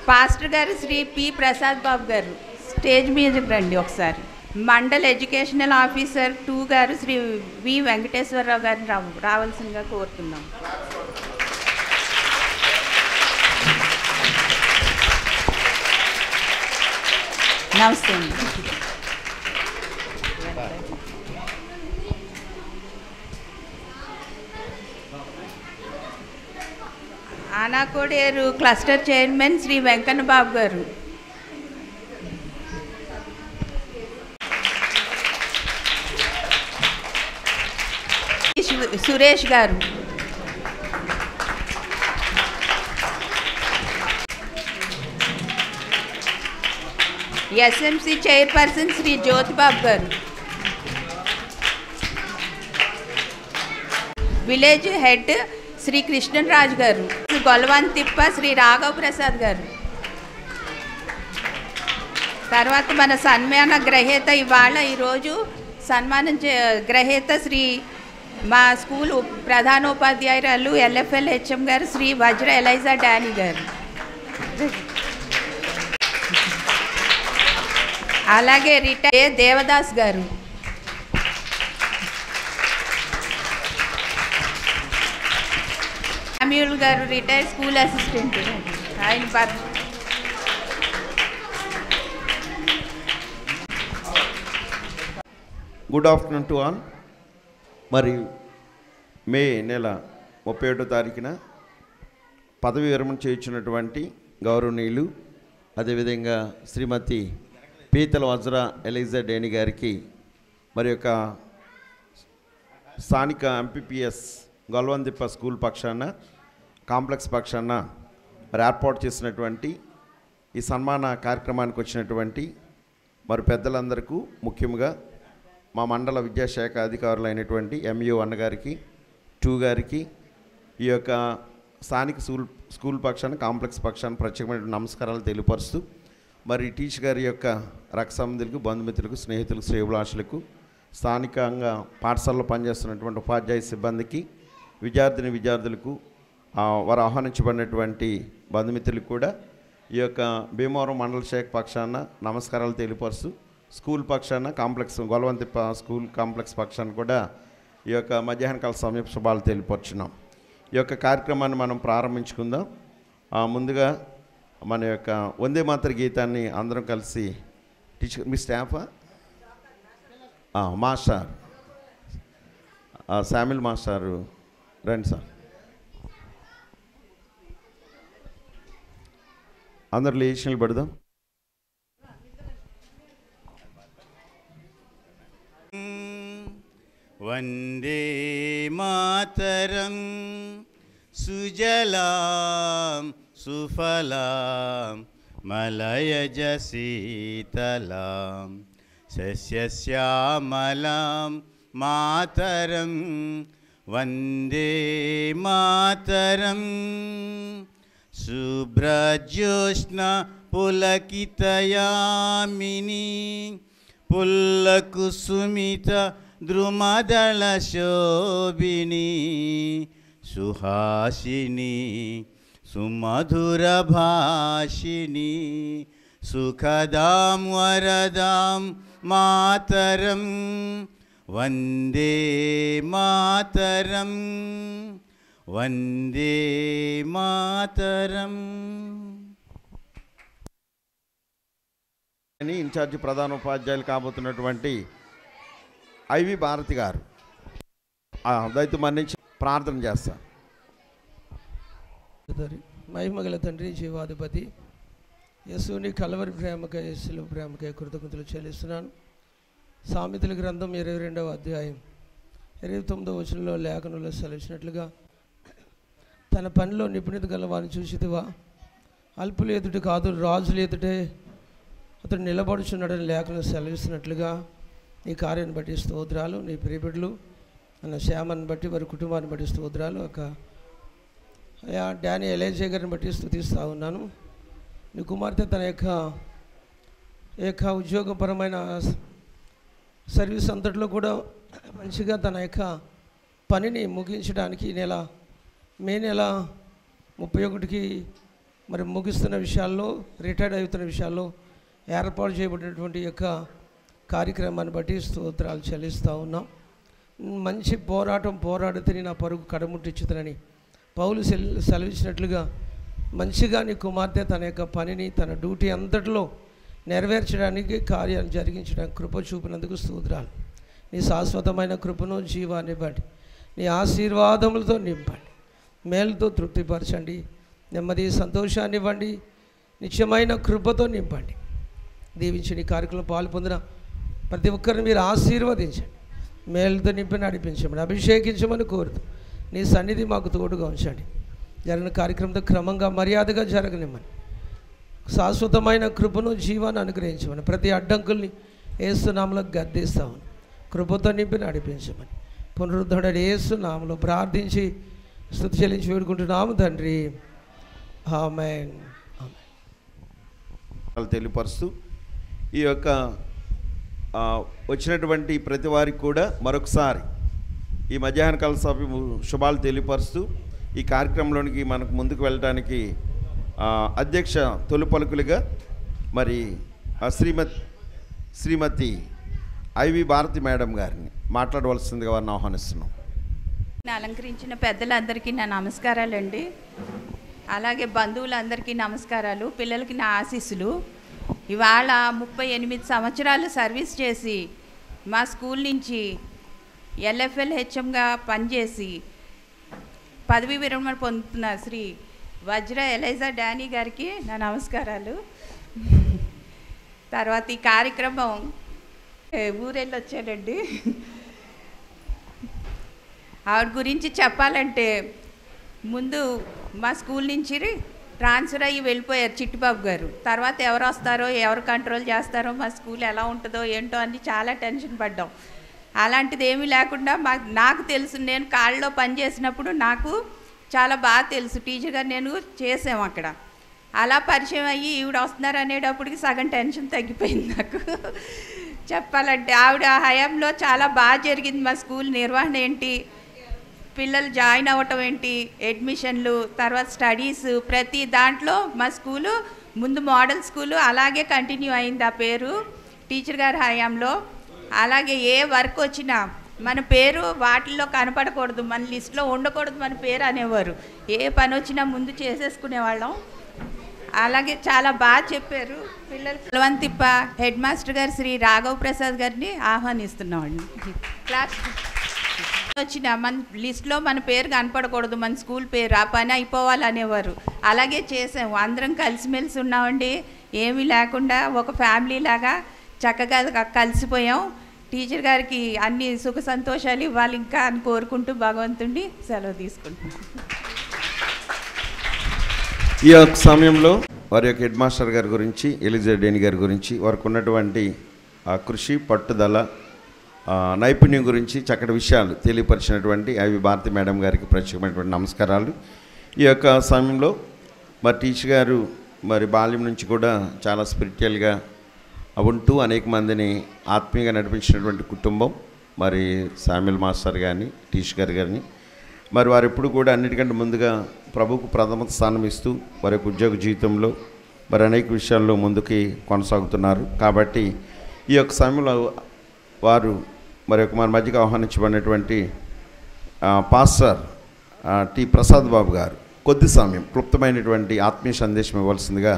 Pastor గారు Shri P Prasad Babu గారు stage మీదకి రండి ఒకసారి. మండల్ ఎడ్యుకేషనల్ ఆఫీసర్ 2 గారు శ్రీ వి వెంకటేశ్వరరావు గారిని రావాల్సిందిగా కోరుతున్నాం. నమస్తే అండి. ఆనాకోడేరు క్లస్టర్ చైర్మన్ శ్రీ వెంకన్న బాబు గారు. సురేష్ గారు. ఎస్ఎంసి చైర్పర్సన్ శ్రీ జ్యోతిబాబు గారు. విలేజ్ హెడ్ శ్రీ కృష్ణరాజు గారు. గొలవంతిప్ప శ్రీ రాఘవ ప్రసాద్ గారు. తర్వాత మన సన్మాన గ్రహీత ఈరోజు సన్మానం గ్రహీత శ్రీ మా స్కూల్ ప్రధానోపాధ్యాయురాలు ఎల్ఎఫ్ఎల్ హెచ్ఎం గారు శ్రీ వజ్ర ఎలైజా డానీ గారు. అలాగే రిటైర్ దేవదాస్ గారు. శామ్యూల్ గారు రిటైర్డ్ స్కూల్ అసిస్టెంట్. ఆయన గుడ్ ఆఫ్టర్నూన్ టు ఆల్. మరి మే నెల 31వ తారీఖున పదవి విరమణ చేయించినటువంటి గౌరవనీయులు అదేవిధంగా శ్రీమతి పీతల వజ్ర ఎలైజా డేని గారికి మరి యొక్క స్థానిక ఎంపీపీఎస్ గొలవంతిప్ప స్కూల్ పక్షాన కాంప్లెక్స్ పక్షాన మరి ఏర్పాటు చేసినటువంటి ఈ సన్మాన కార్యక్రమానికి వచ్చినటువంటి మరి పెద్దలందరికీ ముఖ్యంగా మా మండల విద్యాశాఖ అధికారులు అయినటువంటి ఎంయూ అన్నగారికి 2 గారికి ఈ యొక్క స్థానిక స్కూల్ పక్షాన కాంప్లెక్స్ పక్షాన ప్రత్యేకమైన నమస్కారాలు తెలియపరుస్తూ మరి టీచర్ గారి యొక్క రక్త సంబంధులకు బంధుమిత్రులకు స్నేహితులకు శ్రేయోభిలాషులకు స్థానికంగా పాఠశాలలో పనిచేస్తున్నటువంటి ఉపాధ్యాయ సిబ్బందికి విద్యార్థులకు వారు ఆహ్వానించబడినటువంటి బంధుమిత్రులకు కూడా ఈ యొక్క భీమవరం మండల శాఖ పక్షాన నమస్కారాలు తెలియపరుస్తూ స్కూల్ పక్షాన కాంప్లెక్స్ గొలవంతిప్ప స్కూల్ కాంప్లెక్స్ పక్షాన కూడా ఈ యొక్క మధ్యాహ్నకాల సమయ శుభాలు తెలియపరుచున్నాం. ఈ యొక్క కార్యక్రమాన్ని మనం ప్రారంభించుకుందాం. ముందుగా మన యొక్క వందే మాతర గీతాన్ని అందరం కలిసి టీచర్ మీ స్టాఫా మాస్టర్ శామిల్ మాస్టారు రండి సార్. అందరు లేచి నిలబడదాం. వందే మాతరం సుజలాం సుఫలాం మలయజ శీతలాం సస్యశ్యామలాం మాతరం వందే మాతరం శుభ్రజ్యోత్స్న పులకితయామిని పుల్లకుసుమిత ద్రుమదళ శోభిని సుహాసిని సుమధుర భాషిని సుఖదాం వరదాం మాతరం వందే మాతరం వందే మాతరం. ఇన్ఛార్జి ప్రధాన ఉపాధ్యాయులు కాబోతున్నటువంటి ఐవి భారతి గారు దయతో మన్నించి ప్రార్థన చేస్తారు. మహిమగల తండ్రి జీవాధిపతి యేసుని కలవరి ప్రేమకై యేసుల ప్రేమకై కృతజ్ఞతలు చెల్లిస్తున్నాను. సామెతల గ్రంథం 22వ అధ్యాయం 29వ వచనంలో లేఖనంలో సెలవిచ్చినట్లుగా తన పనిలో నిపుణత గల వారిని చూసితివా, అల్పులు ఎదుటి కాదు రాజులు ఎదుటే అతడు నిలబడుచున్నాడని లేఖనం సెలవిస్తున్నట్లుగా నీ కార్యాన్ని బట్టి స్తోత్రాలు. నీ ప్రియబిడ్డలు అన్న శ్యామని బట్టి వారి కుటుంబాన్ని బట్టి స్తోత్రాలు. అయ్యా డానీ ఎలైజా గారిని బట్టి స్తుతిస్తూ ఉన్నాను. నీ కుమార్తె తన యొక్క ఉద్యోగపరమైన సర్వీస్ అంతట్లో కూడా మంచిగా తన యొక్క పనిని ముగించడానికి మే నెల 31కి మరి ముగిస్తున్న విషయాల్లో, రిటైర్డ్ అవుతున్న విషయాల్లో ఏర్పాటు చేయబడినటువంటి యొక్క కార్యక్రమాన్ని బట్టి స్తోత్రాలు చెల్లిస్తూ ఉన్నాం. మంచి పోరాటం పోరాడితే నా పరుగు కడముట్టించుతానని పౌలు సెలవిచ్చినట్లుగా మంచిగా నీ కుమార్తె తన యొక్క పనిని, తన డ్యూటీ అంతటిలో నెరవేర్చడానికి, కార్యాన్ని జరిగించడానికి కృప చూపినందుకు స్తోత్రాలు. నీ శాశ్వతమైన కృపను, జీవాన్ని బట్టి నీ ఆశీర్వాదములతో నింపండి, మేలుతో తృప్తిపరచండి, నెమ్మది సంతోషాన్ని ఇవ్వండి, నిత్యమైన కృపతో నింపండి. దీవించి నీ కార్యక్రమంలో పాలు పొందిన ప్రతి ఒక్కరిని మీరు ఆశీర్వదించండి, మేలుతో నింపి నడిపించమని, అభిషేకించమని కోరుతూ నీ సన్నిధి మాకు తోడుగా ఉంచండి. జరిగిన కార్యక్రమంతో క్రమంగా మర్యాదగా జరగనిమ్మని, శాశ్వతమైన కృపను, జీవాన్ని అనుగ్రహించమని, ప్రతి అడ్డంకుల్ని యేసు నామములో గద్దిస్తామని, కృపతో నింపి నడిపించమని పునరుద్ధరుడైన యేసు నామములో ప్రార్థించి స్తుతి చెల్లించి వేడుకుంటున్నాము తండ్రి, ఆమేన్. తెలియపరుస్తూ ఈ యొక్క వచ్చినటువంటి ప్రతి వారికి కూడా మరొకసారి ఈ మధ్యాహ్న కాల సభ శుభాలు తెలియపరుస్తూ ఈ కార్యక్రమంలోనికి మనకు ముందుకు వెళ్ళడానికి అధ్యక్ష తొలి పలుకులుగా మరి శ్రీమతి ఐవి భారతి మేడం గారిని మాట్లాడవలసిందిగా వారిని ఆహ్వానిస్తున్నాం. అలంకరించిన పెద్దలందరికీ నా నమస్కారాలండి. అలాగే బంధువులందరికీ నమస్కారాలు, పిల్లలకి నా ఆశీస్సులు. ఇవాళ 38 సంవత్సరాలు సర్వీస్ చేసి మా స్కూల్ నుంచి LFL హెచ్ఎంగా పనిచేసి పదవీ విరమణ పొందుతున్న శ్రీ వజ్ర ఎలైజా డానీ గారికి నా నమస్కారాలు. తర్వాత ఈ కార్యక్రమం ఊరెళ్ళి వచ్చానండి. ఆవిడ గురించి చెప్పాలంటే ముందు మా స్కూల్ నుంచి ట్రాన్స్ఫర్ అయ్యి వెళ్ళిపోయారు చిట్టిబాబు గారు. తర్వాత ఎవరు వస్తారో, ఎవరు కంట్రోల్ చేస్తారో, మా స్కూల్ ఎలా ఉంటుందో ఏంటో అని చాలా టెన్షన్ పడ్డాం. అలాంటిది ఏమీ లేకుండా నాకు తెలుసు, నేను కాళ్ళలో పనిచేసినప్పుడు నాకు చాలా బాగా తెలుసు, టీచర్గా నేను చేసాము అక్కడ. అలా పరిచయం అయ్యి ఈవిడ వస్తున్నారు అనేటప్పటికి సగం టెన్షన్ తగ్గిపోయింది నాకు. చెప్పాలంటే ఆవిడ హయాంలో చాలా బాగా జరిగింది మా స్కూల్ నిర్వహణ ఏంటి, పిల్లలు జాయిన్ అవ్వటం ఏంటి, అడ్మిషన్లు, తర్వాత స్టడీస్, ప్రతి దాంట్లో మా స్కూలు ముందు మోడల్ స్కూలు అలాగే కంటిన్యూ అయింది ఆ పేరు టీచర్ గారి హయాంలో. అలాగే ఏ వర్క్ వచ్చినా మన పేరు వాటిల్లో కనపడకూడదు, మన లిస్ట్లో ఉండకూడదు మన పేరు అనేవారు. ఏ పని వచ్చినా ముందు చేసేసుకునేవాళ్ళం. అలాగే చాలా బాగా చెప్పారు పిల్లలు. బలవంతిప్ప హెడ్ మాస్టర్ గారు శ్రీ రాఘవ్ ప్రసాద్ గారిని ఆహ్వానిస్తున్నామండి. క్లాస్ వచ్చిన మన లిస్ట్లో మన పేరు కనపడకూడదు, మన స్కూల్ పేరు, ఆ పని అయిపోవాలి అనేవారు. అలాగే చేసాము, అందరం కలిసిమెలిసి ఉన్నామండి. ఏమీ లేకుండా ఒక ఫ్యామిలీ లాగా చక్కగా కలిసిపోయాం. టీచర్ గారికి అన్ని సుఖ సంతోషాలు ఇవ్వాలి ఇంకా అని కోరుకుంటూ భగవంతుడిని సెలవు తీసుకుంటున్నాం. ఈ యొక్క సమయంలో వారి యొక్క హెడ్ మాస్టర్ గారి గురించి, ఎలిజా డేని గారి గురించి, వారికి ఉన్నటువంటి కృషి, పట్టుదల, నైపుణ్యం గురించి చక్కటి విషయాలు తెలియపరిచినటువంటి ఐవి భారతి మేడం గారికి ప్రత్యేకమైనటువంటి నమస్కారాలు. ఈ యొక్క సమయంలో మరి టీచర్ గారు మరి బాల్యం నుంచి కూడా చాలా స్పిరిచువల్గా ఉంటూ అనేక మందిని ఆత్మీయంగా నడిపించినటువంటి కుటుంబం మరి శామ్యుల్ మాస్టర్ కానీ టీచర్ గారు కానీ మరి వారు ఎప్పుడు కూడా అన్నిటికంటే ముందుగా ప్రభువుకు ప్రథమ స్థానం ఇస్తూ వారి యొక్క ఉద్యోగ జీవితంలో మరి అనేక విషయాల్లో ముందుకి కొనసాగుతున్నారు. కాబట్టి ఈ యొక్క సమయంలో వారు మరి యొక్క మన మధ్యకి ఆహ్వానించబడినటువంటి పాస్టర్ టి ప్రసాద్ బాబు గారు కొద్ది సమయం క్లుప్తమైనటువంటి ఆత్మీయ సందేశం ఇవ్వాల్సిందిగా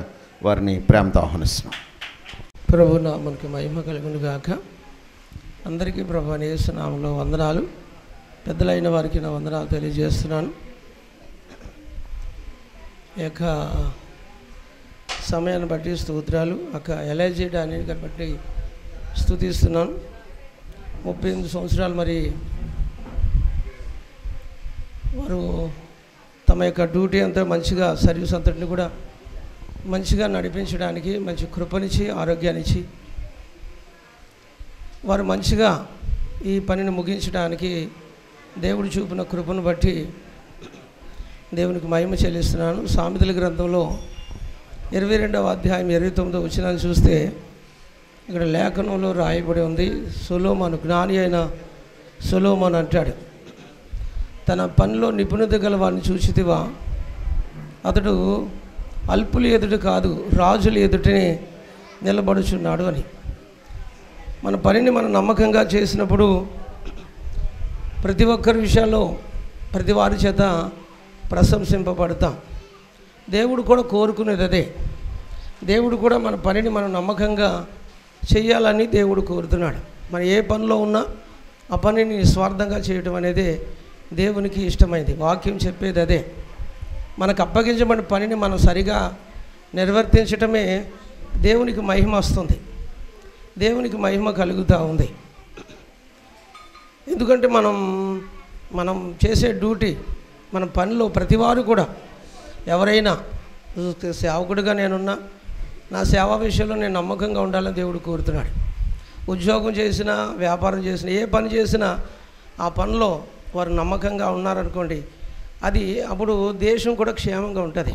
వారిని ప్రేమతో ఆహ్వానిస్తున్నాం. ప్రభు నామమునకు మహిమ కలుగును గాక. అందరికీ ప్రభు యేసు నామములో వందనాలు. పెద్దలైన వారికి నా వందనాలు తెలియజేస్తున్నాను. ఈ యొక్క సమయాన్ని బట్టి స్తోత్రాలు. అక్క ఎలైజా డానీ గారిని బట్టి స్తుతిస్తున్నాను. 38 సంవత్సరాలు మరి వారు తమ యొక్క డ్యూటీ అంతా మంచిగా, సర్వీస్ అంతటిని కూడా మంచిగా నడిపించడానికి మంచి కృపనిచ్చి, ఆరోగ్యాన్నిచ్చి వారు మంచిగా ఈ పనిని ముగించడానికి దేవుడు చూపిన కృపను బట్టి దేవునికి మహిమ చెల్లిస్తున్నాను. సామెతల గ్రంథంలో 22వ అధ్యాయం 29వ వచనాన్ని చూస్తే ఇక్కడ లేఖనంలో రాయబడి ఉంది, సొలొమోను, జ్ఞాని అయిన సొలొమోను అంటాడు, తన పనిలో నిపుణత గల వారిని చూచితివా, అతడు అల్పుల ఎదుట కాదు రాజుల ఎదుటనే నిలబడుచున్నాడు అని. మన పనిని మనం నమ్మకంగా చేసినప్పుడు ప్రతి ఒక్కరి విషయాల్లో ప్రతి వారి చేత ప్రశంసింపబడతాం. దేవుడు కూడా కోరుకునేది అదే. దేవుడు కూడా మన పనిని మనం నమ్మకంగా చేయాలని దేవుడు కోరుతున్నాడు. మన ఏ పనిలో ఉన్నా ఆ పనిని నిస్వార్థంగా చేయడం అనేది దేవునికి ఇష్టమైంది. వాక్యం చెప్పేది అదే. మనకు అప్పగించబడిన పనిని మనం సరిగా నిర్వర్తించటమే దేవునికి మహిమ వస్తుంది, దేవునికి మహిమ కలుగుతూ ఉంది. ఎందుకంటే మనం చేసే డ్యూటీ, మన పనిలో ప్రతివారు కూడా ఎవరైనా సేవకుడిగా నేనున్నా నా సేవా విషయంలో నేను నమ్మకంగా ఉండాలని దేవుడు కోరుతున్నాడు. ఉద్యోగం చేసినా, వ్యాపారం చేసినా, ఏ పని చేసినా ఆ పనిలో వారు నమ్మకంగా ఉన్నారనుకోండి, అది అప్పుడు దేశం కూడా క్షేమంగా ఉంటుంది.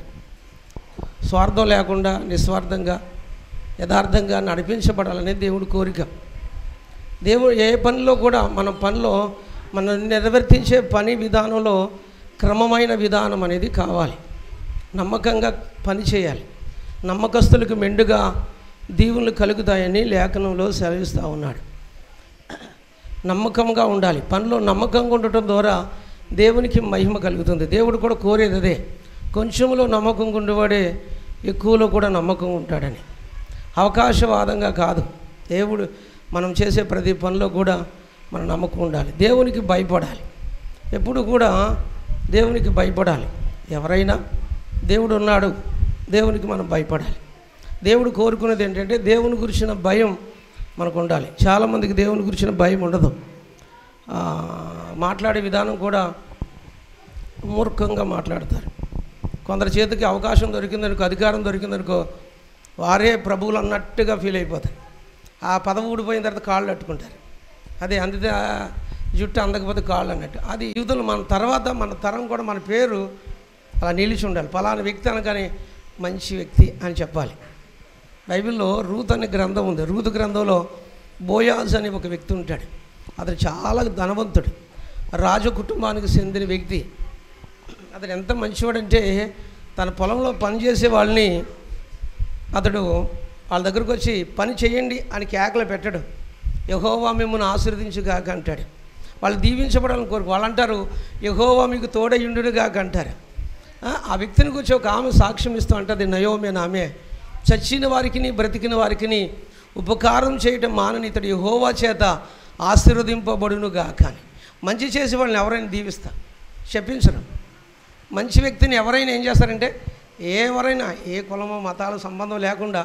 స్వార్థం లేకుండా నిస్వార్థంగా యథార్థంగా నడిపించబడాలనే దేవుడి కోరిక. దేవుడు ఏ పనిలో కూడా మన పనిలో మనం నిర్వర్తించే పని విధానంలో క్రమమైన విధానం అనేది కావాలి. నమ్మకంగా పని చేయాలి. నమ్మకస్తులకు మెండుగా దీవులు కలుగుతాయని లేఖనంలో సెలవిస్తూ ఉన్నాడు. నమ్మకంగా ఉండాలి. పనిలో నమ్మకంగా ఉండటం ద్వారా దేవునికి మహిమ కలుగుతుంది. దేవుడు కూడా కోరేది అదే. కొంచెంలో నమ్మకంగా ఉండేవాడే ఎక్కువలో కూడా నమ్మకంగా ఉంటాడని. అవకాశవాదంగా కాదు. దేవుడు మనం చేసే ప్రతి పనిలో కూడా మనం నమ్మకం ఉండాలి. దేవునికి భయపడాలి. ఎప్పుడు కూడా దేవునికి భయపడాలి. ఎవరైనా దేవుడు ఉన్నాడు, దేవునికి మనం భయపడాలి. దేవుడు కోరుకునేది ఏంటంటే దేవుని గురించిన భయం మనకు ఉండాలి. చాలామందికి దేవుని గురించిన భయం ఉండదు. మాట్లాడే విధానం కూడా మూర్ఖంగా మాట్లాడతారు. కొందరి చేతికి అవకాశం దొరికిందనుకో, అధికారం దొరికిందనుకో, వారే ప్రభువులు అన్నట్టుగా ఫీల్ అయిపోతారు. ఆ పదవి ఊడిపోయిన తర్వాత కాళ్ళు అట్టుకుంటారు. అదే అందితే జుట్టు అందకపోతే కాళ్ళు అన్నట్టు. అది యూదులు మన తర్వాత మన తరం కూడా మన పేరు అలా నిలిచి ఉండాలి. ఫలానా వ్యక్తి అనగానే మంచి వ్యక్తి అని చెప్పాలి. బైబిల్లో రూత్ అనే గ్రంథం ఉంది. రూత్ గ్రంథంలో బోయాజ్ అనే ఒక వ్యక్తి ఉంటాడు. అతను చాలా ధనవంతుడు, రాజు కుటుంబానికి చెందిన వ్యక్తి. అతను ఎంత మంచివాడంటే తన పొలంలో పనిచేసే వాళ్ళని అతడు వాళ్ళ దగ్గరకు వచ్చి పని చేయండి అని కేకలు పెట్టడు. యెహోవా మిమ్మల్ని ఆశీర్వదించుగాక అంటాడు. వాళ్ళు దీవించబడాలని కోరుకు. వాళ్ళు అంటారు యెహోవా మీకు తోడయుండుగాక అంటారు. ఆ వ్యక్తిని గురించి ఒక ఆమె సాక్ష్యం ఇస్తూ అంటుంది, నయోమి అని ఆమె, చచ్చిన వారికి బ్రతికిన వారికి ఉపకారం చేయటం మానని ఇతడు యెహోవా చేత ఆశీర్వదింపబడునుగాక అని. మంచి చేసే వాళ్ళని ఎవరైనా దీవిస్తారు, శపించరు. మంచి వ్యక్తిని ఎవరైనా ఏం చేస్తారంటే ఎవరైనా ఏ కులమో మతాలు సంబంధం లేకుండా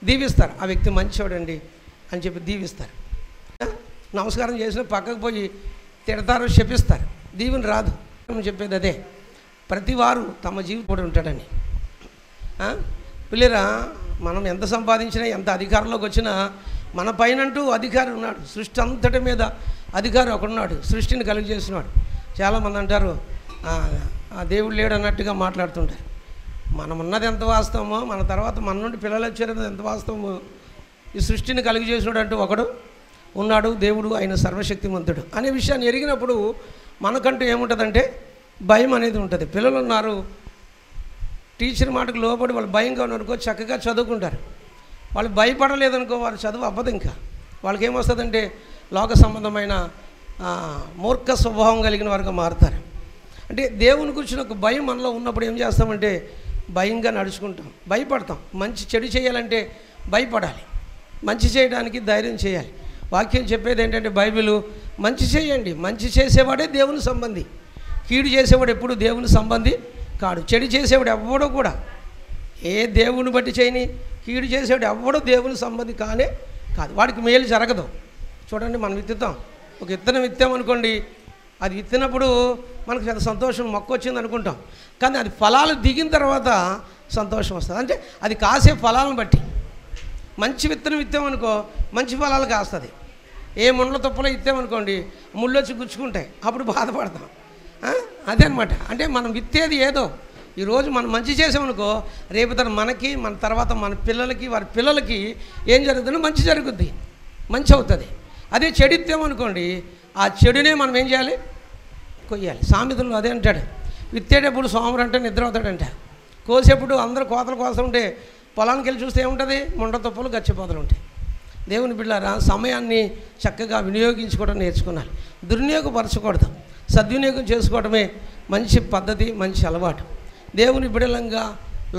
దీవిస్తారు. ఆ వ్యక్తి మంచివాడండి అని చెప్పి దీవిస్తారు. నమస్కారం చేసిన పక్కకు పోయి తిడతారు, శపిస్తారు. దీవెన రాదు. చెప్పేది అదే. ప్రతివారు తమ జీవితం ఉంటాడని. పిల్లరా, మనం ఎంత సంపాదించినా, ఎంత అధికారంలోకి వచ్చినా మన పైనంటూ అధికారి ఉన్నాడు. సృష్టి అంతటి మీద అధికారి ఒకడున్నాడు, సృష్టిని కలుగజేసినాడు. చాలామంది అంటారు దేవుడు లేడు అన్నట్టుగా మాట్లాడుతుంటారు. మనం ఉన్నది ఎంత వాస్తవమో, మన తర్వాత మన నుండి పిల్లలు వచ్చేది ఎంత వాస్తవమో, ఈ సృష్టిని కలుగజేసినాడు అంటూ ఒకడు ఉన్నాడు. దేవుడు ఆయన సర్వశక్తిమంతుడు అనే విషయాన్ని ఎరిగినప్పుడు మనకంటూ ఏముంటుందంటే భయం అనేది ఉంటుంది. పిల్లలు ఉన్నారు, టీచర్ మాటకు లోబడి వాళ్ళు భయంగా ఉన్నారనుకో చక్కగా చదువుకుంటారు. వాళ్ళు భయపడలేదనుకో వారు చదువు అవ్వదు. ఇంకా వాళ్ళకి ఏమొస్తుందంటే లోక సంబంధమైన మూర్ఖ స్వభావం కలిగిన వారుగా మారుతారు. అంటే దేవుని గురించిన ఒక భయం మనలో ఉన్నప్పుడు ఏం చేస్తామంటే భయంగా నడుచుకుంటాం, భయపడతాం. మంచి చెడు చేయాలంటే భయపడాలి, మంచి చేయడానికి ధైర్యం చేయాలి. వాక్యం చెప్పేది ఏంటంటే బైబిల్ మంచి చేయండి, మంచి చేసేవాడే దేవుని సంబంధి, కీడు చేసేవాడు ఎప్పుడు దేవుని సంబంధి కాడు. చెడు చేసేవాడు ఎవ్వడో కూడా ఏ దేవుని బట్టి చేయని, కీడు చేసేవాడు ఎవ్వడో దేవుని సంబంధి కానే కాదు. వాడికి మేలు జరగదు. చూడండి, మనం విత్తుతాం, ఒక విత్తనం విత్తామనుకోండి, అది విత్తినప్పుడు మనకు చాలా సంతోషం, మొక్క వచ్చింది అనుకుంటాం. కానీ అది ఫలాలు దిగిన తర్వాత సంతోషం వస్తుంది. అంటే అది కాసే ఫలాలను బట్టి. మంచి విత్తనం విత్తామనుకో మంచి ఫలాలు కాస్తుంది. ఏ ముళ్ళ తుప్పలో ఇత్తామనుకోండి ముళ్ళు వచ్చి గుచ్చుకుంటాయి, అప్పుడు బాధపడతాం. అదే అనమాట. అంటే మనం విత్తేది ఏదో. ఈరోజు మనం మంచి చేసామనుకో రేపు తన మనకి, మన తర్వాత మన పిల్లలకి, వారి పిల్లలకి ఏం జరుగుతుందో మంచి జరుగుద్ది, మంచి అవుతుంది. అదే చెడు ఇత్తామనుకోండి ఆ చెడునే మనం ఏం చేయాలి, కొయ్యాలి. సామెతలు అదే అంటాడు, విత్తేటప్పుడు సోమరు అంటే నిద్ర అవుతాడంట, కోసేప్పుడు అందరూ కోతలు కోస్తుంటే పొలానికి వెళ్ళి చూస్తే ఏముంటుంది? ముండ తుప్పలు, గచ్చిపోతలు ఉంటాయి. దేవుని బిడ్డలారా, సమయాన్ని చక్కగా వినియోగించుకోవడం నేర్చుకోవాలి. దుర్వినియోగపరచకూడదు. సద్వినియోగం చేసుకోవడమే మంచి పద్ధతి, మంచి అలవాటు. దేవుని బిడ్డలంగా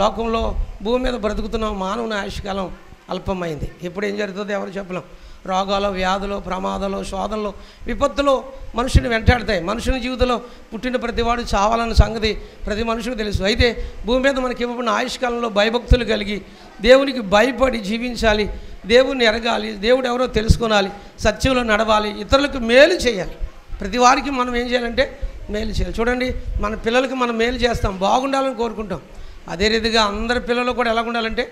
లోకంలో భూమి మీద బ్రతుకుతున్నాం. మానవుని ఆయుష్కాలం అల్పమైంది. ఎప్పుడు ఏం జరుగుతుందో ఎవరు చెప్పలేం. రోగాలు, వ్యాధులు, ప్రమాదాలు, శోధనలు, విపత్తులు మనుషుని వెంటాడతాయి. మనుషుని జీవితంలో పుట్టిన ప్రతివాడు చావాలన్న సంగతి ప్రతి మనుషులకు తెలుసు. అయితే భూమి మీద మనకి ఇవ్వబడిన ఆయుష్కాలంలో భయభక్తులు కలిగి దేవునికి భయపడి జీవించాలి, దేవుణ్ణి ఎరగాలి, దేవుడు ఎవరో తెలుసుకోవాలి, సత్యంలో నడవాలి, ఇతరులకు మేలు చేయాలి. ప్రతి వారికి మనం ఏం చేయాలంటే మేలు చేయాలి. చూడండి, మన పిల్లలకి మనం మేలు చేస్తాం, బాగుండాలని కోరుకుంటాం. అదే రీతిగా అందరి పిల్లలు కూడా ఎలా ఉండాలంటే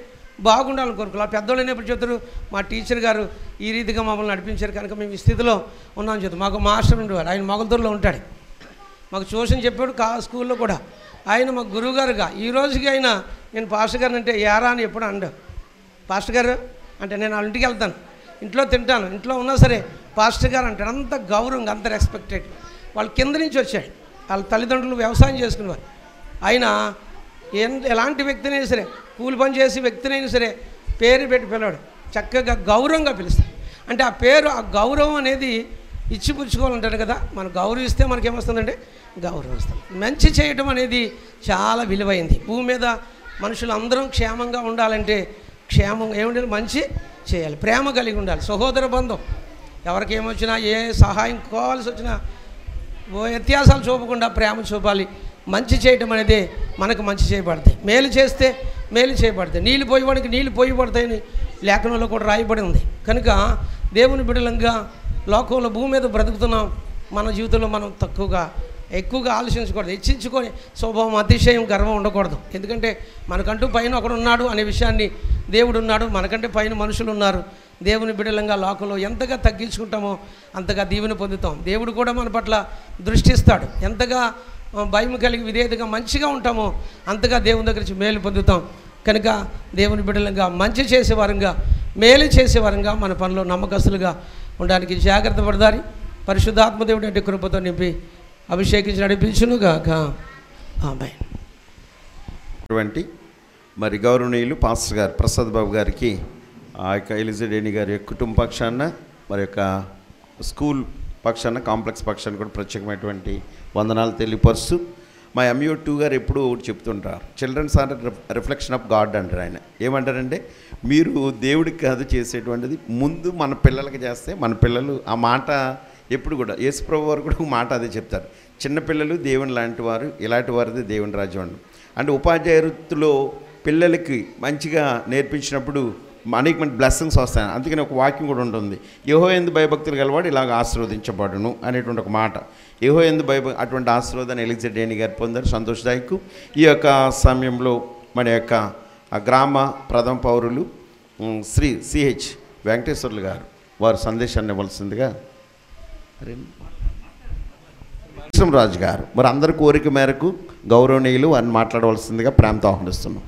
బాగుండాలని కోరుకోవాలి. ఆ పెద్దోళ్ళు ఎప్పుడు చెప్తారు, మా టీచర్ గారు ఈ రీతిగా మమ్మల్ని నడిపించారు కనుక మేము ఈ స్థితిలో ఉన్నామని చెప్తాం. మాకు మాస్టర్ ఉండేవాడు, ఆయన మొగల్తూరులో ఉంటాడు. మాకు ట్యూషన్ చెప్పాడు స్కూల్లో కూడా. ఆయన మా గురువు గారుగా ఈ రోజుకి అయినా నేను పాస్టర్ గారిని అంటే యారా అని ఎప్పుడు అండ. పాస్టర్ గారు అంటే నేను వాళ్ళ ఇంటికి వెళ్తాను, ఇంట్లో తింటాను, ఇంట్లో ఉన్నా సరే పాస్టర్ గారు అంటాడు. అంత గౌరవంగా, అంత రెస్పెక్టెడ్. వాళ్ళు కింద నుంచి వచ్చాడు. వాళ్ళ తల్లిదండ్రులు వ్యవసాయం చేసుకునేవారు. ఆయన ఎలాంటి వ్యక్తినైనా సరే, కూలి పని చేసి వ్యక్తినైనా సరే పేరు పెట్టి పిలవాడు. చక్కగా గౌరవంగా పిలుస్తాడు. అంటే ఆ పేరు, ఆ గౌరవం అనేది ఇచ్చిపుచ్చుకోవాలంటారు కదా. మనం గౌరవిస్తే మనకేమొస్తుందంటే గౌరవం వస్తుంది. మంచి చేయటం అనేది చాలా విలువైంది. భూమి మీద మనుషులు అందరం క్షేమంగా ఉండాలంటే క్షేమం ఏముండాలి? మంచి చేయాలి, ప్రేమ కలిగి ఉండాలి, సహోదర బంధం. ఎవరికి ఏమొచ్చినా, ఏ సహాయం కావాల్సి వచ్చినా వ్యత్యాసాలు చూపకుండా ప్రేమ చూపాలి. మంచి చేయటం అనేది మనకు మంచి చేయబడతాయి. మేలు చేస్తే మేలు చేయబడతాయి. నీళ్ళు పోయేవాడికి నీళ్ళు పోయబడతాయని లేఖనంలో కూడా రాయబడి ఉంది. కనుక దేవుని బిడ్డలంగా లోకంలో భూమి మీద బ్రతుకుతున్నాం. మన జీవితంలో మనం ఎక్కువగా ఆలోచించకూడదు. హెచ్చించుకొని స్వభావం, అతిశయం, గర్వం ఉండకూడదు. ఎందుకంటే మనకంటూ పైన ఒకడు ఉన్నాడు అనే విషయాన్ని, దేవుడు ఉన్నాడు, మనకంటే పైన మనుషులు ఉన్నారు. దేవుని బిడ్డలంగా లోకంలో ఎంతగా తగ్గించుకుంటామో అంతగా దీవెన పొందుతాం. దేవుడు కూడా మన పట్ల దృష్టిస్తాడు. ఎంతగా భయం కలిగి విధేయతగా మంచిగా ఉంటామో అంతగా దేవుని దగ్గర నుంచి మేలు పొందుతాం. కనుక దేవుని బిడ్డలంగా మంచి చేసేవారంగా, మేలు చేసేవారంగా, మన పనిలో నమ్మకస్తులుగా ఉండడానికి జాగ్రత్త పడదారి. పరిశుద్ధాత్మదేవుడు అంటే కృపతో నింపి అభిషేకించి నడిపించునుగాక. ఆమేన్. మరి గౌరవనీయులు పాస్టర్ గారు ప్రసాద్ బాబు గారికి ఆ యొక్క ఎలిజడేని గారి కుటుంబ పక్షాన, మరి యొక్క స్కూల్ పక్షాన, కాంప్లెక్స్ పక్షాన కూడా ప్రత్యేకమైనటువంటి వందనాలు తెలియపరుస్తూ, మా MU2 గారు ఎప్పుడూ ఒకటి చెప్తుంటారు, childrens are reflection of God అంటారు. ఆయన ఏమంటారంటే, మీరు దేవుడికి కాదు చేసేటువంటిది, ముందు మన పిల్లలకి చేస్తే మన పిల్లలు ఆ మాట ఎప్పుడు కూడా యేసుప్రభు వారు కూడా మాట అదే చెప్తారు, చిన్నపిల్లలు దేవుని లాంటి వారు, ఇలాంటి వారిది దేవుని రాజ్యం అండి. అంటే ఉపాధ్యాయ వృత్తిలో పిల్లలకి మంచిగా నేర్పించినప్పుడు అనేకమంది బ్లెస్సింగ్స్ వస్తాయి. అందుకని ఒక వాక్యం కూడా ఉంటుంది, యెహోవాయందు భయభక్తులు గలవాడు ఇలాగ ఆశీర్వదించబడును అనేటువంటి ఒక మాట. యెహోవాయందు అటువంటి ఆశీర్వాదాన్ని ఎలిజడేని గారు పొందారు. సంతోషదాయకు. ఈ యొక్క సమయంలో మన యొక్క గ్రామ ప్రథమ పౌరులు శ్రీ CH వెంకటేశ్వర్లు గారు వారు సందేశాన్ని ఇవ్వాల్సిందిగా రాజు గారు మరి అందరి కోరిక మేరకు గౌరవనీయులు వారిని మాట్లాడవలసిందిగా ప్రేమతో ఆహ్వానిస్తున్నాం.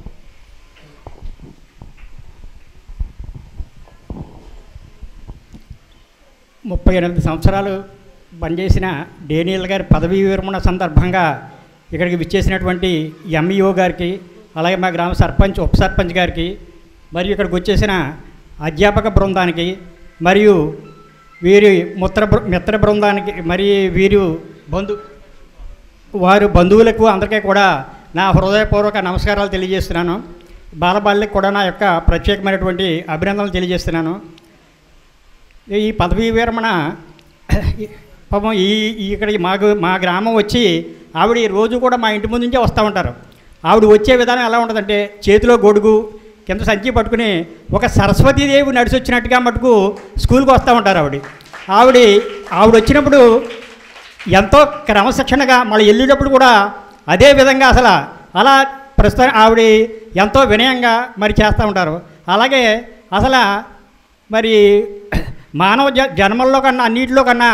38 సంవత్సరాలు పనిచేసిన డేనియల్ గారి పదవీ విరమణ సందర్భంగా ఇక్కడికి విచ్చేసినటువంటి MEO గారికి, అలాగే మా గ్రామ సర్పంచ్, ఉప సర్పంచ్ గారికి, మరియు ఇక్కడికి వచ్చేసిన అధ్యాపక బృందానికి, మరియు వీరి మిత్ర బృందానికి, మరి వారి బంధువులకు అందరికీ కూడా నా హృదయపూర్వక నమస్కారాలు తెలియజేస్తున్నాను. బాలబాలికి కూడా నా యొక్క ప్రత్యేకమైనటువంటి అభినందనలు తెలియజేస్తున్నాను. ఈ పదవీ విరమణ పాపం ఇక్కడికి మా గ్రామం వచ్చి ఆవిడ రోజు కూడా మా ఇంటి ముందు నుంచే వస్తూ ఉంటారు. ఆవిడ వచ్చే విధానం ఎలా ఉంటుందంటే, చేతిలో గొడుగు, కింద సంచి పట్టుకుని ఒక సరస్వతీదేవి నడిచి వచ్చినట్టుగా మటుకు స్కూల్కి వస్తూ ఉంటారు. ఆవిడ వచ్చినప్పుడు ఎంతో క్రమశిక్షణగా, మళ్ళీ వెళ్ళేటప్పుడు కూడా అదే విధంగా అలా ప్రస్తుతం ఆవిడ ఎంతో వినయంగా మరి చేస్తూ ఉంటారు. అలాగే మరి మానవ జన్మల్లో కన్నా, అన్నింటిలో కన్నా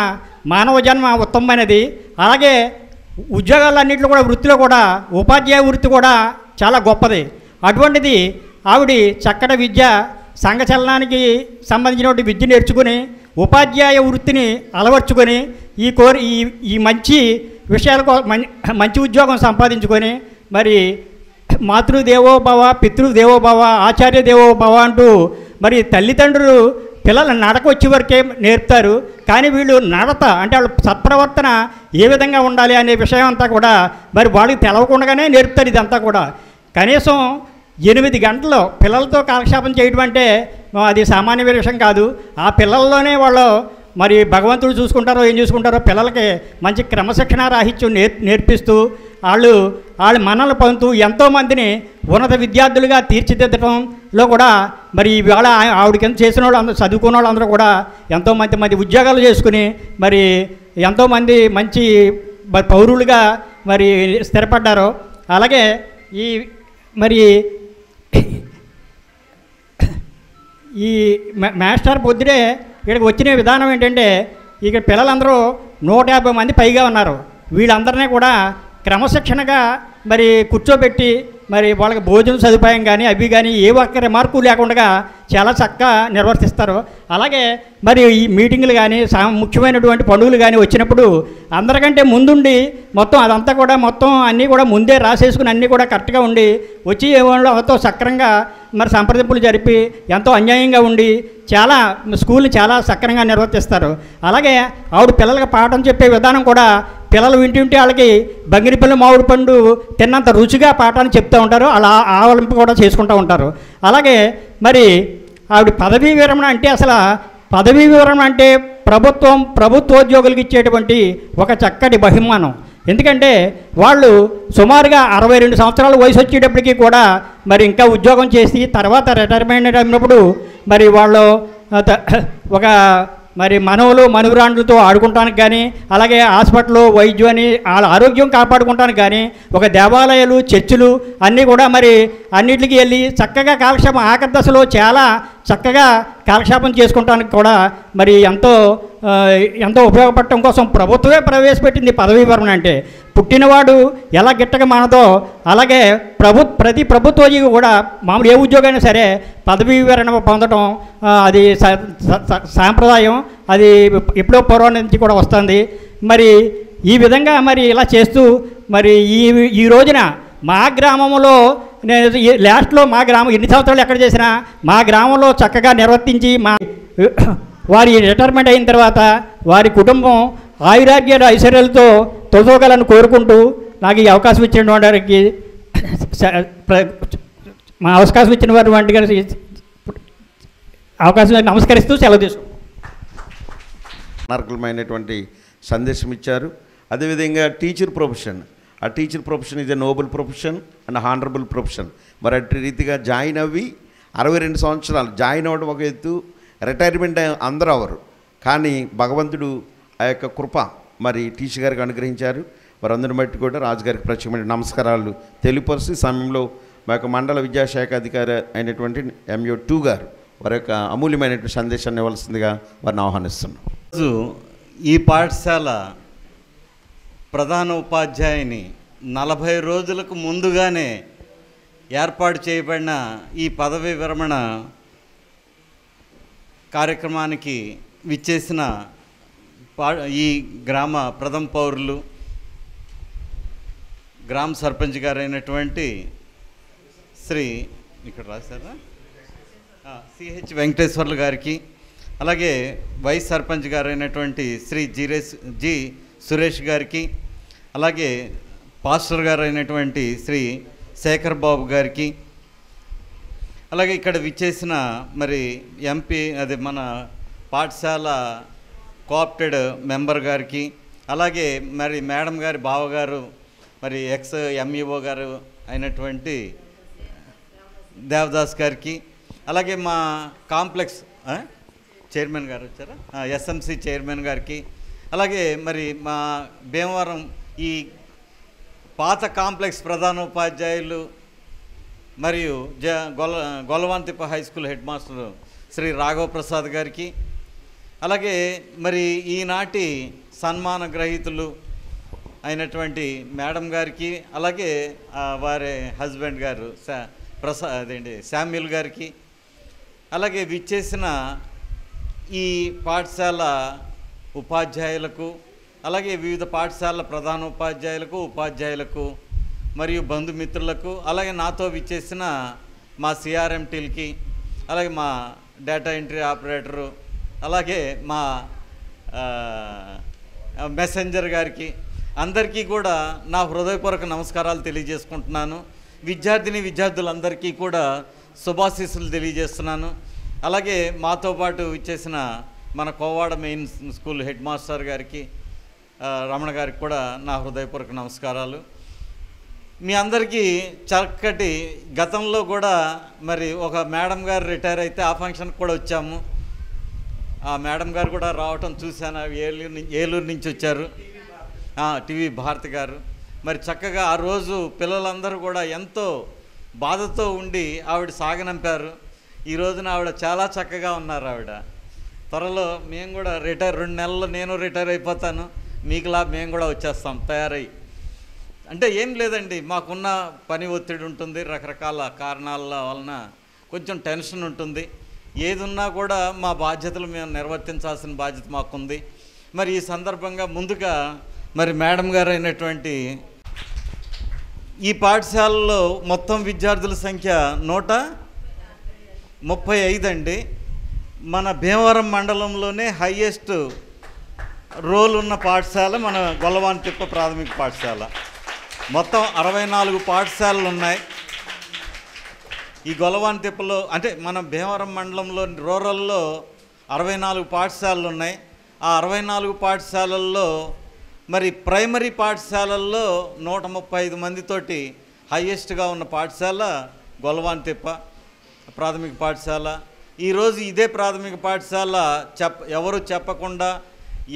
మానవ జన్మ ఉత్తమమైనది. అలాగే ఉద్యోగాలన్నింటిలో కూడా, వృత్తిలో కూడా ఉపాధ్యాయ వృత్తి కూడా చాలా గొప్పది. అటువంటిది ఆవిడ చక్కటి విద్య, సంఘచలనానికి సంబంధించినటువంటి విద్య నేర్చుకుని ఉపాధ్యాయ వృత్తిని అలవర్చుకొని ఈ మంచి విషయాలకు మంచి ఉద్యోగం సంపాదించుకొని మరి మాతృదేవోభవ పితృదేవోభవ ఆచార్య దేవోభవ అంటూ మరి తల్లిదండ్రులు పిల్లల నడక వచ్చే వరకే నేర్పుతారు. కానీ వీళ్ళు నడత అంటే వాళ్ళ సత్ప్రవర్తన ఏ విధంగా ఉండాలి అనే విషయం అంతా కూడా మరి వాళ్ళకి తెలవకుండానే నేర్పుతారు. ఇదంతా కూడా కనీసం 8 గంటలు పిల్లలతో కాలక్షేపం చేయడం అంటే అది సామాన్య విషయం కాదు. ఆ పిల్లల్లోనే వాళ్ళు మరి భగవంతుడు చూసుకుంటారో ఏం చూసుకుంటారో పిల్లలకి మంచి క్రమశిక్షణ రాహిత్యం నేర్పిస్తూ వాళ్ళ మనల్ని పొందుతూ ఎంతోమందిని ఉన్నత విద్యార్థులుగా తీర్చిదిద్దడంలో కూడా మరి ఇవాళ ఆవిడకి ఎంత చేసిన వాళ్ళు అందరూ చదువుకున్న వాళ్ళందరూ కూడా ఎంతోమంది ఉద్యోగాలు చేసుకుని మరి ఎంతోమంది మంచి పౌరులుగా మరి స్థిరపడ్డారు. అలాగే ఈ మాస్టర్ పొద్దుడే ఇక్కడికి వచ్చిన విధానం ఏంటంటే ఇక్కడ పిల్లలందరూ 150 మంది పైగా ఉన్నారు. వీళ్ళందరినీ కూడా క్రమశిక్షణగా మరి కూర్చోబెట్టి మరి వాళ్ళకి భోజనం సదుపాయం కానీ అవి కానీ ఏ ఒక్క రిమార్కు లేకుండా చాలా చక్కగా నిర్వర్తిస్తారు. అలాగే మరి ఈ మీటింగులు కానీ ముఖ్యమైనటువంటి పండుగలు కానీ వచ్చినప్పుడు అందరికంటే ముందుండి మొత్తం అదంతా కూడా మొత్తం అన్నీ కూడా ముందే రాసేసుకుని అన్నీ కూడా కరెక్ట్గా ఉండి వచ్చి వాళ్ళు ఎంతో సక్రంగా మరి సంప్రదింపులు జరిపి ఎంతో అన్యాయంగా ఉండి చాలా స్కూల్ని చాలా సక్రంగా నిర్వర్తిస్తారు. అలాగే ఆవిడ పిల్లలకి పాఠం చెప్పే విధానం కూడా పిల్లలు వింటుంటే వాళ్ళకి బంగిరిపల్లి మామిడి పండు తిన్నంత రుచిగా పాఠాన్ని చెప్తూ ఉంటారు. అలా ఆవలింపు కూడా చేసుకుంటూ ఉంటారు. అలాగే మరి ఆవిడ పదవీ విరమణ అంటే అసలు పదవీ విరమణ అంటే ప్రభుత్వోద్యోగులకు ఇచ్చేటువంటి ఒక చక్కటి బహుమానం. ఎందుకంటే వాళ్ళు సుమారుగా 62 సంవత్సరాల వయసు వచ్చేటప్పటికీ కూడా మరి ఇంకా ఉద్యోగం చేసి తర్వాత రిటైర్మెంట్ అయినప్పుడు మరి వాళ్ళు ఒక మరి మనవరాండ్లతో ఆడుకుంటానికి కానీ అలాగే హాస్పిటల్ వైద్యం అని వాళ్ళ ఆరోగ్యం కాపాడుకుంటానికి కానీ ఒక దేవాలయాలు చర్చిలు అన్నీ కూడా మరి అన్నిటికీ వెళ్ళి చక్కగా కాలక్షేపం ఆఖరి దశలో చాలా చక్కగా కాలక్షేపం చేసుకుంటానికి కూడా మరి ఎంతో ఉపయోగపడటం కోసం ప్రభుత్వమే ప్రవేశపెట్టింది పదవీ విరమణ అంటే. పుట్టినవాడు ఎలా గిట్టక మానదో అలాగే ప్రతి ప్రభుత్వోద్యోగి కూడా మామూలు ఏ ఉద్యోగమైనా సరే పదవీ విరమణ పొందడం అది సాంప్రదాయం. అది ఎప్పుడో పూర్వం నుంచి కూడా వస్తుంది. మరి ఈ విధంగా మరి ఇలా చేస్తూ మరి ఈ రోజున మా గ్రామంలో నేను లాస్ట్లో మా గ్రామం ఎన్ని సంవత్సరాలు ఎక్కడ చేసినా మా గ్రామంలో చక్కగా నిర్వర్తించి వారి రిటైర్మెంట్ అయిన తర్వాత వారి కుటుంబం ఆయురాగ్యాలు ఐశ్వర్యాలతో తొలగలని కోరుకుంటూ నాకు ఈ అవకాశం ఇచ్చిన వారికి మా అవకాశం ఇచ్చిన వారి వంటి గారి అవకాశం నమస్కరిస్తూ సెలవు తీసుకు మార్గమైనటువంటి సందేశం ఇచ్చారు. అదేవిధంగా టీచర్ ప్రొఫెషన్, ఆ teacher profession is a noble profession and honourable profession. మరి అటు రీతిగా జాయిన్ అవ్వి 62 సంవత్సరాలు జాయిన్ అవ్వడం ఒక ఎత్తు, రిటైర్మెంట్ అందరూ అవరు. కానీ భగవంతుడు ఆ యొక్క కృప మరి టీచర్ గారికి అనుగ్రహించారు. వారందరిని బట్టి కూడా రాజుగారికి ప్రత్యేకమైన నమస్కారాలు తెలియపరుస్తూ సమయంలో మా యొక్క మండల విద్యాశాఖ అధికారి అయినటువంటి MO2 గారు వారి యొక్క అమూల్యమైనటువంటి సందేశాన్ని ఇవ్వాల్సిందిగా వారిని ఆహ్వానిస్తున్నాం. ఈ పాఠశాల ప్రధాన ఉపాధ్యాయుని 40 రోజులకు ముందుగానే ఏర్పాటు చేయబడిన ఈ పదవీ విరమణ కార్యక్రమానికి విచ్చేసిన ఈ గ్రామ ప్రథమ పౌరులు గ్రామ సర్పంచ్ గారైనటువంటి శ్రీ ఇక్కడ రాశారా CH వెంకటేశ్వర్లు గారికి, అలాగే వైస్ సర్పంచ్ గారైనటువంటి శ్రీ జి సురేష్ గారికి, అలాగే పాస్టర్ గారైనటువంటి శ్రీ శేఖర్ బాబు గారికి, అలాగే ఇక్కడ విచ్చేసిన మరి MP అదే మన పాఠశాల కోఆప్టెడ్ మెంబర్ గారికి, అలాగే మరి మేడం గారి బావగారు మరి MEO గారు అయినటువంటి దేవదాస్ గారికి, అలాగే మా కాంప్లెక్స్ చైర్మన్ గారు వచ్చారా SMC చైర్మన్ గారికి, అలాగే మరి మా భీమవరం ఈ పాత కాంప్లెక్స్ ప్రధానోపాధ్యాయులు మరియు Gollavantippa high school head master Shri Raghava Prasad గారికి, అలాగే మరి ఈనాటి సన్మాన గ్రహీతులు అయినటువంటి మేడం గారికి, అలాగే వారి హస్బెండ్ గారు శామ్యుల్ గారికి, అలాగే విచ్చేసిన ఈ పాఠశాల ఉపాధ్యాయులకు, అలాగే వివిధ పాఠశాలల ప్రధానోపాధ్యాయులకు ఉపాధ్యాయులకు మరియు బంధుమిత్రులకు, అలాగే నాతో విచ్చేసిన మా సిఆర్ఎంటీలకి, అలాగే మా డేటా ఎంట్రీ ఆపరేటరు, అలాగే మా మెసెంజర్ గారికి, అందరికీ కూడా నా హృదయపూర్వక నమస్కారాలు తెలియజేసుకుంటున్నాను. విద్యార్థులందరికీ కూడా శుభాశీస్సులు తెలియజేస్తున్నాను. అలాగే మాతో పాటు ఇచ్చేసిన మన Kovada main school head master గారికి, రమణ గారికి కూడా నా హృదయపూర్వక నమస్కారాలు. మీ అందరికీ చక్కటి గతంలో కూడా మరి ఒక మేడం గారు రిటైర్ అయితే ఆ ఫంక్షన్కి కూడా వచ్చాము. ఆ మేడం గారు కూడా రావటం చూశాను. ఏలూరు నుంచి వచ్చారు, టీవీ భారతి గారు. మరి చక్కగా ఆ రోజు పిల్లలందరూ కూడా ఎంతో బాధతో ఉండి ఆవిడ సాగనంపారు. ఈ రోజున ఆవిడ చాలా చక్కగా ఉన్నారు. ఆవిడ త్వరలో మేము కూడా 2 నెలల్లో నేను రిటైర్ అయిపోతాను, మీకులా మేము కూడా వచ్చేస్తాం తయారై. అంటే ఏం లేదండి, మాకున్న పని ఒత్తిడి ఉంటుంది, రకరకాల కారణాల వలన కొంచెం టెన్షన్ ఉంటుంది. ఏది ఉన్నా కూడా మా బాధ్యతలు మేము నిర్వర్తించాల్సిన బాధ్యత మాకుంది. మరి ఈ సందర్భంగా ముందుగా మరి మేడం గారు అయినటువంటి ఈ పాఠశాలలో మొత్తం విద్యార్థుల సంఖ్య 135 అండి. మన భీమవరం మండలంలోనే హైయెస్ట్ రోల్ ఉన్న పాఠశాల మన గొల్లవానితిప్ప ప్రాథమిక పాఠశాల. మొత్తం 64 పాఠశాలలు ఉన్నాయి ఈ గొల్లవానితిప్పలో. అంటే మన భీమవరం మండలంలో రూరల్లో 64 పాఠశాలలు ఉన్నాయి. ఆ 64 పాఠశాలల్లో మరి ప్రైమరీ పాఠశాలల్లో 135 మందితోటి హైయెస్ట్గా ఉన్న పాఠశాల గొల్లవానితిప్ప ప్రాథమిక పాఠశాల. ఈరోజు ఇదే ప్రాథమిక పాఠశాల ఎవరు చెప్పకుండా,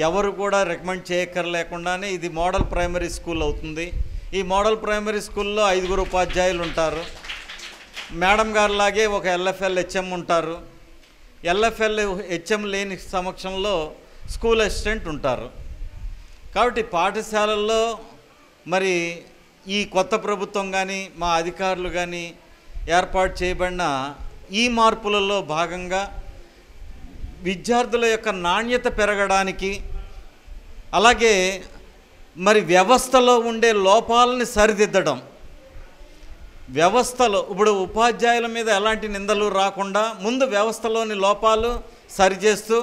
ఎవరు కూడా రికమెండ్ చేయక్కర్లేకుండానే ఇది మోడల్ ప్రైమరీ స్కూల్ అవుతుంది. ఈ మోడల్ ప్రైమరీ స్కూల్లో 5 ఉపాధ్యాయులు ఉంటారు. మేడం గారిలాగే ఒక ఎల్ఎఫ్ఎల్ హెచ్ఎం ఉంటారు. ఎల్ఎఫ్ఎల్ హెచ్ఎం లేని సమక్షంలో స్కూల్ అసిస్టెంట్ ఉంటారు. కాబట్టి పాఠశాలల్లో మరి ఈ కొత్త ప్రభుత్వం కానీ మా అధికారులు కానీ ఏర్పాటు చేయబడిన ఈ మార్పులలో భాగంగా విద్యార్థుల యొక్క నాణ్యత పెరగడానికి, అలాగే మరి వ్యవస్థలో ఉండే లోపాలని సరిదిద్దడం, వ్యవస్థలో ఇప్పుడు ఉపాధ్యాయుల మీద ఎలాంటి నిందలు రాకుండా ముందు వ్యవస్థలోని లోపాలు సరిచేస్తూ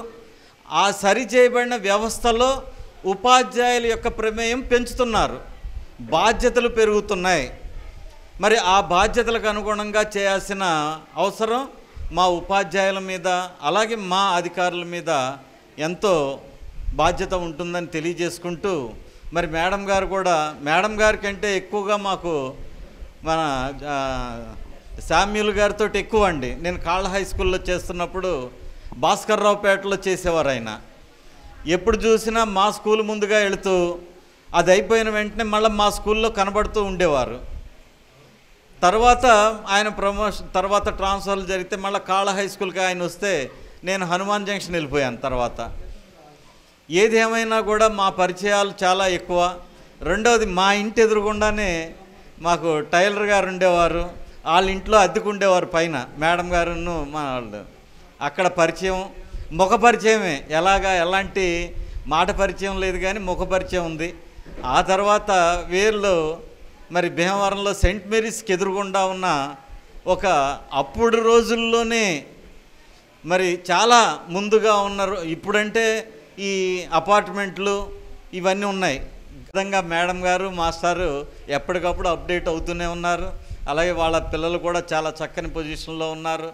ఆ సరిచేయబడిన వ్యవస్థలో ఉపాధ్యాయుల యొక్క ప్రమేయం పెంచుతున్నారు, బాధ్యతలు పెరుగుతున్నాయి. మరి ఆ బాధ్యతలకు అనుగుణంగా చేయాల్సిన అవసరం మా ఉపాధ్యాయుల మీద, అలాగే మా అధికారుల మీద ఎంతో బాధ్యత ఉంటుందని తెలియజేసుకుంటూ, మరి మేడం గారు కూడా, మేడం గారి కంటే ఎక్కువగా మాకు మన శామ్యుల్ గారితో ఎక్కువ అండి. నేను కాళ్ళ హై స్కూల్లో చేస్తున్నప్పుడు భాస్కర్రావుపేటలో చేసేవారు ఆయన. ఎప్పుడు చూసినా మా స్కూల్ ముందుగా వెళుతూ అది అయిపోయిన వెంటనే మళ్ళీ మా స్కూల్లో కనబడుతూ ఉండేవారు. తర్వాత ఆయన తర్వాత ట్రాన్స్ఫర్లు జరిగితే మళ్ళీ కాళ్ళ హై స్కూల్కి ఆయన వస్తే నేను హనుమాన్ జంక్షన్ వెళ్ళిపోయాను. తర్వాత ఏది ఏమైనా కూడా మా పరిచయాలు చాలా ఎక్కువ. రెండవది, మా ఇంటి ఎదురుగుండానే మాకు టైలర్ గారు ఉండేవారు. వాళ్ళ ఇంట్లో అద్దెకుండేవారు పైన మేడం గారును మా వాళ్ళు. అక్కడ పరిచయం, ముఖ పరిచయమే, ఎలాంటి మాట పరిచయం లేదు కానీ ముఖ పరిచయం ఉంది. ఆ తర్వాత వీళ్ళు మరి భీమవరంలో సెయింట్ మేరీస్కి ఎదురుగుండా ఉన్న ఒక అప్పుడు రోజుల్లోనే మరి చాలా ముందుగా ఉన్నారు. ఇప్పుడంటే ఈ అపార్ట్మెంట్లు ఇవన్నీ ఉన్నాయి. విధంగా మేడం గారు మాస్టారు ఎప్పటికప్పుడు అప్డేట్ అవుతూనే ఉన్నారు. అలాగే వాళ్ళ పిల్లలు కూడా చాలా చక్కని పొజిషన్లో ఉన్నారు.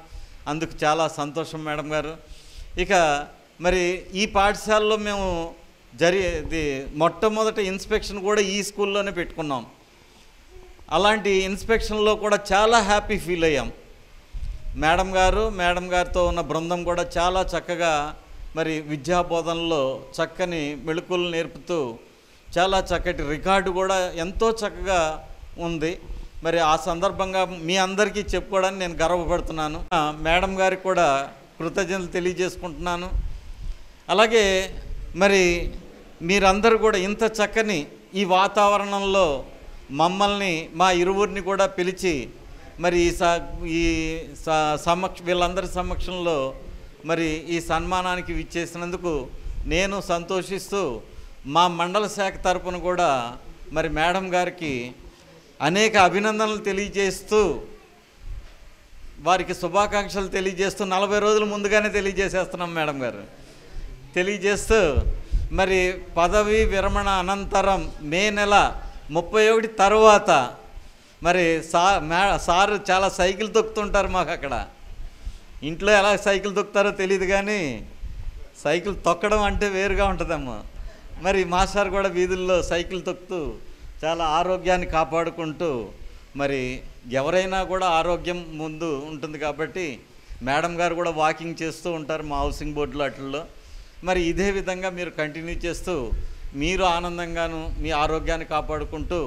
అందుకు చాలా సంతోషం మేడం గారు. ఇక మరి ఈ పాఠశాలలో మేము మొట్టమొదటి ఇన్స్పెక్షన్ కూడా ఈ స్కూల్లోనే పెట్టుకున్నాం. అలాంటి ఇన్స్పెక్షన్లో కూడా చాలా హ్యాపీ ఫీల్ అయ్యాం. మేడం గారితో ఉన్న బృందం కూడా చాలా చక్కగా మరి విద్యాబోధనలో చక్కని మెళకువలు నేర్పుతూ చాలా చక్కటి రికార్డు కూడా ఎంతో చక్కగా ఉంది. మరి ఆ సందర్భంగా మీ అందరికీ చెప్పుకోవడానికి నేను గర్వపడుతున్నాను. మేడం గారికి కూడా కృతజ్ఞతలు తెలియజేసుకుంటున్నాను. అలాగే మరి మీరందరూ కూడా ఇంత చక్కని ఈ వాతావరణంలో మమ్మల్ని, మా ఇరువురిని కూడా పిలిచి మరి వీళ్ళందరి సమక్షంలో మరి ఈ సన్మానానికి విచ్చేసినందుకు నేను సంతోషిస్తూ మా మండల శాఖ తరపున కూడా మరి మేడం గారికి అనేక అభినందనలు తెలియజేస్తూ వారికి శుభాకాంక్షలు తెలియజేస్తూ 40 రోజుల ముందుగానే తెలియజేసేస్తున్నాం మేడం గారు. తెలియజేస్తూ మరి పదవీ విరమణ అనంతరం మే నెల 31 తర్వాత మరి సారు చాలా సైకిల్ తొక్కుతుంటారు. మాకు అక్కడ ఇంట్లో ఎలా సైకిల్ తొక్కుతారో తెలియదు, కానీ సైకిల్ తొక్కడం అంటే వేరుగా ఉంటుందమ్మా. మరి మాస్టర్ కూడా వీధుల్లో సైకిల్ తొక్కుతూ చాలా ఆరోగ్యాన్ని కాపాడుకుంటూ, మరి ఎవరైనా కూడా ఆరోగ్యం ముందు ఉంటుంది కాబట్టి మేడం గారు కూడా వాకింగ్ చేస్తూ ఉంటారు మా హౌసింగ్ బోర్డులో అట్లలో. మరి ఇదే విధంగా మీరు కంటిన్యూ చేస్తూ మీరు ఆనందంగాను మీ ఆరోగ్యాన్ని కాపాడుకుంటూ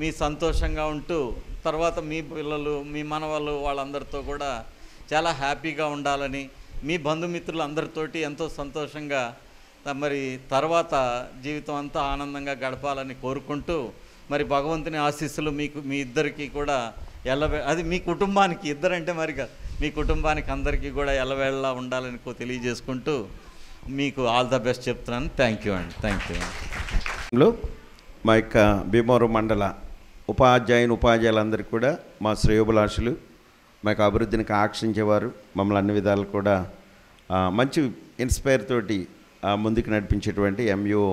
మీ సంతోషంగా ఉంటూ తర్వాత మీ పిల్లలు మీ మనవాళ్ళు వాళ్ళందరితో కూడా చాలా హ్యాపీగా ఉండాలని, మీ బంధుమిత్రులు అందరితోటి ఎంతో సంతోషంగా మరి తర్వాత జీవితం అంతా ఆనందంగా గడపాలని కోరుకుంటూ, మరి భగవంతుని ఆశీస్సులు మీకు మీ ఇద్దరికి కూడా అది మీ కుటుంబానికి ఇద్దరంటే మరి మీ కుటుంబానికి అందరికీ కూడా ఎల్లవేళలా ఉండాలని తెలియజేసుకుంటూ మీకు ఆల్ ద బెస్ట్ చెప్తున్నాను. థ్యాంక్ యూ అండి. Thank you. మా యొక్క భీమవరం మండల ఉపాధ్యాయులందరికీ కూడా మా శ్రేయోభిలాషులు, మా యొక్క అభివృద్ధిని ఆకర్షించేవారు, మమ్మల్ని అన్ని విధాలు కూడా మంచి ఇన్స్పైర్ తోటి ముందుకు నడిపించేటువంటి MUO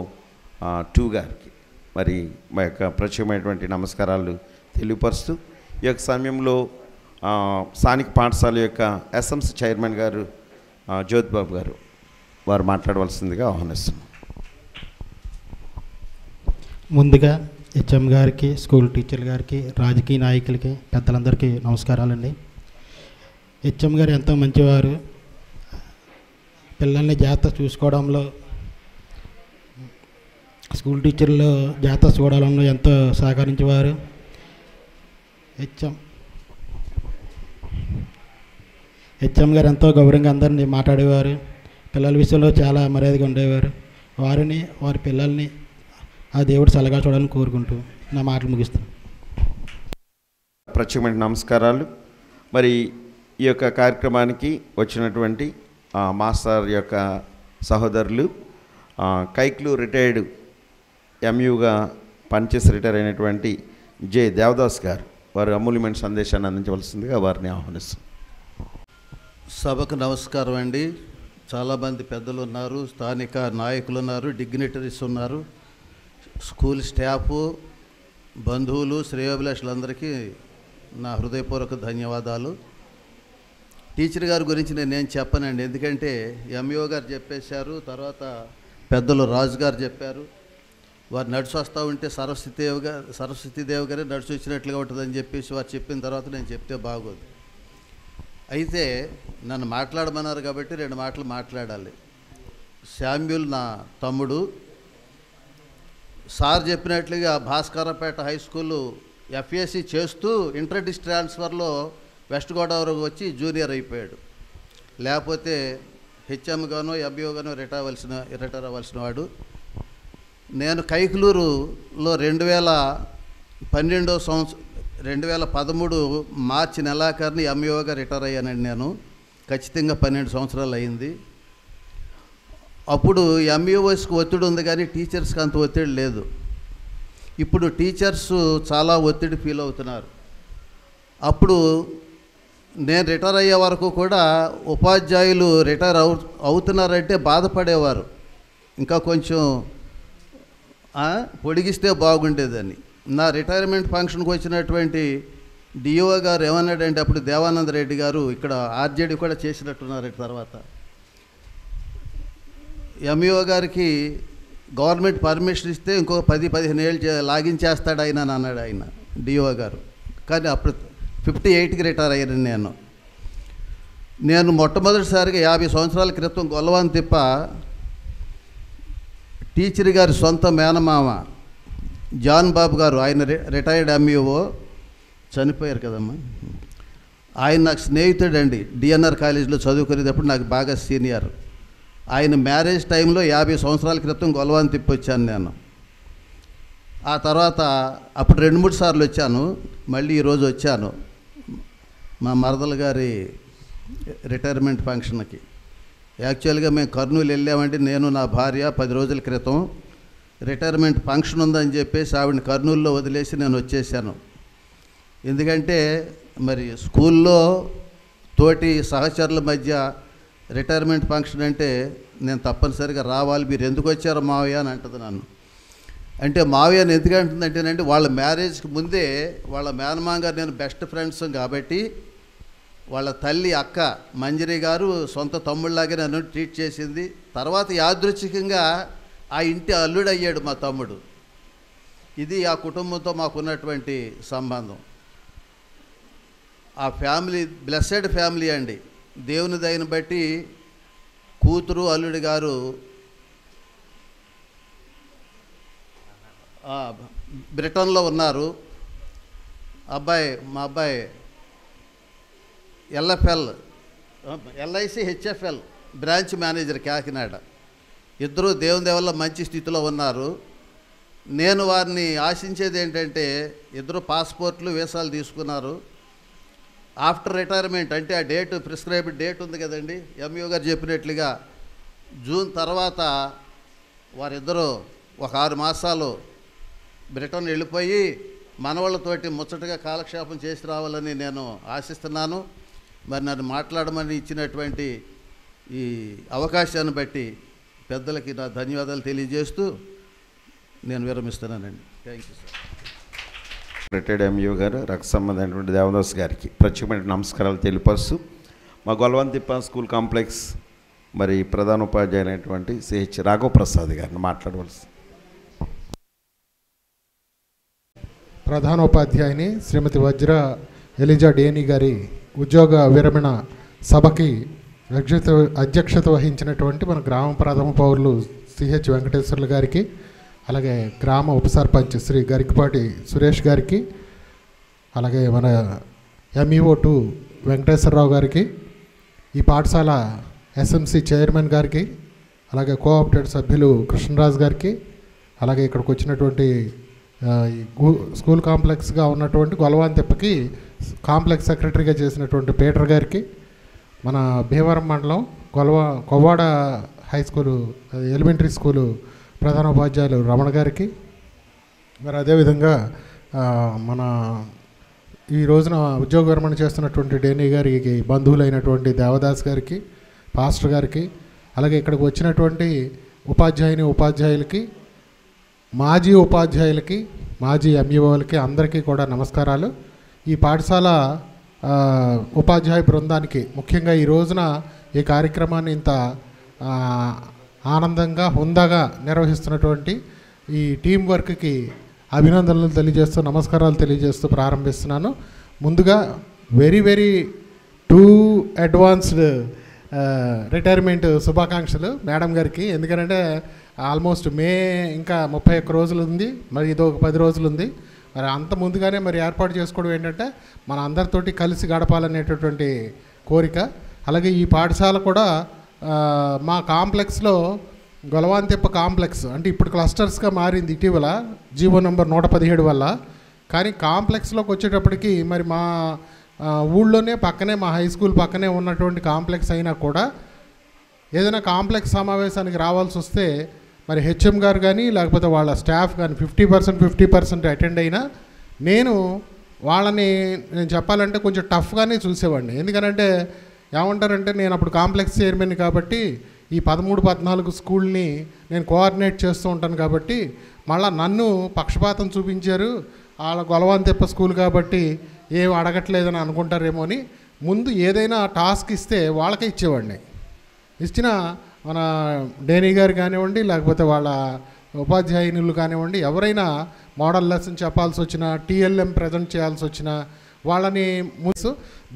2 గారికి మరి మా యొక్క ప్రత్యేకమైనటువంటి నమస్కారాలు తెలియపరుస్తూ, ఈ యొక్క సమయంలో స్థానిక పాఠశాల యొక్క SMC చైర్మన్ గారు జ్యోతిబాబు గారు వారు మాట్లాడవలసిందిగా ఆహ్వానిస్తున్నాం. ముందుగా HM గారికి, స్కూల్ టీచర్ల గారికి, రాజకీయ నాయకులకి, పెద్దలందరికీ నమస్కారాలండి. HM గారు ఎంతో మంచివారు. పిల్లల్ని జాగ్రత్త చూసుకోవడంలో, స్కూల్ టీచర్లు జాగ్రత్త చూడడంలో ఎంతో సహకరించేవారు. HM గారు ఎంతో గౌరవంగా అందరినీ మాట్లాడేవారు. పిల్లల విషయంలో చాలా మర్యాదగా ఉండేవారు. వారిని, వారి పిల్లల్ని ఆ దేవుడు చల్లగా చూడాలని కోరుకుంటూ నా మాటలు ముగిస్తాను. ప్రత్యేకమైన నమస్కారాలు. మరి ఈ యొక్క కార్యక్రమానికి వచ్చినటువంటి మాస్టర్ యొక్క సహోదరులు, కైక్లు రిటైర్డ్ MUగా పనిచేసి రిటైర్ అయినటువంటి జె దేవదాస్ గారు వారు అమూల్యమైన సందేశాన్ని అందించవలసిందిగా వారిని ఆహ్వానిస్తాం. సభకు నమస్కారం అండి. చాలామంది పెద్దలు ఉన్నారు, స్థానిక నాయకులు ఉన్నారు, డిగ్నిటరీస్ ఉన్నారు, స్కూల్ స్టాఫు, బంధువులు, శ్రేయోభిలాషులందరికీ నా హృదయపూర్వక ధన్యవాదాలు. టీచర్ గారి గురించి నేనేం చెప్పనండి, ఎందుకంటే MUO గారు చెప్పేశారు, తర్వాత పెద్దలు రాజు గారు చెప్పారు. వారు నడిచి వస్తూ ఉంటే సరస్వతీదేవి గారే నడిచి వచ్చినట్లుగా ఉంటుందని చెప్పేసి వారు చెప్పిన తర్వాత నేను చెప్తే బాగోదు. అయితే నన్ను మాట్లాడమన్నారు కాబట్టి 2 మాటలు మాట్లాడాలి. శామ్యూల్ నా తమ్ముడు. సార్ చెప్పినట్లుగా భాస్కరపేట హై స్కూలు FAC చేస్తూ ఇంటర్ డిస్ట్రిక్ట్ ట్రాన్స్ఫర్లో వెస్ట్ గోదావరికి వచ్చి జూనియర్ అయిపోయాడు. లేకపోతే HM గానో MUO గానో రిటైర్ అవ్వాల్సిన వాడు. నేను కైకులూరులో 2013 మార్చి నెలాఖరుని MUOగా రిటైర్ అయ్యానండి. నేను ఖచ్చితంగా 12 సంవత్సరాలు అయింది. అప్పుడు MUOస్కి ఒత్తిడి ఉంది కానీ టీచర్స్కి అంత ఒత్తిడి లేదు. ఇప్పుడు టీచర్స్ చాలా ఒత్తిడి ఫీల్ అవుతున్నారు. అప్పుడు నేను రిటైర్ అయ్యే వరకు కూడా ఉపాధ్యాయులు రిటైర్ అవుతున్నారంటే బాధపడేవారు, ఇంకా కొంచెం పొడిగిస్తే బాగుండేదని. నా రిటైర్మెంట్ ఫంక్షన్కి వచ్చినటువంటి DO గారు ఏమన్నాడంటే, అప్పుడు దేవానంద రెడ్డి గారు ఇక్కడ RJD కూడా చేసినట్టున్నారు. తర్వాత MUO గారికి గవర్నమెంట్ పర్మిషన్ ఇస్తే ఇంకో 10-15 ఏళ్ళు లాగించేస్తాడు ఆయన అని అన్నాడు ఆయన DO గారు. కానీ అప్పుడు 58కి రిటైర్ అయ్యాను నేను మొట్టమొదటిసారిగా 50 సంవత్సరాల క్రితం గొల్లవాంతిప్ప టీచర్ గారి సొంత మేనమామ జాన్ బాబు గారు, ఆయన రిటైర్డ్ MUO, చనిపోయారు కదమ్మా. ఆయన నాకు స్నేహితుడు అండి. DNR కాలేజీలో చదువుకునేటప్పుడు నాకు బాగా సీనియర్. ఆయన మ్యారేజ్ టైంలో 50 సంవత్సరాల క్రితం గొల్లవాంతిప్ప వచ్చాను నేను. ఆ తర్వాత అప్పుడు 2-3 సార్లు వచ్చాను, మళ్ళీ ఈరోజు వచ్చాను మా మరదల గారి రిటైర్మెంట్ ఫంక్షన్కి. యాక్చువల్గా మేము కర్నూలు వెళ్ళామంటే నేను నా భార్య 10 రోజుల క్రితం రిటైర్మెంట్ ఫంక్షన్ ఉందని చెప్పేసి ఆవిడని కర్నూలులో వదిలేసి నేను వచ్చేసాను. ఎందుకంటే మరి స్కూల్లో తోటి సహచరుల మధ్య రిటైర్మెంట్ ఫంక్షన్ అంటే నేను తప్పనిసరిగా రావాలి, మీరు ఎందుకు వచ్చారో మావయ్య అని అంటుంది నన్ను. అంటే మావయ్య అని ఎందుకు అంటుందంటేనంటే వాళ్ళ మ్యారేజ్కి ముందే వాళ్ళ మేనమామ గారు నేను బెస్ట్ ఫ్రెండ్స్ కాబట్టి వాళ్ళ తల్లి అక్క మంజరి గారు సొంత తమ్ముళ్ళలాగే నన్ను ట్రీట్ చేసింది. తర్వాత యాదృచ్ఛికంగా ఆ ఇంటి అల్లుడు అయ్యాడు మా తమ్ముడు. ఇది ఆ కుటుంబంతో మాకున్నటువంటి సంబంధం. ఆ ఫ్యామిలీ బ్లెస్సెడ్ ఫ్యామిలీ అండి. దేవుని దయని బట్టి కూతురు అల్లుడి గారు బ్రిటన్లో ఉన్నారు. మా అబ్బాయి LIC HFL branch manager Kakinada. ఇద్దరూ దేవుని దేవల్ల మంచి స్థితిలో ఉన్నారు. నేను వారిని ఆశించేది ఏంటంటే ఇద్దరు పాస్పోర్ట్లు వీసాలు తీసుకున్నారు. ఆఫ్టర్ రిటైర్మెంట్ అంటే ఆ డేట్ ప్రిస్క్రైబ్డ్ డేట్ ఉంది కదండి, ఎంయూ గారు చెప్పినట్లుగా జూన్ తర్వాత వారిద్దరూ ఒక 6 మాసాలు బ్రిటన్ వెళ్ళిపోయి మనవాళ్ళతోటి ముచ్చటగా కాలక్షేపం చేసి రావాలని నేను ఆశిస్తున్నాను. మరి నన్ను మాట్లాడమని ఇచ్చినటువంటి ఈ అవకాశాన్ని బట్టి పెద్దలకి నా ధన్యవాదాలు తెలియజేస్తూ నేను విరమిస్తున్నానండి. Thank you sir. Retired MU గారు రక్త సంబంధమైనటువంటి దేవదాస్ గారికి ప్రత్యేకమైన నమస్కారాలు తెలియపరుస్తూ మా గొల్వంతిప్ప స్కూల్ కాంప్లెక్స్ మరి ప్రధానోపాధ్యాయులైనటువంటి సిహెచ్ రాఘవప్రసాద్ గారిని మాట్లాడవలసి. ప్రధానోపాధ్యాయుని శ్రీమతి వజ్ర ఎలిజా డేని గారి ఉద్యోగ విరమణ సభకి అధ్యక్షత వహించినటువంటి మన గ్రామ ప్రథమ పౌరులు సిహెచ్ వెంకటేశ్వర్లు గారికి, అలాగే గ్రామ ఉప సర్పంచ్ శ్రీ గరికపాటి సురేష్ గారికి, అలాగే మన ఎంఈఓ2 వెంకటేశ్వరరావు గారికి, ఈ పాఠశాల ఎస్ఎంసి చైర్మన్ గారికి, అలాగే కోఆప్టెడ్ సభ్యులు కృష్ణరాజు గారికి, అలాగే ఇక్కడికి వచ్చినటువంటి స్కూల్ కాంప్లెక్స్గా ఉన్నటువంటి గొలవాంతిప్పకి కాంప్లెక్స్ సెక్రటరీగా చేసినటువంటి పీటర్ గారికి, మన భీమవరం మండలం Kovvada high school elementary school ప్రధానోపాధ్యాయులు రమణ గారికి, మరి అదేవిధంగా మన ఈ రోజున ఉద్యోగ విరమణ చేస్తున్నటువంటి డేనీ గారికి బంధువులైనటువంటి దేవదాస్ గారికి, పాస్టర్ గారికి, అలాగే ఇక్కడికి వచ్చినటువంటి ఉపాధ్యాయులకి, మాజీ ఉపాధ్యాయులకి, మాజీ ఎంఈఓలకి అందరికీ కూడా నమస్కారాలు. ఈ పాఠశాల ఉపాధ్యాయ బృందానికి ముఖ్యంగా ఈ రోజున ఈ కార్యక్రమాన్ని ఇంత ఆనందంగా హుందాగా నిర్వహిస్తున్నటువంటి ఈ టీం వర్క్కి అభినందనలు తెలియజేస్తూ నమస్కారాలు తెలియజేస్తూ ప్రారంభిస్తున్నాను. ముందుగా వెరీ టూ అడ్వాన్స్డ్ రిటైర్మెంట్ శుభాకాంక్షలు మేడం గారికి. ఎందుకంటే ఆల్మోస్ట్ మే ఇంకా 31 రోజులు ఉంది, మరి ఇది ఒక 10 రోజులు ఉంది. మరి అంత ముందుగానే మరి ఏర్పాటు చేసుకోవడం ఏంటంటే మన అందరితోటి కలిసి గడపాలనేటటువంటి కోరిక. అలాగే ఈ పాఠశాల కూడా మా కాంప్లెక్స్లో గొలవాంతిప్ప కాంప్లెక్స్ అంటే ఇప్పుడు క్లస్టర్స్గా మారింది ఇటీవల జీవో నంబర్ 117 వల్ల. కానీ కాంప్లెక్స్లోకి వచ్చేటప్పటికి మరి మా ఊళ్ళోనే పక్కనే మా హై స్కూల్ పక్కనే ఉన్నటువంటి కాంప్లెక్స్ అయినా కూడా ఏదైనా కాంప్లెక్స్ సమావేశానికి రావాల్సి వస్తే మరి హెచ్ఎం గారు కానీ లేకపోతే వాళ్ళ స్టాఫ్ కానీ 50% అటెండ్ అయినా నేను చెప్పాలంటే కొంచెం టఫ్గానే చూసేవాడిని. ఎందుకనంటే ఏమంటారంటే నేను అప్పుడు కాంప్లెక్స్ చైర్మన్ కాబట్టి ఈ 13-14 స్కూల్ని నేను కోఆర్డినేట్ చేస్తూ ఉంటాను కాబట్టి మళ్ళీ నన్ను పక్షపాతం చూపించారు. వాళ్ళ గొలవాంతిప్ప స్కూల్ కాబట్టి ఏం అడగట్లేదని అనుకుంటారేమో అని ముందు ఏదైనా టాస్క్ ఇస్తే వాళ్ళకే ఇచ్చేవాడిని. ఇచ్చిన మన డేనీ గారు కానివ్వండి లేకపోతే వాళ్ళ ఉపాధ్యాయునులు కానివ్వండి ఎవరైనా మోడల్ లెసన్ చెప్పాల్సి వచ్చినా టీఎల్ఎం ప్రజెంట్ చేయాల్సి వచ్చినా వాళ్ళని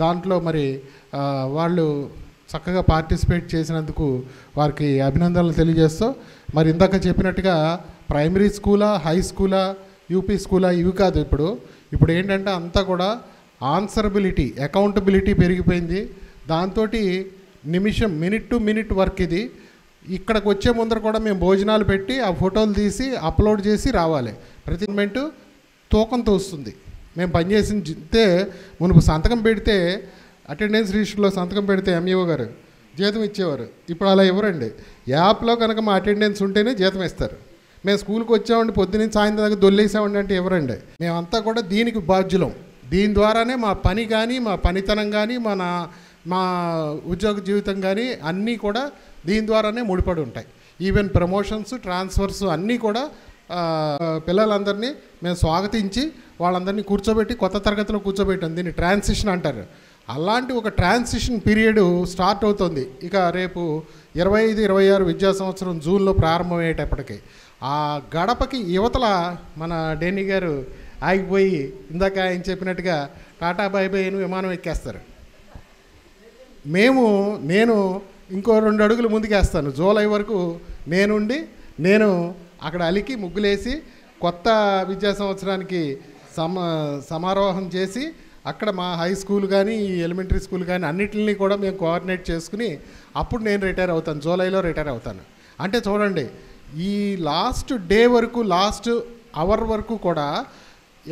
దాంట్లో మరి వాళ్ళు చక్కగా పార్టిసిపేట్ చేసినందుకు వారికి అభినందనలు తెలియజేస్తూ మరి ఇందాక చెప్పినట్టుగా ప్రైమరీ స్కూలా హై స్కూలా యూపీ స్కూలా ఇవి కాదు. ఇప్పుడు ఏంటంటే అంతా కూడా ఆన్సరబిలిటీ అకౌంటబిలిటీ పెరిగిపోయింది. దాంతో మినిట్ టు మినిట్ వర్క్ ఇది. ఇక్కడికి వచ్చే ముందర కూడా మేము భోజనాలు పెట్టి ఆ ఫోటోలు తీసి అప్లోడ్ చేసి రావాలి. ప్రతి మూమెంట్ తూకంతో వస్తుంది. మేము పనిచేసిందే మునుపు సంతకం పెడితే అటెండెన్స్ రిజిస్టర్లో సంతకం పెడితే ఎంఈఓ గారు జీతం ఇచ్చేవారు. ఇప్పుడు అలా ఇవ్వరండి. యాప్లో కనుక మా అటెండెన్స్ ఉంటేనే జీతం ఇస్తారు. మేము స్కూల్కి వచ్చామండి పొద్దున్నే సాయంత్రం దాకా దొల్లేసామండి అంటే ఇవ్వరండి. మేమంతా కూడా దీనికి బాధ్యులం. దీని ద్వారానే మా పని కానీ, మా పనితనం కానీ, మా ఉద్యోగ జీవితం కానీ అన్నీ కూడా దీని ద్వారానే ముడిపడి ఉంటాయి. ఈవెన్ ప్రమోషన్స్, ట్రాన్స్ఫర్స్ అన్నీ కూడా పిల్లలందరినీ మేము స్వాగతించి వాళ్ళందరినీ కూర్చోబెట్టి కొత్త తరగతిలో కూర్చోబెట్టాం. దీన్ని ట్రాన్సిషన్ అంటారు. అలాంటి ఒక ట్రాన్సిషన్ పీరియడ్ స్టార్ట్ అవుతుంది. ఇక రేపు 25-26 విద్యా సంవత్సరం జూన్లో ప్రారంభమయ్యేటప్పటికి ఆ గడపకి యువతల మన డెన్నీ గారు ఆగిపోయి ఇందాక ఆయన చెప్పినట్టుగా టాటా బై బై అని విమానం ఎక్కేస్తారు. నేను ఇంకో 2 అడుగులు ముందుకేస్తాను. జూలై వరకు నేను అక్కడ అలికి ముగ్గులేసి కొత్త విద్యా సంవత్సరానికి సమారోహం చేసి అక్కడ మా హై స్కూల్ కానీ, ఎలిమెంటరీ స్కూల్ కానీ అన్నిటిని కూడా మేము కోఆర్డినేట్ చేసుకుని అప్పుడు నేను రిటైర్ అవుతాను. జూలైలో రిటైర్ అవుతాను. అంటే చూడండి, ఈ లాస్ట్ డే వరకు, లాస్ట్ అవర్ వరకు కూడా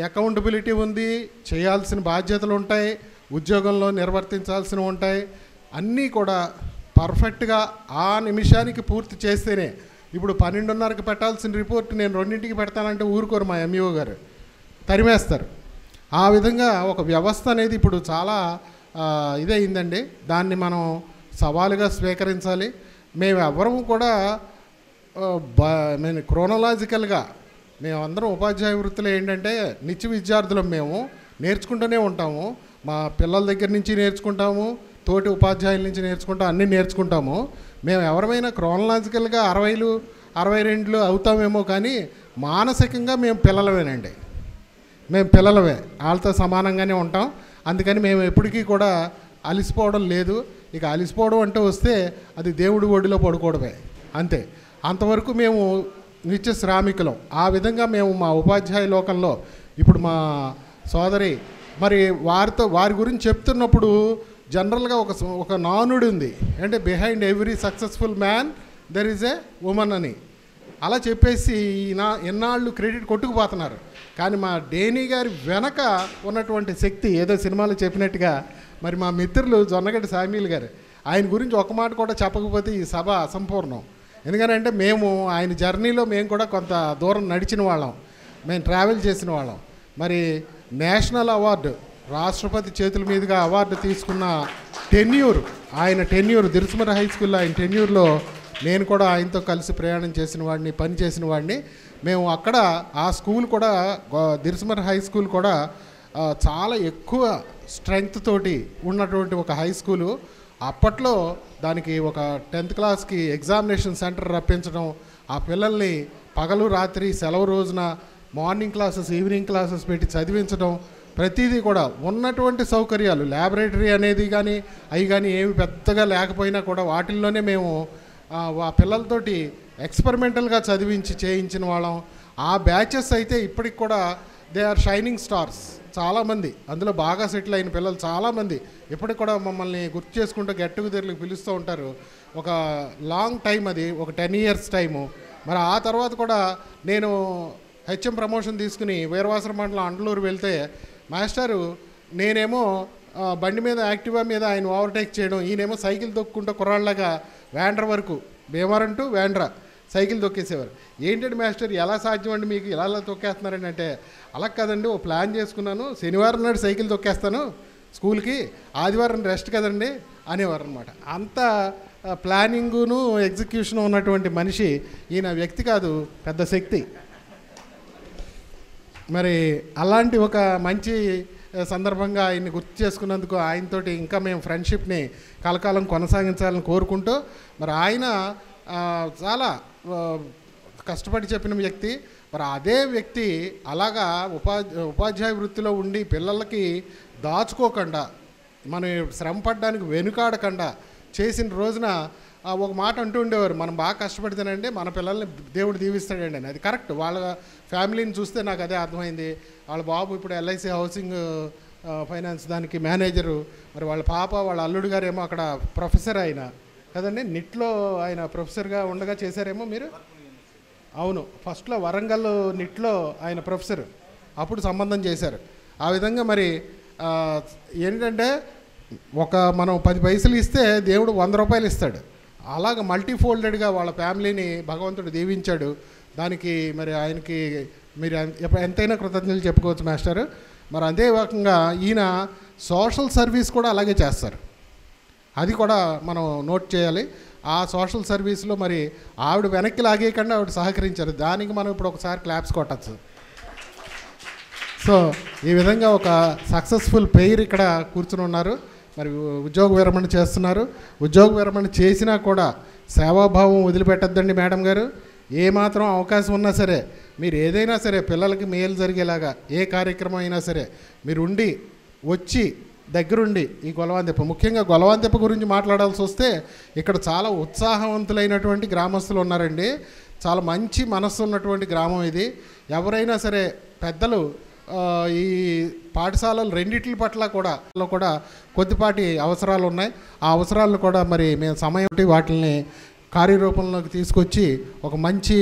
అకౌంటబిలిటీ ఉంది, చేయాల్సిన బాధ్యతలు ఉంటాయి, ఉద్యోగంలో నిర్వర్తించాల్సినవి ఉంటాయి. అన్నీ కూడా పర్ఫెక్ట్గా ఆ నిమిషానికి పూర్తి చేస్తేనే. ఇప్పుడు 12:30కి పెట్టాల్సిన రిపోర్ట్ నేను 2ంటికి పెడతానంటే ఊరుకోరు మా ఎంఈఓ గారు, తరిమేస్తారు. ఆ విధంగా ఒక వ్యవస్థ అనేది ఇప్పుడు చాలా ఇదయిందండి. దాన్ని మనం సవాలుగా స్వీకరించాలి. మేము ఎవరము కూడా మేము క్రోనలాజికల్గా మేమందరం ఉపాధ్యాయ వృత్తిలో ఏంటంటే నిత్య విద్యార్థులం. మేము నేర్చుకుంటూనే ఉంటాము. మా పిల్లల దగ్గర నుంచి నేర్చుకుంటాము, తోటి ఉపాధ్యాయుల నుంచి నేర్చుకుంటాం, అన్నీ నేర్చుకుంటాము. మేము ఎవరైనా క్రోనలాజికల్గా 60లు 62లు అవుతామేమో, కానీ మానసికంగా మేము పిల్లలమేనండి. మేము పిల్లలమే, వాళ్ళతో సమానంగానే ఉంటాం. అందుకని మేము ఎప్పటికీ కూడా అలిసిపోవడం లేదు. ఇక అలిసిపోవడం అంటే వస్తే అది దేవుడి ఒడిలో పడుకోవడమే, అంతే. అంతవరకు మేము నిత్య శ్రామికులం. ఆ విధంగా మేము మా ఉపాధ్యాయ లోకంలో ఇప్పుడు మా సోదరి మరి వారి గురించి చెప్తున్నప్పుడు జనరల్గా ఒక నానుడి ఉంది, అంటే behind every successful man there is a woman అని. అలా చెప్పేసి ఎన్నాళ్ళు క్రెడిట్ కొట్టుకుపోతున్నారు. కానీ మా డేనీ గారి వెనక ఉన్నటువంటి శక్తి ఏదో సినిమాలో చెప్పినట్టుగా మరి మా మిత్రులు జొన్నగడ్డి సామీల్ గారు, ఆయన గురించి ఒక మాట కూడా చెప్పకపోతే ఈ సభ అసంపూర్ణం. ఎందుకంటే మేము ఆయన జర్నీలో మేము కూడా కొంత దూరం నడిచిన వాళ్ళం, మేము ట్రావెల్ చేసిన వాళ్ళం. మరి నేషనల్ అవార్డు, రాష్ట్రపతి చేతుల మీదుగా అవార్డు తీసుకున్న ఆయన టెన్యూర్ దిర్సుమర హై స్కూల్లో ఆయన టెన్యూర్లో నేను కూడా ఆయనతో కలిసి ప్రయాణం చేసిన వాడిని, పని చేసిన వాడిని. మేము అక్కడ ఆ స్కూల్ కూడా దిర్సుమర హై స్కూల్ కూడా చాలా ఎక్కువ స్ట్రెంగ్త్ తోటి ఉన్నటువంటి ఒక హై స్కూలు. అప్పట్లో దానికి ఒక 10th క్లాస్కి ఎగ్జామినేషన్ సెంటర్ రప్పించడం, ఆ పిల్లల్ని పగలు రాత్రి సెలవు రోజున మార్నింగ్ క్లాసెస్, ఈవినింగ్ క్లాసెస్ పెట్టి చదివించడం, ప్రతిదీ కూడా ఉన్నటువంటి సౌకర్యాలు, ల్యాబొరేటరీ అనేది కానీ అవి కానీ ఏమి పెద్దగా లేకపోయినా కూడా వాటిల్లోనే మేము ఆ పిల్లలతోటి ఎక్స్పెరిమెంటల్గా చదివించి చేయించిన వాళ్ళం. ఆ బ్యాచెస్ అయితే ఇప్పటికి కూడా దే ఆర్ షైనింగ్ స్టార్స్. చాలామంది అందులో బాగా సెటిల్ అయిన పిల్లలు చాలామంది ఇప్పటికి కూడా మమ్మల్ని గుర్తు చేసుకుంటూ గెట్ టుగెదర్లకు పిలుస్తూ ఉంటారు. ఒక లాంగ్ టైం, అది ఒక 10 years టైము. మరి ఆ తర్వాత కూడా నేను హెచ్ఎం ప్రమోషన్ తీసుకుని వీరవాసర మండలం అండలూరు వెళ్తే మాస్టారు నేనేమో బండి మీద యాక్టివా మీద ఆయన ఓవర్టేక్ చేయడం, ఈయనేమో సైకిల్ తొక్కుంటూ కుర్రాళ్ళగా వేండ్ర వరకు, భీమవరం టు వేండ్ర సైకిల్ తొక్కేసేవారు. ఏంటంటే మాస్టర్ ఎలా సాధ్యం అండి మీకు ఇలా తొక్కేస్తున్నారని అంటే, అలా కదండి ఓ ప్లాన్ చేసుకున్నాను, శనివారం నాడు సైకిల్ తొక్కేస్తాను స్కూల్కి, ఆదివారం రెస్ట్ కదండి అనేవారు అనమాట. అంత ప్లానింగును ఎగ్జిక్యూషన్ ఉన్నటువంటి మనిషి ఈయన. వ్యక్తి కాదు, పెద్ద శక్తి. మరి అలాంటి ఒక మంచి సందర్భంగా ఆయన్ని గుర్తు చేసుకున్నందుకు ఆయనతోటి ఇంకా మేము ఫ్రెండ్షిప్ని కలకాలం కొనసాగించాలని కోరుకుంటూ, మరి ఆయన చాలా కష్టపడి చెప్పిన వ్యక్తి. మరి అదే వ్యక్తి అలాగా ఉపాధ్యాయ వృత్తిలో ఉండి పిల్లలకి దాచుకోకుండా, మనం శ్రమ పడడానికి వెనుకాడకుండా చేసిన రోజున ఒక మాట అంటూ ఉండేవారు, మనం బాగా కష్టపడితేనండి మన పిల్లల్ని దేవుడు దీవిస్తాడండి అని. అది కరెక్ట్. వాళ్ళ ఫ్యామిలీని చూస్తే నాకు అదే అర్థమైంది. వాళ్ళ బాబు ఇప్పుడు LIC హౌసింగ్ ఫైనాన్స్ దానికి మేనేజరు, మరి వాళ్ళ పాప వాళ్ళ అల్లుడు గారేమో అక్కడ ప్రొఫెసర్ ఆయన కదండి, నిట్లో ఆయన ప్రొఫెసర్గా ఉండగా చేశారేమో మీరు. అవును, ఫస్ట్లో వరంగల్ నిట్లో ఆయన ప్రొఫెసర్, అప్పుడు సంబంధం చేశారు. ఆ విధంగా మరి ఏంటంటే మనం 10 పైసలు ఇస్తే దేవుడు 100 రూపాయలు ఇస్తాడు. అలాగ మల్టీఫోల్డెడ్గా వాళ్ళ ఫ్యామిలీని భగవంతుడు దీవించాడు. దానికి మరి ఆయనకి మీరు ఎంతైనా కృతజ్ఞతలు చెప్పుకోవచ్చు మాస్టర్. మరి అదే రకంగా ఈయన సోషల్ సర్వీస్ కూడా అలాగే చేస్తారు. అది కూడా మనం నోట్ చేయాలి. ఆ సోషల్ సర్వీస్లో మరి ఆవిడ వెనక్కి లాగేయకుండా ఆవిడ సహకరించారు. దానికి మనం ఇప్పుడు ఒకసారి క్లాప్స్ కొట్టచ్చు. సో ఈ విధంగా ఒక సక్సెస్ఫుల్ పెయిర్ ఇక్కడ కూర్చుని ఉన్నారు. మరి ఉద్యోగ విరమణ చేస్తున్నారు. ఉద్యోగ విరమణ చేసినా కూడా సేవాభావం వదిలిపెట్టద్దండి మేడం గారు. ఏమాత్రం అవకాశం ఉన్నా సరే మీరు ఏదైనా సరే పిల్లలకి మేలు జరిగేలాగా ఏ కార్యక్రమం అయినా సరే మీరు ఉండి వచ్చి దగ్గరుండి ఈ గొలవాందెప్ప, ముఖ్యంగా గొలవాందెప్ప గురించి మాట్లాడాల్సి వస్తే ఇక్కడ చాలా ఉత్సాహవంతులైనటువంటి గ్రామస్తులు ఉన్నారండి. చాలా మంచి మనస్సు ఉన్నటువంటి గ్రామం ఇది. ఎవరైనా సరే పెద్దలు ఈ పాఠశాలలు రెండిట్ల పట్ల కూడా కొద్దిపాటి అవసరాలు ఉన్నాయి. ఆ అవసరాలను కూడా మరి మేము సమయం వాటిని కార్యరూపంలోకి తీసుకొచ్చి ఒక మంచి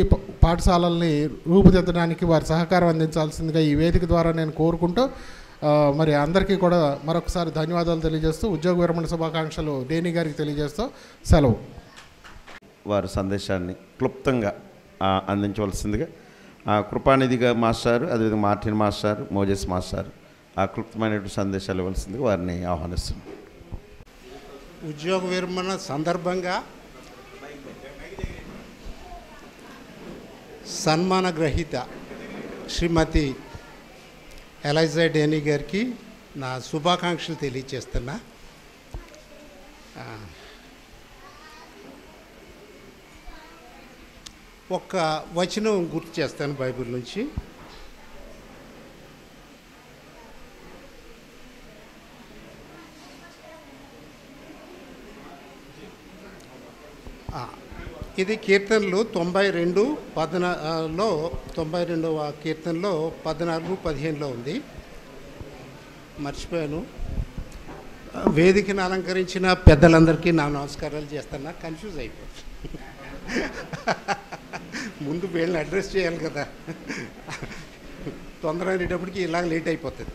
పాఠశాలల్ని రూపుదిద్దడానికి వారి సహకారం అందించాల్సిందిగా ఈ వేదిక ద్వారా నేను కోరుకుంటూ మరి అందరికీ కూడా మరొకసారి ధన్యవాదాలు తెలియజేస్తూ ఉద్యోగ విరమణ శుభాకాంక్షలు డేని గారికి తెలియజేస్తూ సెలవు. వారి సందేశాన్ని క్లుప్తంగా అందించవలసిందిగా కృపానిధిగా మాస్టారు, అదేవిధంగా మార్టిన్ మాస్టారు, మోజెస్ మాస్టారు ఆ క్లుప్తమైనటువంటి సందేశాలు ఇవ్వాల్సిందిగా వారిని ఆహ్వానిస్తున్నాం. ఉద్యోగ విరమణ సందర్భంగా సన్మాన గ్రహీత శ్రీమతి ఎలైజా డేని గారికి నా శుభాకాంక్షలు తెలియజేస్తున్నా. ఒక్క వచనం గుర్తు చేస్తాను బైబిల్ నుంచి. ఇది కీర్తనలు 92:14లో కీర్తనలో 14-15లో ఉంది. మర్చిపోయాను. వేదికను అలంకరించిన పెద్దలందరికీ నా నమస్కారాలు చేస్తున్నా. కన్ఫ్యూజ్ అయిపోతుంది. ముందు వీళ్ళని అడ్రస్ చేయాలి కదా, తొందర అనేటప్పటికి ఇలాగ లేట్ అయిపోతుంది.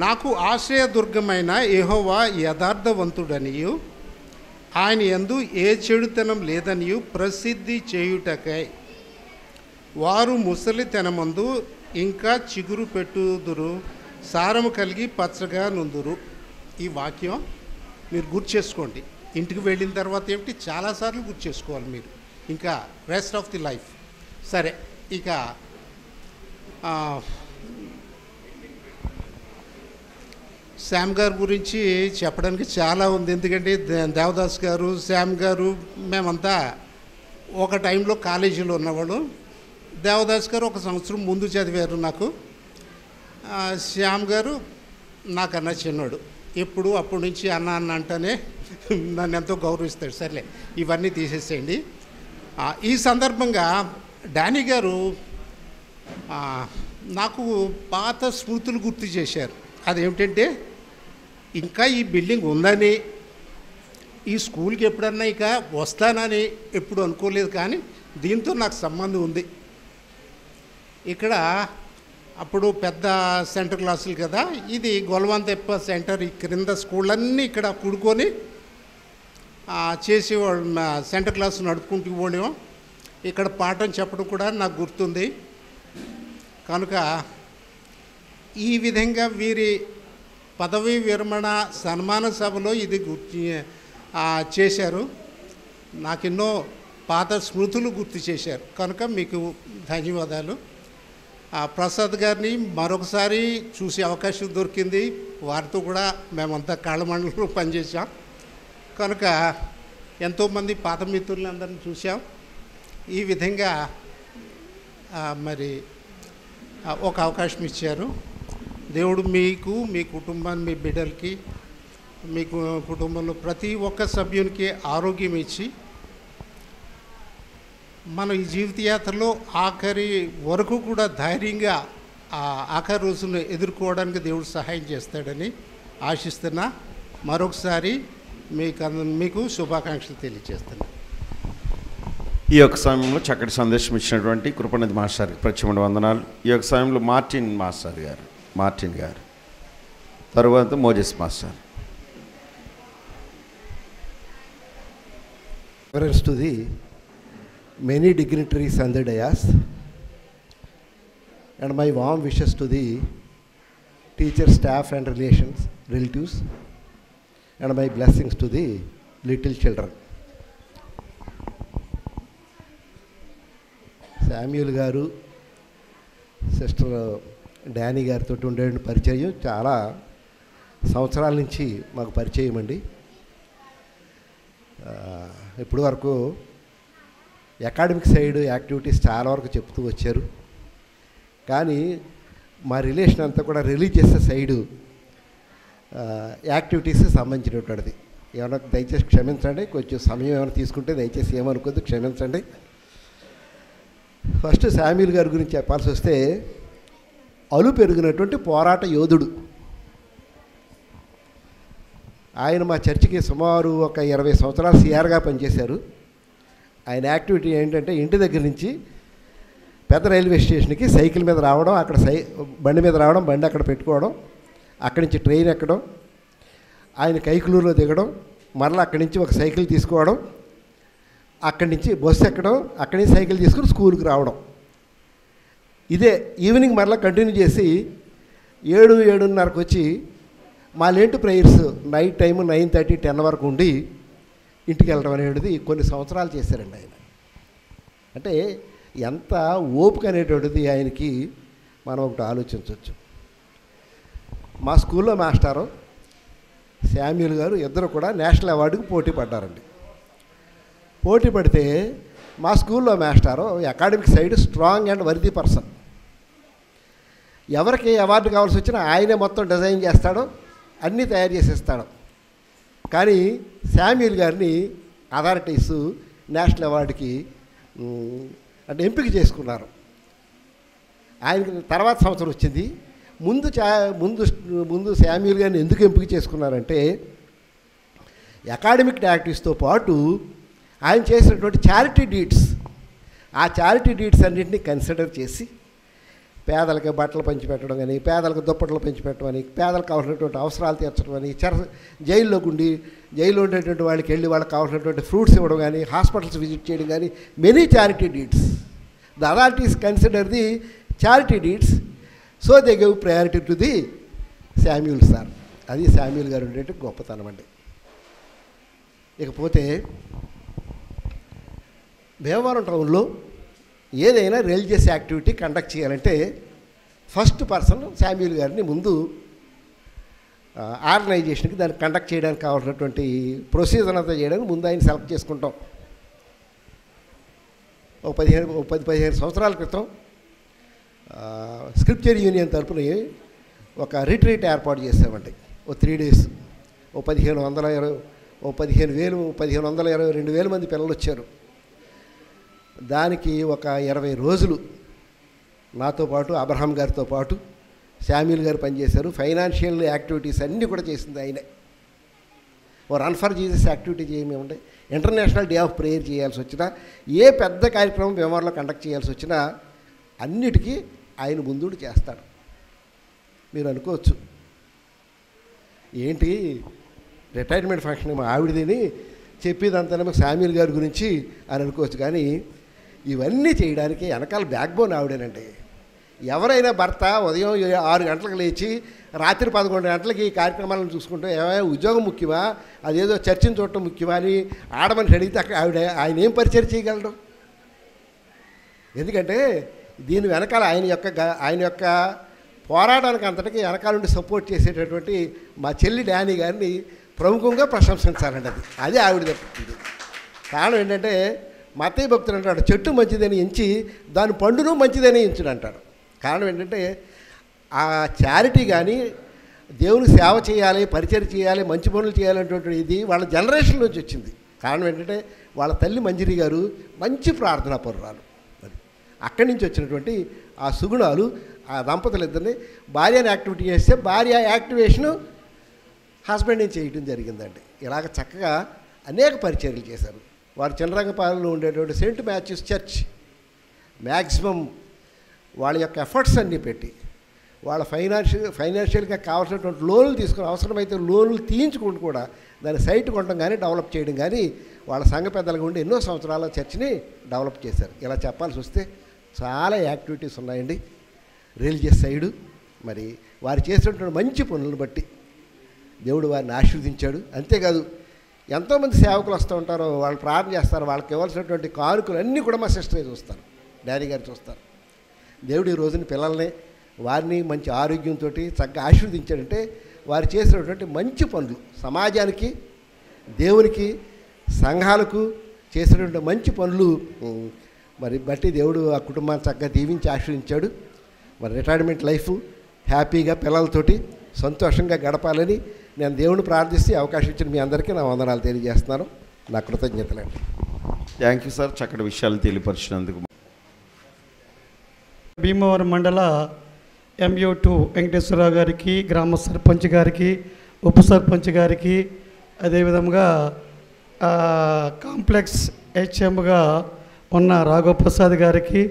నాకు ఆశ్రయదుర్గమైన యెహోవా యథార్థవంతుడనియు ఆయన యందు ఏ చెడుతనం లేదనియు ప్రసిద్ధి చేయుటకై వారు ముసలితనమందు ఇంకా చిగురు పెట్టుదురు, సారము కలిగి పచ్చగా నుందురు. ఈ వాక్యం మీరు గుర్తు చేసుకోండి. ఇంటికి వెళ్ళిన తర్వాత ఏమిటి చాలాసార్లు గుర్తు చేసుకోవాలి మీరు, ఇంకా రెస్ట్ ఆఫ్ ది లైఫ్. సరే, ఇక శ్యామ్ గారి గురించి చెప్పడానికి చాలా ఉంది. ఎందుకంటే దేవదాస్ గారు, శ్యామ్ గారు మేమంతా ఒక టైంలో కాలేజీలో ఉన్నవాళ్ళు. దేవదాస్ గారు ఒక సంవత్సరం ముందు చదివారు నాకు. శ్యామ్ గారు నాకన్నా చిన్నోడు. ఎప్పుడు అప్పటి నుంచి అన్న అన్న అంటేనే నన్ను ఎంతో గౌరవిస్తాడు. సర్లే, ఇవన్నీ తీసేసేయండి. ఈ సందర్భంగా డానీ గారు నాకు పాత స్మృతులు గుర్తు చేశారు. అదేమిటంటే ఇంకా ఈ బిల్డింగ్ ఉందని, ఈ స్కూల్కి ఎప్పుడన్నా ఇక వస్తానని ఎప్పుడు అనుకోలేదు, కానీ దీంతో నాకు సంబంధం ఉంది. ఇక్కడ అప్పుడు పెద్ద సెంటర్ క్లాసులు కదా, ఇది గొలవాందెప్ప సెంటర్. ఈ క్రింద స్కూళ్ళన్నీ ఇక్కడ కూడుకొని చేసేవాళ్ళు. సెంటర్ క్లాస్ నడుపుకుంటూ పోలేము. ఇక్కడ పాఠం చెప్పడం కూడా నాకు గుర్తుంది. కనుక ఈ విధంగా వీరి పదవీ విరమణ సన్మాన సభలో ఇది చేశారు. నాకెన్నో పాత స్మృతులు గుర్తు చేశారు. కనుక మీకు ధన్యవాదాలు. ప్రసాద్ గారిని మరొకసారి చూసే అవకాశం దొరికింది. వారితో కూడా మేమంతా కాళ్ళమండలిలో పనిచేసాం. కనుక ఎంతోమంది పాత మిత్రులను అందరిని చూసాం. ఈ విధంగా మరి ఒక అవకాశం ఇచ్చారు. దేవుడు మీకు, మీ కుటుంబాన్ని, మీ బిడ్డలకి, మీ కుటుంబంలో ప్రతి ఒక్క సభ్యునికి ఆరోగ్యం ఇచ్చి మనం ఈ జీవిత యాత్రలో ఆఖరి వరకు కూడా ధైర్యంగా ఆఖరి రోజులను ఎదుర్కోవడానికి దేవుడు సహాయం చేస్తాడని ఆశిస్తున్నా. మరొకసారి మీకు శుభాకాంక్షలు తెలియజేస్తున్నా. ఈ యొక్క సమయంలో చక్కటి సందేశం ఇచ్చినటువంటి కృపనిధి మాస్టర్ ప్రత్యేకమైన వందనాలు. ఈ యొక్క సమయంలో మార్టిన్ గారు, తరువాత Moses master. Reference to the many dignitaries on the dais and my warm wishes to the teacher, staff and relatives, and my blessings to the little children. Samuel గారు, సిస్టర్ డానీ గారితో ఉండే పరిచయం చాలా సంవత్సరాల నుంచి మాకు పరిచయం అండి. ఇప్పటి వరకు అకాడమిక్ సైడ్ యాక్టివిటీస్ చాలా వరకు చెప్తూ వచ్చారు. కానీ మా రిలేషన్ అంతా కూడా రిలీజియస్ సైడు యాక్టివిటీస్ సంబంధించినటువంటిది. ఏమైనా దయచేసి క్షమించండి, కొంచెం సమయం ఏమైనా తీసుకుంటే దయచేసి ఏమనుకోద్దు, క్షమించండి. ఫస్ట్ శామ్యూల్ గారి గురించి చెప్పాల్సి వస్తే అలు పెరిగినటువంటి పోరాట యోధుడు. ఆయన మా చర్చికి సుమారు ఒక 20 సంవత్సరాలు సిఆర్గా పనిచేశారు. ఆయన యాక్టివిటీ ఏంటంటే ఇంటి దగ్గర నుంచి పెద్ద రైల్వే స్టేషన్కి సైకిల్ మీద రావడం, అక్కడ బండి మీద రావడం, బండి అక్కడ పెట్టుకోవడం, అక్కడి నుంచి ట్రైన్ ఎక్కడం, ఆయన కైకులూరులో దిగడం, మరలా అక్కడి నుంచి ఒక సైకిల్ తీసుకోవడం, అక్కడి నుంచి బస్సు ఎక్కడం, అక్కడి నుంచి సైకిల్ తీసుకుని స్కూల్కి రావడం. ఇదే ఈవినింగ్ మరలా కంటిన్యూ చేసి 7-7:30కి వచ్చి మా లేంటి ప్రేయర్స్ నైట్ టైము 9:30-10 వరకు ఉండి ఇంటికి వెళ్ళడం అనేది కొన్ని సంవత్సరాలు చేశారండి ఆయన. అంటే ఎంత ఓపిక అనేటువంటిది ఆయనకి మనం ఒకటి ఆలోచించవచ్చు. మా స్కూల్లో మాస్టారు శామ్యూల్ గారు ఇద్దరు కూడా నేషనల్ అవార్డుకి పోటీ పడ్డారండి. పోటీ పడితే మా స్కూల్లో మాస్టారు academic side strong and worthy person. ఎవరికి అవార్డు కావాల్సి వచ్చినా ఆయనే మొత్తం డిజైన్ చేస్తాడో, అన్నీ తయారు చేసేస్తాడు. కానీ శామ్యూల్ గారిని అథారిటీస్ నేషనల్ అవార్డుకి అంటే ఎంపిక చేసుకున్నారు. ఆయనకి తర్వాత సంవత్సరం వచ్చింది. ముందు శామ్యూల్ గారిని ఎందుకు ఎంపిక చేసుకున్నారంటే అకాడమిక్ యాక్టివిటీస్తో పాటు ఆయన చేసినటువంటి చారిటీ డీడ్స్, ఆ చారిటీ డీడ్స్ అన్నింటినీ కన్సిడర్ చేసి పేదలకి బట్టలు పంచిపెట్టడం కానీ, పేదలకు దుప్పట్లు పంచిపెట్టడం అని, పేదలకు కావాల్సినటువంటి అవసరాలు తీర్చడం అని, జైల్లోకి ఉండి జైల్లో ఉండేటువంటి వాళ్ళకి వెళ్ళి వాళ్ళకి కావాల్సినటువంటి ఫ్రూట్స్ ఇవ్వడం కానీ, హాస్పిటల్స్ విజిట్ చేయడం కానీ, many charity deeds. The authorities consider the charity deeds, so they give priority to the Samuel sir. అది శామ్యూల్ గారు ఉండేటి గొప్పతనం అండి. ఇకపోతే భీమవరం టౌన్లో ఏదైనా రిలీజియస్ యాక్టివిటీ కండక్ట్ చేయాలంటే ఫస్ట్ పర్సన్ శామ్యూల్ గారిని ముందు ఆర్గనైజేషన్కి దాన్ని కండక్ట్ చేయడానికి కావాల్సినటువంటి ప్రొసీజర్ అంతా చేయడానికి ముందు ఆయన సెలెక్ట్ చేసుకుంటాం. ఒక 10-15 సంవత్సరాల క్రితం స్క్రిప్చర్ యూనియన్ తరపున ఒక రిట్రీట్ ఏర్పాటు చేసామండి. ఓ 3 days, ఓ 1522 మంది పిల్లలు వచ్చారు. దానికి ఒక 20 రోజులు నాతో పాటు అబ్రహాం గారితో పాటు శామ్యూల్ గారు పనిచేశారు. ఫైనాన్షియల్ యాక్టివిటీస్ అన్నీ కూడా చేసింది ఆయనే. ఓ రన్ ఫర్ జీసస్ యాక్టివిటీ చేయమేముండే, ఇంటర్నేషనల్ డే ఆఫ్ ప్రేయర్ చేయాల్సి వచ్చినా, ఏ పెద్ద కార్యక్రమం భీమవరంలో కండక్ట్ చేయాల్సి వచ్చినా అన్నిటికీ ఆయన ముందుడు చేస్తాడు. మీరు అనుకోవచ్చు ఏంటి రిటైర్మెంట్ ఫంక్షన్ మా ఆవిడదిని చెప్పేదంతా శామ్యూల్ గారి గురించి అని అనుకోవచ్చు. కానీ ఇవన్నీ చేయడానికి వెనకాల బ్యాక్ బోన్ ఆవిడేనండి. ఎవరైనా భర్త ఉదయం 6 గంటలకు లేచి రాత్రి 11 గంటలకి ఈ కార్యక్రమాలను చూసుకుంటే ఏమైనా ఉద్యోగం ముఖ్యమా, అదేదో చర్చను చూడటం ముఖ్యమా అని ఆడమని అడిగితే అక్కడ ఆయన ఏం పరిచయం చేయగలడు? ఎందుకంటే దీని వెనకాల ఆయన యొక్క పోరాటానికి అంతటికి వెనకాల నుండి సపోర్ట్ చేసేటటువంటి మా చెల్లి డానీ గారిని ప్రముఖంగా ప్రశంసించాలండి. అది ఆవిడ చెప్తుంది. కారణం ఏంటంటే మత్తయి భక్తుడు అంటాడు, చెట్టు మంచిదని ఎంచి దాని పండును మంచిదని ఎంచుడు అంటాడు. కారణం ఏంటంటే ఆ చారిటీ కానీ దేవుని సేవ చేయాలి, పరిచయం చేయాలి, మంచి పనులు చేయాలనేటువంటి ఇది వాళ్ళ జనరేషన్ నుంచి వచ్చింది. కారణం ఏంటంటే వాళ్ళ తల్లి మంజిరి గారు మంచి ప్రార్థనా పరురాలు. అది అక్కడి నుంచి వచ్చినటువంటి ఆ సుగుణాలు ఆ దంపతులు ఇద్దరిని భార్యని యాక్టివిటీ చేస్తే భార్య యాక్టివేషను హస్బెండ్ని చేయడం జరిగిందండి. ఇలాగ చక్కగా అనేక పరిచర్యలు చేశారు. వారు చంద్రంగపాలెంలో ఉండేటువంటి సెయింట్ మ్యాథ్యూస్ చర్చ్ మ్యాక్సిమం వాళ్ళ యొక్క ఎఫర్ట్స్ అన్నీ పెట్టి వాళ్ళ ఫైనాన్షియల్గా కావాల్సినటువంటి లోన్లు తీసుకుని అవసరమైతే లోన్లు తీయించుకుంటూ కూడా దాని సైట్ కొనడం కానీ డెవలప్ చేయడం కానీ వాళ్ళ సంఘ పెద్దలుగా ఉండి ఎన్నో సంవత్సరాల చర్చిని డెవలప్ చేశారు. ఇలా చెప్పాల్సి వస్తే చాలా యాక్టివిటీస్ ఉన్నాయండి. Religious side. మరి వారు చేసినటువంటి మంచి పనులను బట్టి దేవుడు వారిని ఆశీర్వదించాడు. అంతేకాదు ఎంతోమంది సేవకులు వస్తూ ఉంటారో, వాళ్ళు ప్రార్థన చేస్తారు, వాళ్ళకి ఇవ్వాల్సినటువంటి కానుకలు అన్నీ కూడా మా సిస్టరే చూస్తారు, డాడీ గారు చూస్తారు. దేవుడు ఈ రోజున పిల్లల్ని వారిని మంచి ఆరోగ్యంతో చక్కగా ఆశీర్వదించాడంటే వారు చేసినటువంటి మంచి పనులు సమాజానికి, దేవునికి, సంఘాలకు చేసినటువంటి మంచి పనులు మరి బట్టి దేవుడు ఆ కుటుంబాన్ని చక్కగా దీవించి ఆశీర్వదించాడు. మరి రిటైర్మెంట్ లైఫ్ హ్యాపీగా పిల్లలతోటి సంతోషంగా గడపాలని నేను దేవుని ప్రార్థిస్తే అవకాశం ఇచ్చిన మీ అందరికీ నా వందనాలు తెలియజేస్తున్నాను. నా కృతజ్ఞతలండి. థ్యాంక్ యూ సార్, చక్కటి విషయాలు తెలియపరిచినందుకు. భీమవరం మండల MU2 వెంకటేశ్వరరావు గారికి, గ్రామ సర్పంచ్ గారికి, ఉప సర్పంచ్ గారికి, అదేవిధంగా కాంప్లెక్స్ HMగా ఉన్న రాఘవప్రసాద్ గారికి,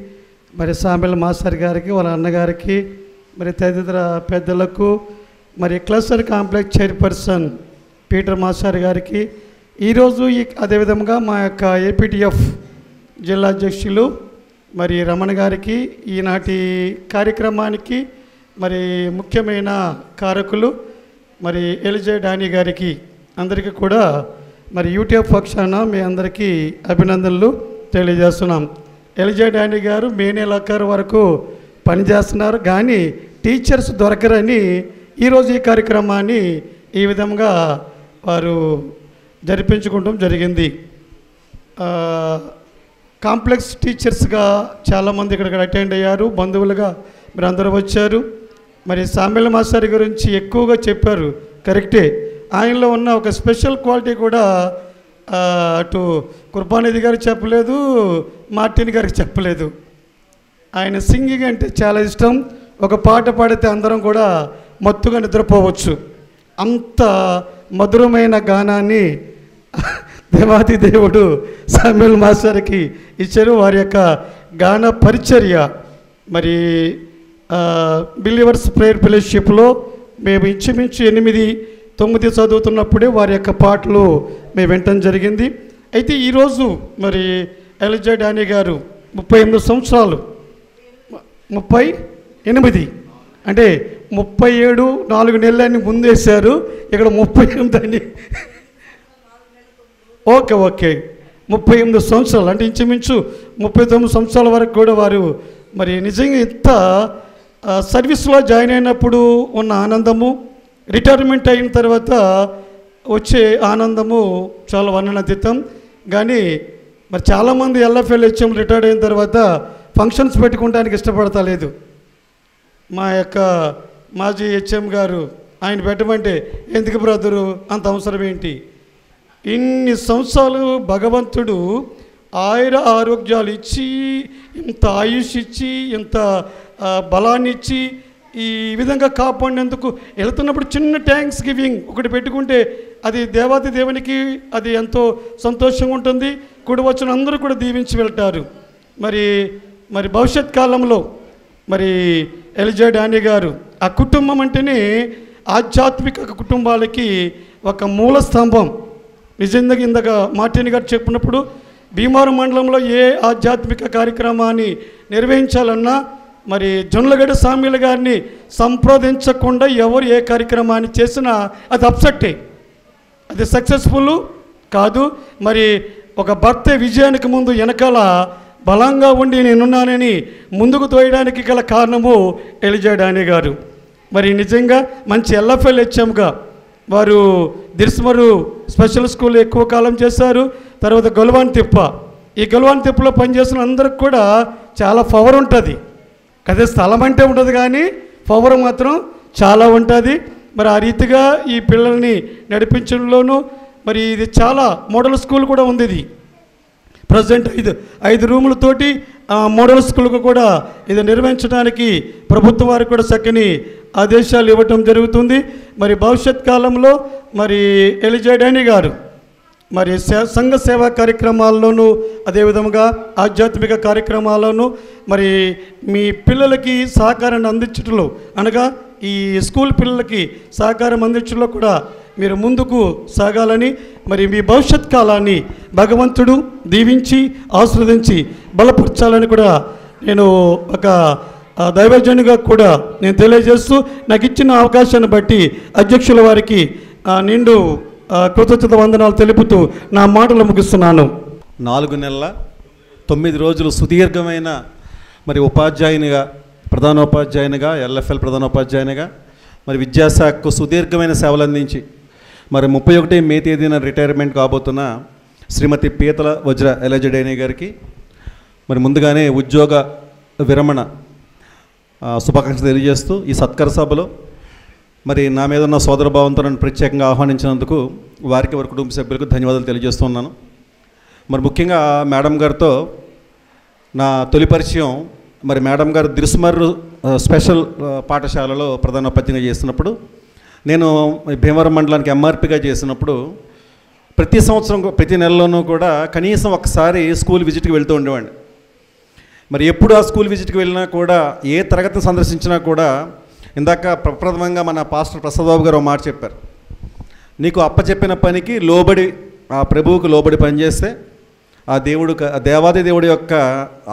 మరి సామెల్ మాస్టర్ గారికి, వాళ్ళ అన్నగారికి, మరి తదితర పెద్దలకు, మరి cluster complex chairperson Peter master గారికి, ఈరోజు అదేవిధంగా మా యొక్క APTF జిల్లా అధ్యక్షులు మరి రమణ గారికి, ఈనాటి కార్యక్రమానికి మరి ముఖ్యమైన కారకులు మరి ఎలిజే డానీ గారికి అందరికీ కూడా మరి యూట్యూబ్ పక్షాన మీ అందరికీ అభినందనలు తెలియజేస్తున్నాం. ఎలిజే డానీ గారు మే నెలాఖరు వరకు పనిచేస్తున్నారు, కానీ టీచర్స్ దొరకరని ఈరోజు ఈ కార్యక్రమాన్ని ఈ విధంగా వారు జరిపించుకోవడం జరిగింది. కాంప్లెక్స్ టీచర్స్గా చాలామంది ఇక్కడ అటెండ్ అయ్యారు, బంధువులుగా మీరు అందరూ వచ్చారు. మరి సామెల్ మాస్టర్ గురించి ఎక్కువగా చెప్పారు, కరెక్టే. ఆయనలో ఉన్న ఒక స్పెషల్ క్వాలిటీ కూడా అటు కృపానిధి గారికి చెప్పలేదు, మార్టిన్ గారికి చెప్పలేదు. ఆయన సింగింగ్ అంటే చాలా ఇష్టం. ఒక పాట పాడితే అందరం కూడా మత్తుగా నిద్రపోవచ్చు, అంత మధురమైన గానాన్ని దేవాది దేవుడు సామ్యూల్ మాస్టర్కి ఇచ్చారు. వారి యొక్క గాన పరిచర్య మరి బిలీవర్స్ ప్రేయర్ ఫెలోషిప్లో మేము ఇంచుమించు 8-9 చదువుతున్నప్పుడే వారి యొక్క పాటలు మేము వినటం జరిగింది. అయితే ఈరోజు మరి ఎలిజా డానీ గారు 38 సంవత్సరాలు, 38 అంటే 37 4 నెలలని ముందేశారు, ఇక్కడ 38 అని. ఓకే 38 సంవత్సరాలు అంటే ఇంచుమించు 39 సంవత్సరాల వరకు కూడా వారు మరి నిజంగా ఇంత సర్వీస్లో జాయిన్ అయినప్పుడు ఉన్న ఆనందము, రిటైర్మెంట్ అయిన తర్వాత వచ్చే ఆనందము చాలా వర్ణనాతీతం. కానీ మరి చాలామంది LFL HM రిటైర్డ్ అయిన తర్వాత ఫంక్షన్స్ పెట్టుకోవడానికి ఇష్టపడతలేదు. మా యొక్క మాజీ HM గారు ఆయన పెట్టమంటే ఎందుకు బ్రదరు అంత అవసరం ఏంటి, ఇన్ని సంవత్సరాలు భగవంతుడు ఆరోగ్యాలు ఇచ్చి, ఇంత ఆయుష్ ఇచ్చి, ఇంత బలాన్ని ఇచ్చి ఈ విధంగా కాపాడినందుకు వెళుతున్నప్పుడు చిన్న థ్యాంక్స్ గివింగ్ ఒకటి పెట్టుకుంటే అది దేవాది దేవునికి అది ఎంతో సంతోషంగా ఉంటుంది. కూడి వచ్చిన అందరూ కూడా దీవించి వెళ్తారు. మరి భవిష్యత్ కాలంలో మరి ఎలిజా డానీ గారు ఆ కుటుంబం అంటేనే ఆధ్యాత్మిక కుటుంబాలకి ఒక మూల స్తంభం. నిజంగా ఇందాక మార్టిన్ గారు చెప్పినప్పుడు భీమవరం మండలంలో ఏ ఆధ్యాత్మిక కార్యక్రమాన్ని నిర్వహించాలన్నా మరి జొన్నలగడ్డ సామ్యూల్ గారిని సంప్రదించకుండా ఎవరు ఏ కార్యక్రమాన్ని చేసినా అది అప్సెట్టే, అది సక్సెస్ఫుల్ కాదు. మరి ఒక భర్త విజయానికి ముందు వెనకాల బలంగా ఉండి నేనున్నానని ముందుకు తోయడానికి గల కారణము ఎలిజా డానీ గారు. మరి నిజంగా మంచి LFL HMగా వారు దిర్స్మరు స్పెషల్ స్కూల్ ఎక్కువ కాలం చేశారు. తర్వాత గొలవాన్ తిప్ప, ఈ గొలవాన్ తిప్పలో పనిచేసిన అందరికి కూడా చాలా పవర్ ఉంటుంది. అదే స్థలం అంటే ఉంటుంది కానీ పవర్ మాత్రం చాలా ఉంటుంది. మరి ఆ రీతిగా ఈ పిల్లల్ని నడిపించడంలోనూ మరి ఇది చాలా మోడల్ స్కూల్ కూడా ఉంది. ఇది ప్రజెంట్ 5 రూములతోటి మోడల్ స్కూల్కు కూడా ఇది నిర్వహించడానికి ప్రభుత్వం వారికి కూడా చక్కని ఆదేశాలు ఇవ్వటం జరుగుతుంది. మరి భవిష్యత్ కాలంలో మరి ఎలిజా డానీ గారు మరి సంఘ సేవా కార్యక్రమాల్లోనూ అదేవిధంగా ఆధ్యాత్మిక కార్యక్రమాల్లోనూ మరి మీ పిల్లలకి సహకారాన్ని అందించడంలో, అనగా ఈ స్కూల్ పిల్లలకి సహకారం అందించడంలో కూడా మీరు ముందుకు సాగాలని, మరి మీ భవిష్యత్ కాలాన్ని భగవంతుడు దీవించి ఆశీర్వదించి బలపరచాలని కూడా నేను ఒక దైవజనుగా కూడా నేను తెలియజేస్తూ నాకు ఇచ్చిన అవకాశాన్ని బట్టి అధ్యక్షుల వారికి నిండు కృతజ్ఞత వందనాలు తెలుపుతూ నా మాటలు ముగిస్తున్నాను. 4 నెలల 9 రోజులు సుదీర్ఘమైన మరి ఉపాధ్యాయునిగా, ప్రధానోపాధ్యాయునిగా, ఎల్ఎఫ్ఎల్ ప్రధానోపాధ్యాయునిగా మరి విద్యాశాఖకు సుదీర్ఘమైన సేవలు అందించి మరి 31 మే తేదీన రిటైర్మెంట్ కాబోతున్న శ్రీమతి పీతల వజ్ర ఎలజడేని గారికి మరి ముందుగానే ఉద్యోగ విరమణ శుభాకాంక్షలు తెలియజేస్తూ ఈ సత్కార సభలో మరి నా మీద ఉన్న సోదర భావంతో నన్ను ప్రత్యేకంగా ఆహ్వానించినందుకు వారికి వారి కుటుంబ సభ్యులకు ధన్యవాదాలు తెలియజేస్తున్నాను. మరి ముఖ్యంగా మేడం గారితో నా తొలి పరిచయం మరి మేడం గారు దిరుసుమర్రు స్పెషల్ పాఠశాలలో ప్రధానోపాధ్యాయునిగా చేస్తున్నప్పుడు, నేను భీమవరం మండలానికి ఎంఆర్పిగా చేసినప్పుడు ప్రతి సంవత్సరం ప్రతి నెలలోనూ కూడా కనీసం ఒకసారి స్కూల్ విజిట్కి వెళ్తూ ఉండేవాడిని. మరి ఎప్పుడు ఆ స్కూల్ విజిట్కి వెళ్ళినా కూడా, ఏ తరగతిని సందర్శించినా కూడా ఇందాక ప్రప్రథమంగా మన పాస్టర్ ప్రసాద్ బాబు గారు ఒక మాట చెప్పారు, నీకు అప్పచెప్పిన పనికి లోబడి, ఆ ప్రభువుకు లోబడి పనిచేస్తే ఆ దేవుడు, దేవాది దేవుడి యొక్క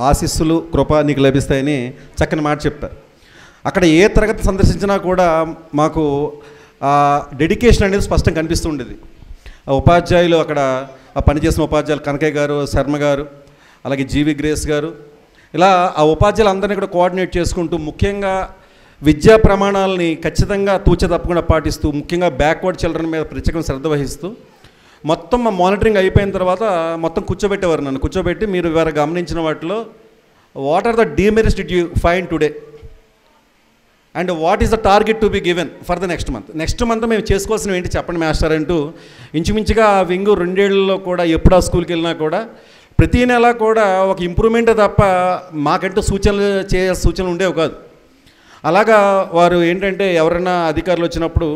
ఆశీస్సులు కృప నీకు లభిస్తాయని చక్కని మాట చెప్పారు. అక్కడ ఏ తరగతి సందర్శించినా కూడా మాకు ఆ డెడికేషన్ అనేది స్పష్టంగా కనిపిస్తూ ఉండేది. ఆ ఉపాధ్యాయులు, అక్కడ ఆ పనిచేసిన ఉపాధ్యాయులు కనకయ్య గారు, శర్మ గారు, అలాగే జీవి గ్రేస్ గారు, ఇలా ఆ ఉపాధ్యాయులు అందరినీ కూడా కోఆర్డినేట్ చేసుకుంటూ ముఖ్యంగా విద్యా ప్రమాణాలని ఖచ్చితంగా తూచ తప్పకుండా పాటిస్తూ, ముఖ్యంగా బ్యాక్వర్డ్ చిల్డ్రన్ మీద ప్రత్యేకంగా శ్రద్ధ వహిస్తూ మొత్తం మా మానిటరింగ్ అయిపోయిన తర్వాత మొత్తం కూర్చోబెట్టేవారు. నన్ను కూర్చోబెట్టి మీరు ఇవాళ గమనించిన వాటిలో what are the demerits did you find today and what is the target to be given for the next month మేము చేసుకోవాల్సినవి ఏంటి చెప్పండి మాస్టర్ అంటూ ఇంచుమించుగా ఆ వింగు 2 ఏళ్లలో కూడా ఎప్పుడు ఆ స్కూల్కి వెళ్ళినా కూడా ప్రతీ నెల కూడా ఒక ఇంప్రూవ్మెంటే తప్ప మాకంటూ సూచనలు ఉండేవి కాదు. అలాగా వారు ఏంటంటే ఎవరైనా అధికారులు వచ్చినప్పుడు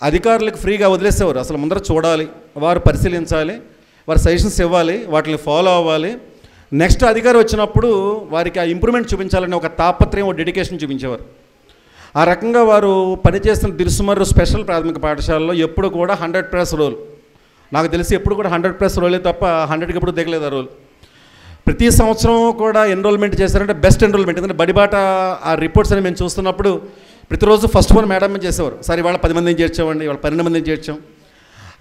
అధికారులకు ఫ్రీగా వదిలేసేవారు. అసలు ముందర చూడాలి, వారు పరిశీలించాలి, వారు సజెషన్స్ ఇవ్వాలి, వాటిని ఫాలో అవ్వాలి. నెక్స్ట్ అధికారి వచ్చినప్పుడు వారికి ఆ ఇంప్రూవ్మెంట్ చూపించాలని ఒక తాపత్రయం, ఒక డెడికేషన్ చూపించేవారు. ఆ రకంగా వారు పనిచేస్తున్న దిరుసుమర్రు స్పెషల్ ప్రాథమిక పాఠశాలలో ఎప్పుడు కూడా 100+ రోల్, నాకు తెలిసి ఎప్పుడు కూడా 100+ రోలే తప్ప 100కి ఎప్పుడు దిగలేదు ఆ రోల్. ప్రతి సంవత్సరం కూడా ఎన్రోల్మెంట్ చేశారంటే బెస్ట్ ఎన్రోల్మెంట్. ఎందుకంటే బడిబాట ఆ రిపోర్ట్స్ అని మేము చూస్తున్నప్పుడు ప్రతిరోజు ఫస్ట్ వన్ మేడం చేసేవారు. సరే ఇవాళ 10 మందిని చేర్చామండి, ఇవాళ 12 మందిని చేర్చాం.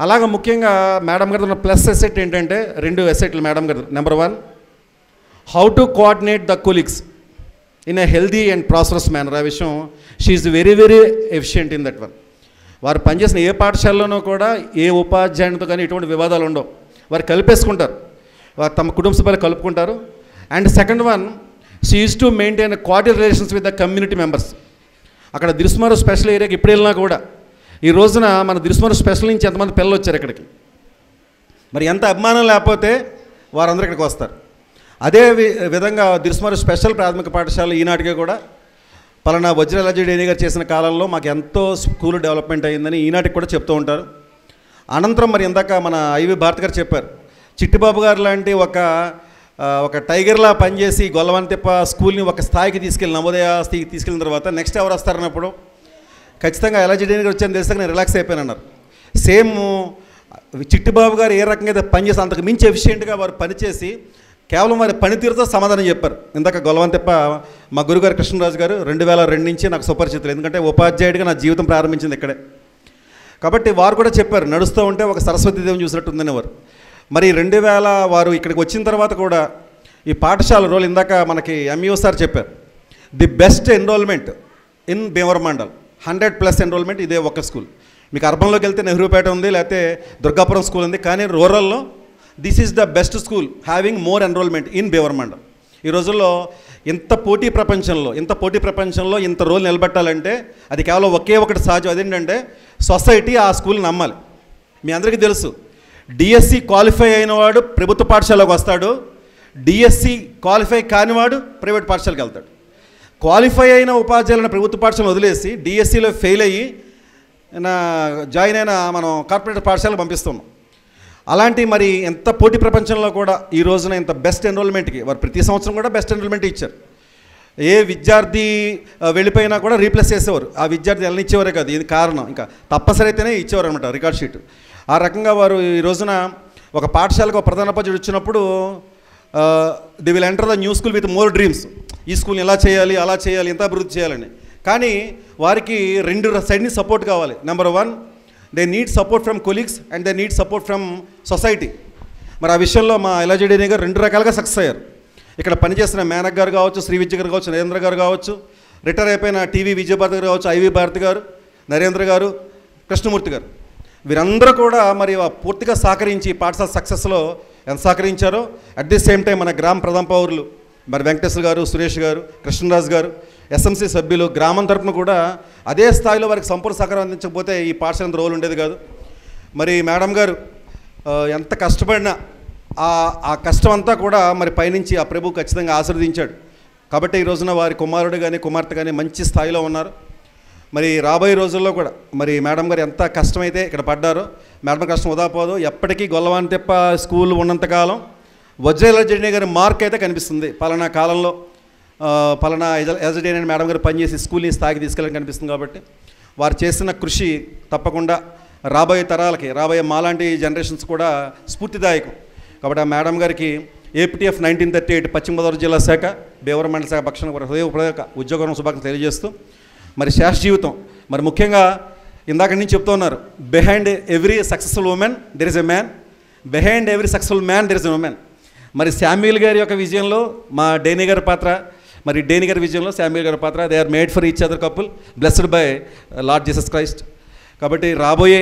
అలాగా ముఖ్యంగా మేడం గారు ఉన్న ప్లస్ ఎసెట్ ఏంటంటే 2 ఎసెట్లు మేడం గారు. Number 1, how to coordinate the colleagues in a healthy and prosperous manner. ఆ విషయం she is very very efficient in that one. వారు పనిచేసిన ఏ పాఠశాలలోనూ కూడా ఏ ఉపాధ్యాయునితో కానీ ఎటువంటి వివాదాలు ఉండవు. వారు కలిపేసుకుంటారు, వారు తమ కుటుంబ సభ్యులు కలుపుకుంటారు. And second one, she is to maintain cordial relations with the community members. అక్కడ దిరుసుమర్రు స్పెషల్ ఏరియాకి ఇప్పుడు వెళ్ళినా కూడా, ఈ రోజున మన దిరుసుమర్రు స్పెషల్ నుంచి ఎంతమంది పిల్లలు వచ్చారు ఇక్కడికి, మరి ఎంత అభిమానం లేకపోతే వారందరూ ఇక్కడికి వస్తారు. అదే విధంగా దిరుసుమర్రు స్పెషల్ ప్రాథమిక పాఠశాల ఈనాటికే కూడా పలానా వజ్ర ఎలజడేని గారు చేసిన కాలంలో మాకు ఎంతో స్కూల్ డెవలప్మెంట్ అయ్యిందని ఈనాటికి కూడా చెప్తూ ఉంటారు. అనంతరం మరి ఇందాక మన ఐవి భారత్ గారు చెప్పారు, చిట్టిబాబు గారు లాంటి ఒక టైగర్లా పనిచేసి గొల్లవంతిప్ప స్కూల్ని ఒక స్థాయికి తీసుకెళ్ళి, నవోదయ స్థాయికి తీసుకెళ్ళిన తర్వాత నెక్స్ట్ ఎవరు వస్తారన్నప్పుడు ఖచ్చితంగా ఎలజడేని గారు వచ్చాను తెలిసాక నేను రిలాక్స్ అయిపోయాను అన్నారు. సేమ్ చిట్టిబాబు గారు ఏ రకంగా అయితే పనిచేసి అంతకు మించి ఎఫిషియెంట్గా వారు పనిచేసి కేవలం వారి పనితీరుతో సమాధానం చెప్పారు. ఇందాక గొల్లవంతిప్ప మా గురుగారు కృష్ణరాజు గారు 2002 నుంచి నాకు సుపరిచితులు, ఎందుకంటే ఉపాధ్యాయుడిగా నా జీవితం ప్రారంభించింది ఇక్కడే. కాబట్టి వారు కూడా చెప్పారు, నడుస్తూ ఉంటే ఒక సరస్వతీదేవిని చూసినట్టు ఉందని వారు. మరి 2000 వారు ఇక్కడికి వచ్చిన తర్వాత కూడా ఈ పాఠశాల రోల్ ఇందాక మనకి ఎంఈఓ సార్ చెప్పారు, the best enrolment in Bhimavaram mandal, 100+ enrolment ఇదే ఒక స్కూల్. మీకు అర్బన్లోకి వెళ్తే నెహ్రూపేట ఉంది, లేకపోతే దుర్గాపురం స్కూల్ ఉంది, కానీ రూరల్లో this is the best school having more enrolment in Bhimavaram mandal. ఈ రోజుల్లో ఇంత పోటీ ప్రపంచంలో ఇంత రోల్ నిలబెట్టాలంటే అది కేవలం ఒకే ఒకటి సహజం, అదేంటంటే సొసైటీ ఆ స్కూల్ని నమ్మాలి. మీ అందరికీ తెలుసు, డిఎస్సి క్వాలిఫై అయినవాడు ప్రభుత్వ పాఠశాలకు వస్తాడు, డిఎస్సి క్వాలిఫై కానివాడు ప్రైవేట్ పాఠశాలకు వెళ్తాడు. క్వాలిఫై అయిన ఉపాధ్యాయులను ప్రభుత్వ పాఠశాలను వదిలేసి డిఎస్సిలో ఫెయిల్ అయ్యి జాయిన్ అయిన మనం కార్పొరేట్ పాఠశాలకు పంపిస్తున్నాం. అలాంటి మరి ఎంత పోటీ ప్రపంచంలో కూడా ఈ రోజున ఇంత బెస్ట్ ఎన్రోల్మెంట్కి వారు ప్రతి సంవత్సరం కూడా బెస్ట్ ఎన్రోల్మెంట్ ఇచ్చారు. ఏ విద్యార్థి వెళ్ళిపోయినా కూడా రీప్లేస్ చేసేవారు, ఆ విద్యార్థి వెళ్ళనిచ్చేవారే కాదు, ఇది కారణం ఇంకా తప్పనిసరి అయితేనే ఇచ్చేవారు అనమాట రికార్డ్ షీట్. ఆ రకంగా వారు ఈ రోజున ఒక పాఠశాలకు ఒక ప్రధానోపాధ్యాయుడు వచ్చినప్పుడు they will enter the new school with more dreams. ఈ స్కూల్ని ఎలా చేయాలి, అలా చేయాలి, ఎంత అభివృద్ధి చేయాలని. కానీ వారికి రెండు సైడ్ని సపోర్ట్ కావాలి. Number 1, they need support from colleagues and they need support from society. మరి ఆ విషయంలో మా ఎల్ఐజేడీ గారు 2 రకాలుగా సక్సెస్ అయ్యారు. ఇక్కడ పనిచేస్తున్న మేనక్ గారు కావచ్చు, శ్రీ విద్య గారు కావచ్చు, నరేంద్ర గారు కావచ్చు, రిటైర్ అయిపోయిన టీవీ విజయభారతి గారు కావచ్చు, ఐవి భారతి గారు, నరేంద్ర గారు, కృష్ణమూర్తి గారు, వీరందరూ కూడా మరి పూర్తిగా సహకరించి పాఠశాల సక్సెస్లో ఎంత సహకరించారో, అట్ ది సేమ్ టైం మన గ్రామ ప్రధాన పౌరులు మరి వెంకటేశ్వర గారు, సురేష్ గారు, కృష్ణరాజు గారు, ఎస్ఎంసీ సభ్యులు గ్రామం తరపున కూడా అదే స్థాయిలో వారికి సంపూర్ణ సహకారం అందించకపోతే ఈ పాఠశాల రోల్ ఉండేది కాదు. మరి మేడం గారు ఎంత కష్టపడినా ఆ కష్టం అంతా కూడా మరి పైనుంచి ఆ ప్రభు ఖచ్చితంగా ఆశీర్వదించాడు. కాబట్టి ఈ రోజున వారి కుమారుడు కానీ కుమార్తె కానీ మంచి స్థాయిలో ఉన్నారు. మరి రాబోయే రోజుల్లో కూడా మరి మేడం గారు ఎంత కష్టమైతే ఇక్కడ పడ్డారో మేడం కష్టం వదాపోదు. ఎప్పటికీ గొల్లవాని తెప్ప స్కూల్ ఉన్నంతకాలం వజ్రలజెండే గారి మార్క్ అయితే కనిపిస్తుంది. పలానా కాలంలో పలానా ఎజడేని మేడం గారు పనిచేసి స్కూల్ని స్థాయికి తీసుకెళ్ళని కనిపిస్తుంది. కాబట్టి వారు చేసిన కృషి తప్పకుండా రాబోయే తరాలకి, రాబోయే మాలాంటి జనరేషన్స్ కూడా స్ఫూర్తిదాయకం. కాబట్టి ఆ మేడం గారికి ఏపీటీఎఫ్ 1938 పశ్చిమ గోదావరి జిల్లా శాఖ భీమవరం మండల శాఖ పక్షాన హృదయపూర్వక ఉద్యోగ శుభాకాంక్షలు తెలియజేస్తూ మరి శాశ్వత జీవితం మరి ముఖ్యంగా ఇందాక నుంచి చెప్తూ ఉన్నారు, behind every successful women there is a man, behind every successful man there is a women. మరి శామ్యూల్ గారి యొక్క విజయంలో మా డేనీ గారి పాత్ర, మరి డేనీ గారి విజయంలో శామ్యూల్ గారి పాత్ర, they are made for each other couple blessed by Lord Jesus Christ. కాబట్టి రాబోయే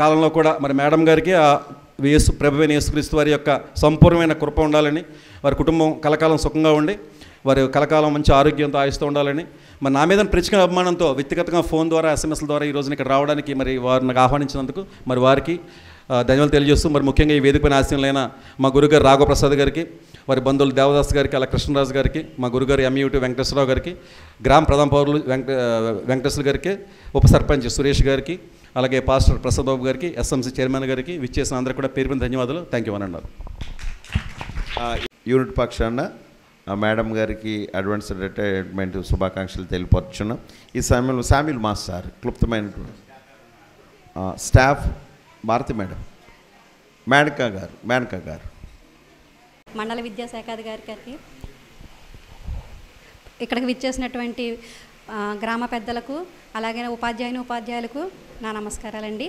కాలంలో కూడా మరి మేడం గారికి ప్రభువైన యేసుక్రీస్తు వారి యొక్క సంపూర్ణమైన కృప ఉండాలని, వారి కుటుంబం కలకాలం సుఖంగా ఉండి వారి కలకాలం మంచి ఆరోగ్యంతో ఆయుస్తూ ఉండాలని, మరి నా మీద ప్రత్యేక అభిమానంతో వ్యక్తిగతంగా ఫోన్ ద్వారా ఎస్ఎంఎస్ల ద్వారా ఈ రోజున ఇక్కడ రావడానికి మరి వారు నాకు ఆహ్వానించినందుకు మరి వారికి ధన్యవాదాలు తెలియజేస్తూ, మరి ముఖ్యంగా ఈ వేదికపైన ఆశీనులైన మా గురుగారు రాఘవప్రసాద్ గారికి, వారి బంధువులు దేవదాస్ గారికి, అలా కృష్ణరాజు గారికి, మా గురుగారు ఎంయూటి వెంకటేశ్వరరావు గారికి, గ్రామ ప్రధాన పౌరులు వెంకటేశ్వర గారికి, ఉప సర్పంచ్ సురేష్ గారికి, అలాగే పాస్టర్ ప్రసాద్ బాబు గారికి, ఎస్ఎంసీ చైర్మన్ గారికి విచ్చేసిన అందరికీ కూడా పేరు ధన్యవాదాలు. థ్యాంక్ యూ అని అన్నారు. యూనిట్ పక్షాన మేడం గారికి అడ్వాన్స్ రిటైర్మెంట్ శుభాకాంక్షలు తెలియపరుచున్నాం. ఈ సమయంలో శామ్యూల్ మాస్టర్ క్లుప్తమైనటువంటి స్టాఫ్ భారతి మేడం, మేనకా గారు మండల విద్యాశాఖాధికారి గారికి, ఇక్కడికి విచ్చేసినటువంటి గ్రామ పెద్దలకు, అలాగే ఉపాధ్యాయులకు నా నమస్కారాలండి.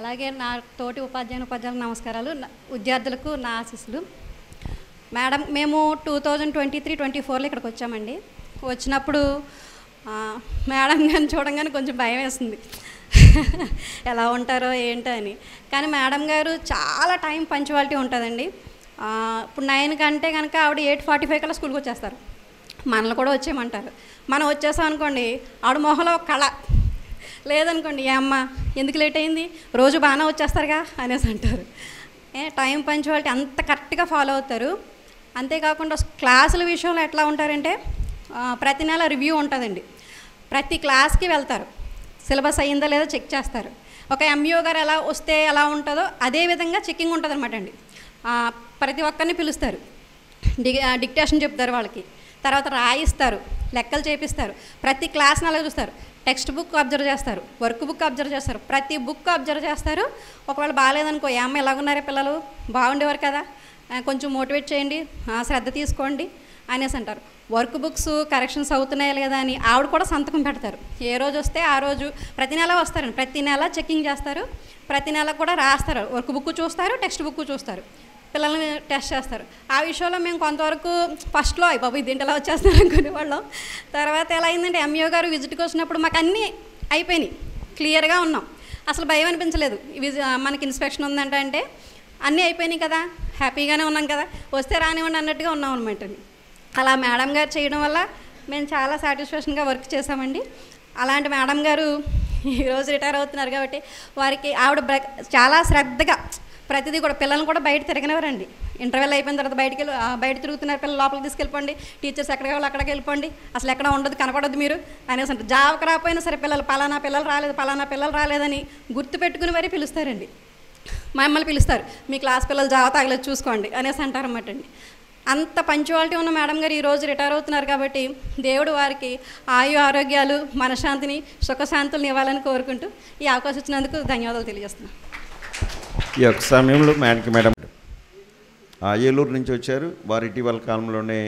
అలాగే నా తోటి ఉపాధ్యాయులకు నమస్కారాలు, విద్యార్థులకు నా ఆశీస్సులు. మేడం, మేము 2023-24లో ఇక్కడికి వచ్చామండి. వచ్చినప్పుడు మేడం గారిని చూడంగానే కొంచెం భయం వేస్తుంది, ఎలా ఉంటారో ఏంటో అని. కానీ మేడం గారు చాలా టైం పంచువాలిటీ ఉంటుందండి. ఇప్పుడు 9 కంటే కనుక ఆవిడ 8:45 కల్లా స్కూల్కి వచ్చేస్తారు. మనల్ని కూడా వచ్చేయమంటారు. మనం వచ్చేసాం అనుకోండి, ఆవిడ మొహంలో ఒక కళ లేదనుకోండి, ఏ అమ్మ ఎందుకు లేట్ అయింది, రోజు బాగానే వచ్చేస్తారుగా అనేసి అంటారు. టైం పంచువాలిటీ అంత కరెక్ట్గా ఫాలో అవుతారు. అంతేకాకుండా క్లాసుల విషయంలో ఎట్లా ఉంటారంటే, ప్రతి నెల రివ్యూ ఉంటుందండి. ప్రతి క్లాస్కి వెళ్తారు, సిలబస్ అయ్యిందో లేదో చెక్ చేస్తారు. ఒక ఎంఈఓ గారు ఎలా వస్తే ఎలా ఉంటుందో అదే విధంగా చెక్కింగ్ ఉంటుంది అనమాట అండి. ప్రతి ఒక్కరిని పిలుస్తారు, డిక్టేషన్ చెప్తారు వాళ్ళకి, తర్వాత రాయిస్తారు, లెక్కలు చేపిస్తారు, ప్రతి క్లాస్ని అలా చూస్తారు, టెక్స్ట్ బుక్ అబ్జర్వ్ చేస్తారు, వర్క్ బుక్ అబ్జర్వ్ చేస్తారు, ప్రతి బుక్ అబ్జర్వ్ చేస్తారు. ఒకవేళ బాగాలేదనుకో, ఏ అమ్మ ఎలాగున్నారే పిల్లలు, బాగుండేవారు కదా, కొంచెం మోటివేట్ చేయండి, శ్రద్ధ తీసుకోండి అనేసి అంటారు. వర్క్ బుక్స్ కరెక్షన్స్ అవుతున్నాయా లేదా అని ఆవిడ కూడా సంతకం పెడతారు. ఏ రోజు వస్తే ఆ రోజు, ప్రతి నెల వస్తారండి, ప్రతి నెల చెక్కింగ్ చేస్తారు, ప్రతి నెల కూడా రాస్తారు, వర్క్ బుక్ చూస్తారు, టెక్స్ట్ బుక్ చూస్తారు, పిల్లల్ని టెస్ట్ చేస్తారు. ఆ విషయంలో మేము కొంతవరకు ఫస్ట్లో బాబు ఇది ఇంటిలా వచ్చేస్తున్నారు అనుకునేవాళ్ళం. తర్వాత ఎలా అయిందంటే, ఎంఈఓ గారు విజిట్కి వచ్చినప్పుడు మాకు అన్నీ అయిపోయినాయి, క్లియర్గా ఉన్నాం, అసలు భయం అనిపించలేదు. మనకి ఇన్స్పెక్షన్ ఉందంటే అన్నీ అయిపోయినాయి కదా, హ్యాపీగానే ఉన్నాం కదా, వస్తే రానివ్వండి అన్నట్టుగా ఉన్నాం అనమాట. అలా మేడం గారు చేయడం వల్ల మేము చాలా సాటిస్ఫాక్షన్గా వర్క్ చేసామండి. అలాంటి మేడం గారు ఈరోజు రిటైర్ అవుతున్నారు కాబట్టి వారికి ఆవిడ చాలా శ్రద్ధగా ప్రతిదీ కూడా, పిల్లల్ని కూడా బయట తిరగనివ్వరండి. ఇంటర్వెల్ అయిపోయిన తర్వాత బయట తిరుగుతున్నారు పిల్లలు, లోపలికి తీసుకెళ్ళిపోండి, టీచర్స్ ఎక్కడికి వెళ్ళి అక్కడికి వెళ్ళిపోండి, అసలు ఎక్కడ ఉండదు, కనపడద్దు మీరు అనేసి అంటారు. జాబకు రాకపోయినా సరే పిల్లలు పలానా పిల్లలు రాలేదని గుర్తుపెట్టుకుని మరీ పిలుస్తారండి. మమ్మల్ని పిలుస్తారు, మీ క్లాస్ పిల్లలు జావ తాగలేదు చూసుకోండి అనేసి అంటారన్నమాట అండి. అంత పంచువాలిటీ ఉన్న మేడం గారు ఈరోజు రిటైర్ అవుతున్నారు కాబట్టి దేవుడు వారికి ఆయు ఆరోగ్యాలు, మనశ్శాంతిని, సుఖశాంతులను ఇవ్వాలని కోరుకుంటూ ఈ అవకాశం ఇచ్చినందుకు ధన్యవాదాలు తెలియజేస్తున్నాను. ఈ యొక్క సమయంలో మేడం ఏలూరు నుంచి వచ్చారు. వారు ఇటీవల కాలంలోనే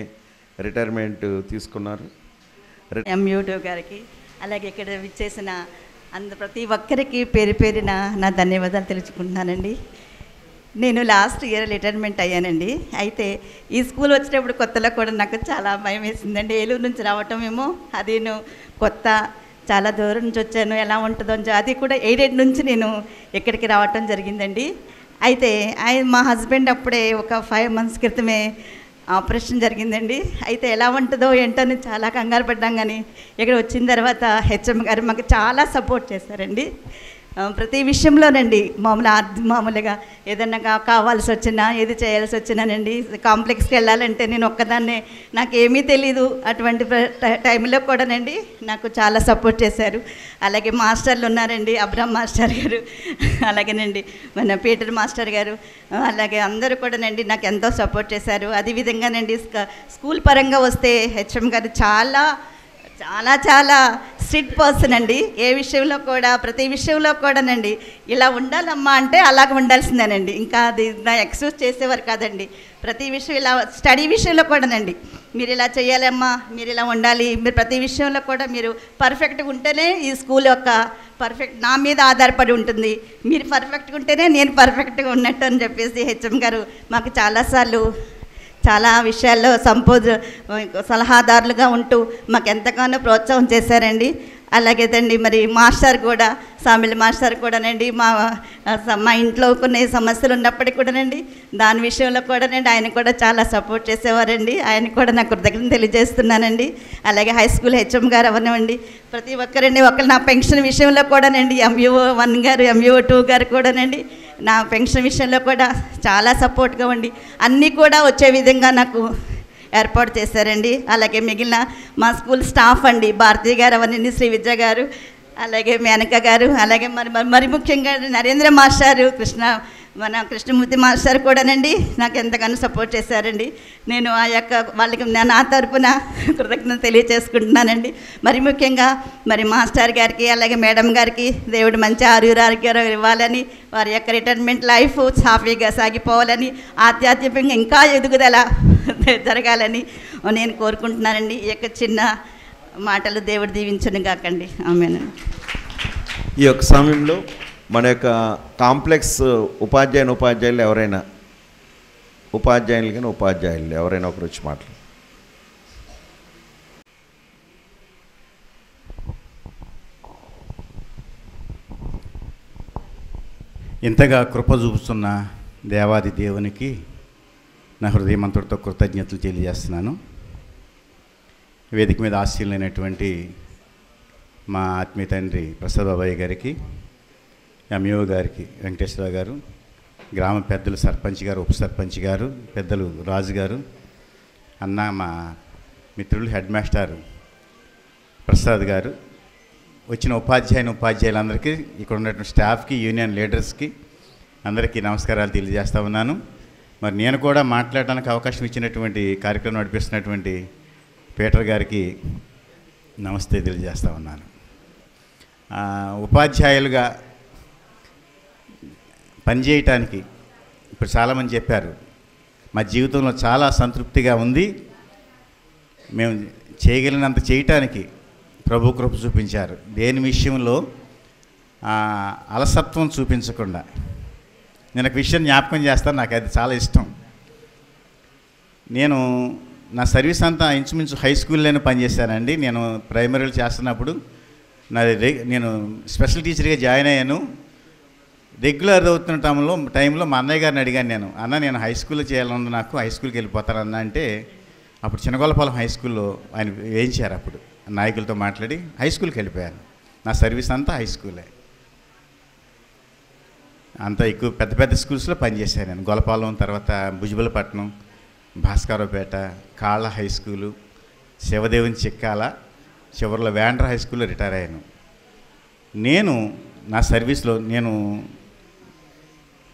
రిటైర్మెంట్ తీసుకున్నారు. ఎంయూటో గారికి అలాగే ఇక్కడ విచ్చేసిన ప్రతి ఒక్కరికి పేరు పేరిన నా ధన్యవాదాలు తెలుసుకుంటున్నానండి. నేను లాస్ట్ ఇయర్ రిటైర్మెంట్ అయ్యానండి. అయితే ఈ స్కూల్ వచ్చినప్పుడు కొత్తలో కూడా నాకు చాలా భయం వేసిందండి. ఏలూరు నుంచి రావటం ఏమో అది కొత్త, చాలా దూరం నుంచి వచ్చాను, ఎలా ఉంటుందో అది కూడా ఎయిడెడ్ నుంచి నేను ఇక్కడికి రావటం జరిగిందండి. అయితే మా హస్బెండ్ అప్పుడే ఒక 5 months క్రితమే ఆపరేషన్ జరిగిందండి. అయితే ఎలా ఉంటుందో ఏంటో చాలా కంగారు పడ్డాం. కానీ ఇక్కడ వచ్చిన తర్వాత హెచ్ఎం గారు మాకు చాలా సపోర్ట్ చేశారండి. ప్రతి విషయంలోనండి. మామూలుగా ఏదన్నా కావాల్సి వచ్చినా, ఏది చేయాల్సి వచ్చినానండి, కాంప్లెక్స్కి వెళ్ళాలంటే నేను ఒక్కదాన్నే, నాకేమీ తెలీదు. అటువంటి టైంలో కూడానండి నాకు చాలా సపోర్ట్ చేశారు. అలాగే మాస్టర్లు ఉన్నారండి, అబ్రామ్ మాస్టర్ గారు, అలాగేనండి మన పీటర్ మాస్టర్ గారు, అలాగే అందరూ కూడానండి నాకు ఎంతో సపోర్ట్ చేశారు. అదేవిధంగానండి స్కూల్ పరంగా వస్తే హెచ్ఎం గారు చాలా చాలా చాలా స్ట్రిక్ట్ పర్సన్ అండి. ఏ విషయంలో కూడా, ప్రతి విషయంలో కూడానండి ఇలా ఉండాలమ్మా అంటే అలాగ ఉండాల్సిందేనండి. ఇంకా అది నా ఎక్స్క్యూజ్ చేసేవారు కాదండి. ప్రతి విషయం ఇలా స్టడీ విషయంలో కూడానండి మీరు ఇలా చేయాలమ్మా, మీరు ఇలా ఉండాలి, మీరు ప్రతి విషయంలో కూడా మీరు పర్ఫెక్ట్గా ఉంటేనే ఈ స్కూల్ యొక్క పర్ఫెక్ట్ నా మీద ఆధారపడి ఉంటుంది. మీరు పర్ఫెక్ట్గా ఉంటేనే నేను పర్ఫెక్ట్గా ఉన్నట్టు అని చెప్పేసి హెచ్ఎం గారు మాకు చాలాసార్లు చాలా విషయాల్లో సలహాదారులుగా ఉంటూ మాకు ఎంతగానో ప్రోత్సాహం చేశారండి. అలాగేదండి మరి మాస్టర్ కూడా, సామిల్ మాస్టర్ కూడానండి మా ఇంట్లో కొన్ని సమస్యలు ఉన్నప్పటికీ కూడానండి దాని విషయంలో కూడానండి ఆయన కూడా చాలా సపోర్ట్ చేసేవారండి. ఆయన కూడా నాకు కృతజ్ఞతలు తెలియజేస్తున్నానండి. అలాగే హై స్కూల్ హెచ్ఎం గారు అవనండి, ప్రతి ఒక్కరండి. ఒకరు నా పెన్షన్ విషయంలో కూడానండి MUO 1 గారు, MUO 2 గారు కూడానండి నా పెన్షన్ విషయంలో కూడా చాలా సపోర్ట్గా ఉండి అన్నీ కూడా వచ్చే విధంగా నాకు ఏర్పాటు చేశారండి. అలాగే మిగిలిన మా స్కూల్ స్టాఫ్ అండి, భారతీ గారు అవన్నీ, శ్రీ విద్య గారు, అలాగే మేనక గారు, అలాగే మరి ముఖ్యంగా నరేంద్ర మాస్టారు, మన కృష్ణమూర్తి మాస్టర్ కూడానండి నాకు ఎంతగానో సపోర్ట్ చేశారండి. నేను ఆ యొక్క వాళ్ళకి నా తరపున కృతజ్ఞత తెలియజేసుకుంటున్నానండి. మరి ముఖ్యంగా మరి మాస్టర్ గారికి, అలాగే మేడం గారికి దేవుడు మంచి ఆరోగ్యాలు ఇవ్వాలని, వారి యొక్క రిటైర్మెంట్ లైఫ్ సాఫీగా సాగిపోవాలని, ఆధ్యాత్మికంగా ఇంకా ఎదుగుదల జరగాలని నేను కోరుకుంటున్నానండి. ఈ యొక్క చిన్న మాటలు దేవుడు దీవించను కాకండి. ఆమేన్. ఈ యొక్క సమయంలో మన యొక్క కాంప్లెక్స్ ఉపాధ్యాయులు ఎవరైనా, ఉపాధ్యాయులు కానీ ఉపాధ్యాయులు ఎవరైనా ఒకరు వచ్చి మాట్లాడు. ఇంతగా కృప చూపుతున్న దేవాది దేవునికి నా హృదయమంతటితో కృతజ్ఞతలు తెలియజేస్తున్నాను. వేదిక మీద ఆశీలైనటువంటి మా ఆత్మీయ తండ్రి ప్రసాద్ బాబాయ్ గారికి, MUO గారికి, వెంకటేశ్వర గారు, గ్రామ పెద్దలు సర్పంచ్ గారు, ఉప సర్పంచ్ గారు, పెద్దలు రాజు గారు, అన్న మా మిత్రులు హెడ్ మాస్టర్ ప్రసాద్ గారు, వచ్చిన ఉపాధ్యాయులందరికీ, ఇక్కడ ఉన్నటువంటి స్టాఫ్కి, యూనియన్ లీడర్స్కి అందరికీ నమస్కారాలు తెలియజేస్తా ఉన్నాను. మరి నేను కూడా మాట్లాడడానికి అవకాశం ఇచ్చినటువంటి కార్యక్రమం నడిపిస్తున్నటువంటి పీటర్ గారికి నమస్తే తెలియజేస్తా ఉన్నాను. ఉపాధ్యాయులుగా పనిచేయటానికి ఇప్పుడు చాలామంది చెప్పారు, మా జీవితంలో చాలా సంతృప్తిగా ఉంది, మేము చేయగలిగినంత చేయటానికి ప్రభు కృప చూపించారు. దేని విషయంలో అలసత్వం చూపించకుండా. నేను ఒక విషయం జ్ఞాపకం చేస్తాను, నాకు అది చాలా ఇష్టం. నేను నా సర్వీస్ అంతా ఇంచుమించు హై స్కూల్లోనే పనిచేశానండి. నేను ప్రైమరీలు చేస్తున్నప్పుడు నేను స్పెషల్ టీచర్గా జాయిన్ అయ్యాను. రెగ్యులర్ అవుతున్న టైంలో మా అన్నయ్య గారిని అడిగాను, నేను హై స్కూల్లో చేయాలన్నా, నాకు హై స్కూల్కి వెళ్ళిపోతానన్నా అంటే, అప్పుడు చిన్నగొల్లపాలెం హై స్కూల్లో ఆయన వేయించారు. అప్పుడు నాయకులతో మాట్లాడి హై స్కూల్కి వెళ్ళిపోయాను. నా సర్వీస్ అంతా హై స్కూలే. అంతా ఎక్కువ పెద్ద పెద్ద స్కూల్స్లో పనిచేశాను నేను. గొల్లపాలెం, తర్వాత భుజబలపట్నం, భాస్కరపేట, కాళ్ళ హై స్కూలు, శివదేవుని చిక్కాల, చివరిలో వేండ్ర హై స్కూల్లో రిటైర్ అయ్యాను. నేను నా సర్వీస్లో నేను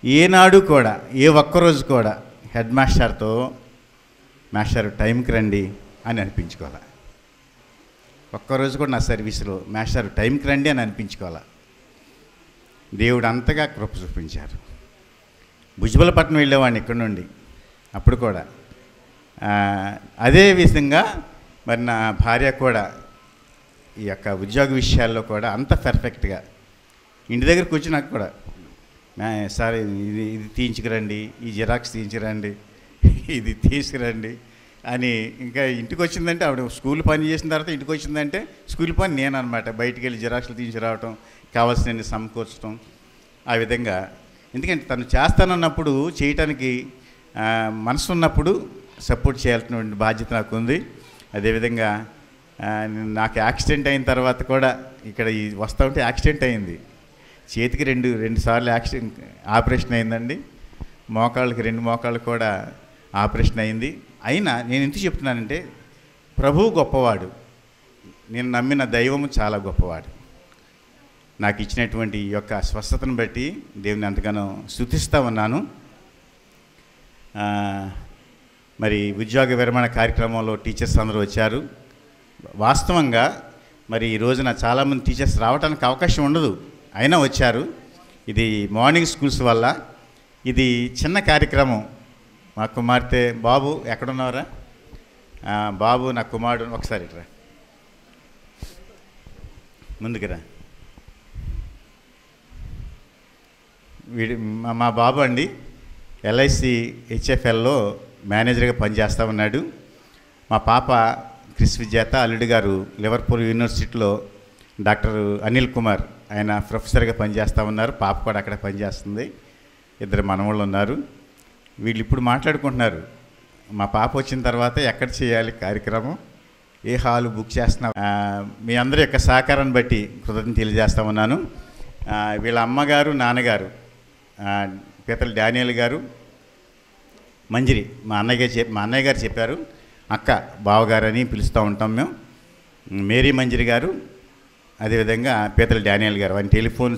ఏనాడు కూడా, ఏ ఒక్కరోజు కూడా హెడ్ మాస్టర్తో మాస్టర్ టైంకి రండి అని అనిపించుకోవాలి. ఒక్కరోజు కూడా నా సర్వీస్లో మాస్టర్ టైంకి రండి అని అనిపించుకోవాలి. దేవుడు అంతగా కృప చూపించారు. భుజబలపట్నం వెళ్ళేవాడిని ఇక్కడ నుండి. అప్పుడు కూడా. అదే విధంగా మరి నా భార్య కూడా ఈ యొక్క ఉద్యోగ విషయాల్లో కూడా అంత పర్ఫెక్ట్గా ఇంటి దగ్గర కూర్చున్నాక కూడా సార్ ఇది తీయించుకురండి, ఈ జిరాక్స్ తీయించుకురండి, ఇది తీసుకురండి అని. ఇంకా ఇంటికి వచ్చిందంటే ఆవిడ స్కూల్ పని చేసిన తర్వాత ఇంటికి వచ్చిందంటే స్కూల్ పని నేను అనమాట. బయటికి వెళ్ళి జిరాక్స్లు తీసుకురావటం, కావాల్సినవి సమకూర్చడం, ఆ విధంగా. ఎందుకంటే తను చేస్తానన్నప్పుడు చేయటానికి మనసు ఉన్నప్పుడు సపోర్ట్ చేయాల్సినటువంటి బాధ్యత నాకు ఉంది. అదేవిధంగా నాకు యాక్సిడెంట్ అయిన తర్వాత కూడా ఇక్కడ వస్తూ ఉంటే యాక్సిడెంట్ అయింది. చేతికి రెండు సార్లు ఆపరేషన్ అయిందండి. మోకాళ్ళకి 2 మోకాళ్ళు కూడా ఆపరేషన్ అయింది. అయినా నేను ఎందుకు చెప్తున్నానంటే ప్రభువు గొప్పవాడు, నేను నమ్మిన దైవము చాలా గొప్పవాడు. నాకు ఇచ్చినటువంటి ఈ యొక్క స్వస్థతను బట్టి దేవుని ఎంతగానో స్తుతిస్తూ ఉన్నాను. మరి ఉద్యోగ విరమణ కార్యక్రమంలో టీచర్స్ అందరూ వచ్చారు. వాస్తవంగా మరి ఈ రోజున చాలామంది టీచర్స్ రావడానికి అవకాశం ఉండదు, అయినా వచ్చారు. ఇది మార్నింగ్ స్కూల్స్ వల్ల ఇది చిన్న కార్యక్రమం. మా కుమార్తె బాబు ఎక్కడున్నారా? బాబు నా కుమారుడు ఒకసారి రా, ముందుకు రా. మా బాబు అండి ఎల్ఐసి హెచ్ఎఫ్ఎల్లో మేనేజర్గా పనిచేస్తూ ఉన్నాడు. మా పాప క్రిస్ విజేత, అల్లుడి గారు లివర్పూల్ యూనివర్సిటీలో డాక్టర్ అనిల్ కుమార్, ఆయన ప్రొఫెసర్గా పనిచేస్తూ ఉన్నారు. పాప కూడా అక్కడ పనిచేస్తుంది. 2 మనవాళ్ళు ఉన్నారు. వీళ్ళు ఇప్పుడు మాట్లాడుకుంటున్నారు, మా పాప వచ్చిన తర్వాత ఎక్కడ చేయాలి కార్యక్రమం, ఏ హాలు బుక్ చేస్తున్నా. మీ అందరి యొక్క సహకారాన్ని బట్టి కృతజ్ఞతలు తెలియజేస్తూ ఉన్నాను. వీళ్ళ అమ్మగారు, నాన్నగారు పీతల డానియల్ గారు, మంజిరి మా అన్నయ్య గారు చెప్పారు, అక్క బావగారు అని పిలుస్తూ ఉంటాం మేము. మేరీ మంజిరి గారు, అదేవిధంగా పీతల డానియల్ గారు, ఆయన టెలిఫోన్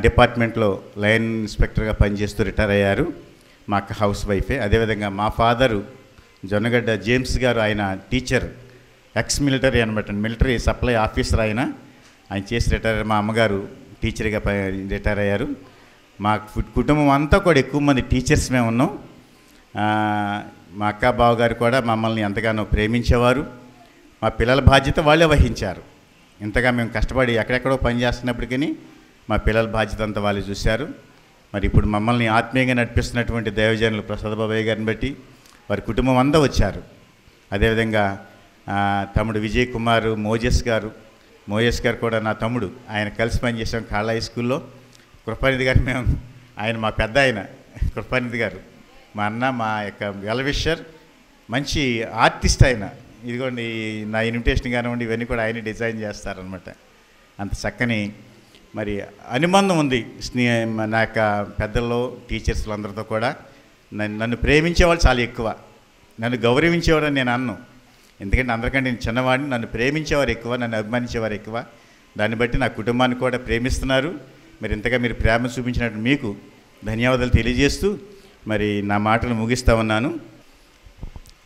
డిపార్ట్మెంట్లో లైన్ ఇన్స్పెక్టర్గా పనిచేస్తూ రిటైర్ అయ్యారు. మా అక్క హౌస్ వైఫే. అదేవిధంగా మా ఫాదరు జొన్నగడ్డ జేమ్స్ గారు, ఆయన టీచర్, ఎక్స్ మిలిటరీ అనమాట, మిలిటరీ సప్లై ఆఫీసర్. ఆయన చేసి రిటైర్. మా అమ్మగారు టీచర్గా రిటైర్ అయ్యారు. మా కుటుంబం అంతా కూడా ఎక్కువ మంది టీచర్స్ మేము ఉన్నాం. మా అక్క బావగారు కూడా మమ్మల్ని ఎంతగానో ప్రేమించేవారు. మా పిల్లల బాధ్యత వాళ్ళే వహించారు. ఇంతగా మేము కష్టపడి ఎక్కడెక్కడో పనిచేస్తున్నప్పటికీ మా పిల్లల బాధ్యత అంతా వాళ్ళు చూశారు. మరి ఇప్పుడు మమ్మల్ని ఆత్మీయంగా నడిపిస్తున్నటువంటి దైవజనులు ప్రసాద్ బాబాయ్ గారిని బట్టి వారి కుటుంబం అంతా వచ్చారు. అదేవిధంగా తమ్ముడు విజయ్ కుమార్, మోజెస్ గారు కూడా నా తమ్ముడు, ఆయన కలిసి పనిచేసాం కాళ్ళ హై స్కూల్లో. కృపానిధి గారు మేము, ఆయన మా పెద్ద ఆయన కృపానిధి గారు, మా అన్న, మా యొక్క వెల్విషర్, మంచి ఆర్టిస్ట్ ఆయన. ఇదిగోండి నా ఇన్విటేషన్ కానివ్వండి, ఇవన్నీ కూడా ఆయన డిజైన్ చేస్తారనమాట. అంత చక్కని మరి అనుబంధం ఉంది నా యొక్క పెద్దల్లో, టీచర్స్లు అందరితో కూడా. నన్ను ప్రేమించేవాళ్ళు చాలా ఎక్కువ, నన్ను గౌరవించేవాడు నేను అన్ను. ఎందుకంటే అందరికంటే నేను చిన్నవాడిని, నన్ను ప్రేమించేవారు ఎక్కువ, నన్ను అభిమానించేవారు ఎక్కువ. దాన్ని బట్టి నా కుటుంబాన్ని కూడా ప్రేమిస్తున్నారు. మరి ఇంతగా మీరు ప్రేమ చూపించినట్టు మీకు ధన్యవాదాలు తెలియజేస్తూ మరి నా మాటలు ముగిస్తూ ఉన్నాను.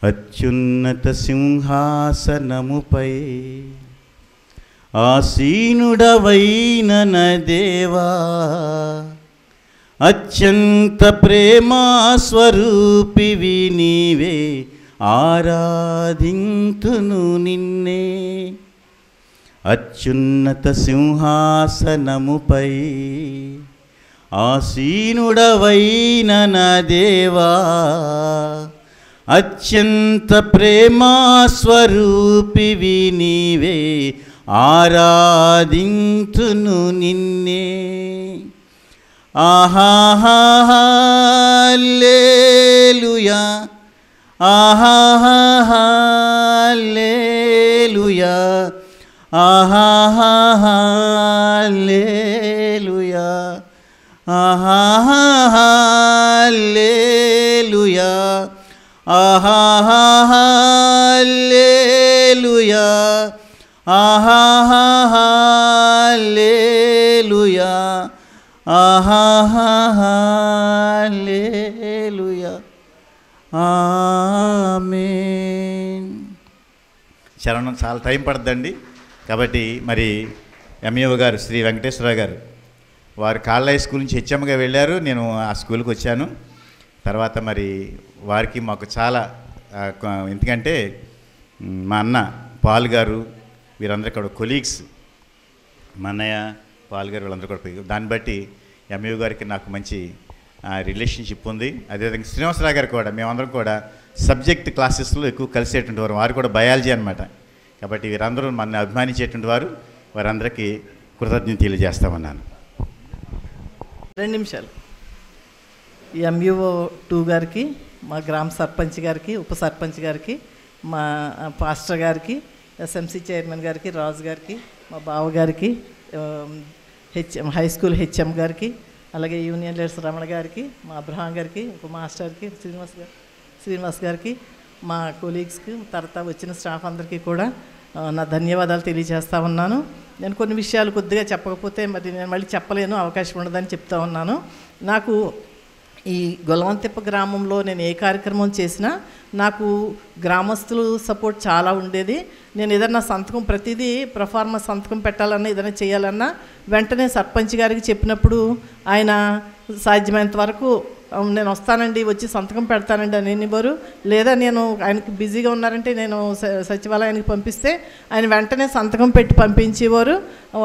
అత్యున్నత సింహాసనముపై ఆసీనుడవైన నా దేవా, అత్యంత ప్రేమా స్వరూపివి నీవే, ఆరాధింతును నిన్నే. అత్యున్నత సింహాసనముపై ఆసీనుడవైన నా దేవా, అత్యంత ప్రేమా స్వరూపివి నీవే, ఆరాధింతును నిన్నే. ఆహాహల్లెలూయా, ఆహాహల్లెలూయా, ఆహాహల్లెలూయా, ఆహాహల్లెలూయా, ఆహాహల్లెలూయా, ఆహాహల్లెలూయా, ఆహాహల్లెలూయా, ఆమేన్. చరణం చాలా టైం పడుతుందండి. కాబట్టి మరి ఎంఈఓ గారు శ్రీ వెంకటేశ్వరరావు గారు వారు కాళ్ళ హై స్కూల్ నుంచి హెచ్ఎంగా వెళ్ళారు. నేను ఆ స్కూల్కి వచ్చాను. తర్వాత మరి వారికి మాకు చాలా ఎందుకంటే మా అన్న పాల్ గారు వీరందరూ కూడా కొలీగ్స్, మా అన్నయ్య పాల్ గారు వీళ్ళందరూ కూడా, దాన్ని బట్టి ఎంయూ గారికి నాకు మంచి రిలేషన్షిప్ ఉంది. అదేవిధంగా శ్రీనివాసరావు గారు కూడా, మేమందరం కూడా సబ్జెక్ట్ క్లాసెస్లో ఎక్కువ కలిసేటువంటి వారు, వారు కూడా బయాలజీ అనమాట. కాబట్టి వీరందరూ మన అభిమానించేటువంటి వారు, వారందరికీ కృతజ్ఞత తెలియజేస్తామన్నాను. 2 నిమిషాలు. ఎంయూఓ 2 గారికి, మా గ్రామ సర్పంచ్ గారికి, ఉప సర్పంచ్ గారికి, మా పాస్టర్ గారికి, ఎస్ఎంసీ చైర్మన్ గారికి, రాజు గారికి, మా బావగారికి, హై స్కూల్ హెచ్ఎం గారికి, అలాగే యూనియన్ లీడర్స్ రమణ గారికి, మా అబ్రహాం గారికి, ఇంకో మాస్టర్కి శ్రీనివాస్ గారికి, మా కొలీగ్స్కి, తర్వాత వచ్చిన స్టాఫ్ అందరికీ కూడా నా ధన్యవాదాలు తెలియజేస్తా ఉన్నాను. నేను కొన్ని విషయాలు కొద్దిగా చెప్పకపోతే మరి నేను మళ్ళీ చెప్పలేను, అవకాశం ఉండదని చెప్తా ఉన్నాను. నాకు ఈ గొలవంతిప్ప గ్రామంలో నేను ఏ కార్యక్రమం చేసినా నాకు గ్రామస్తులు సపోర్ట్ చాలా ఉండేది. నేను ఏదన్నా సంతకం ప్రతిదీ ప్రొఫార్మా సంతకం పెట్టాలన్నా ఏదైనా చేయాలన్నా వెంటనే సర్పంచ్ గారికి చెప్పినప్పుడు ఆయన సాధ్యమైనంత వరకు నేను వస్తానండి, వచ్చి సంతకం పెడతానండి అని అనేవారు. లేదా నేను ఆయనకి బిజీగా ఉన్నారంటే నేను సచివాలయానికి పంపిస్తే ఆయన వెంటనే సంతకం పెట్టి పంపించేవారు.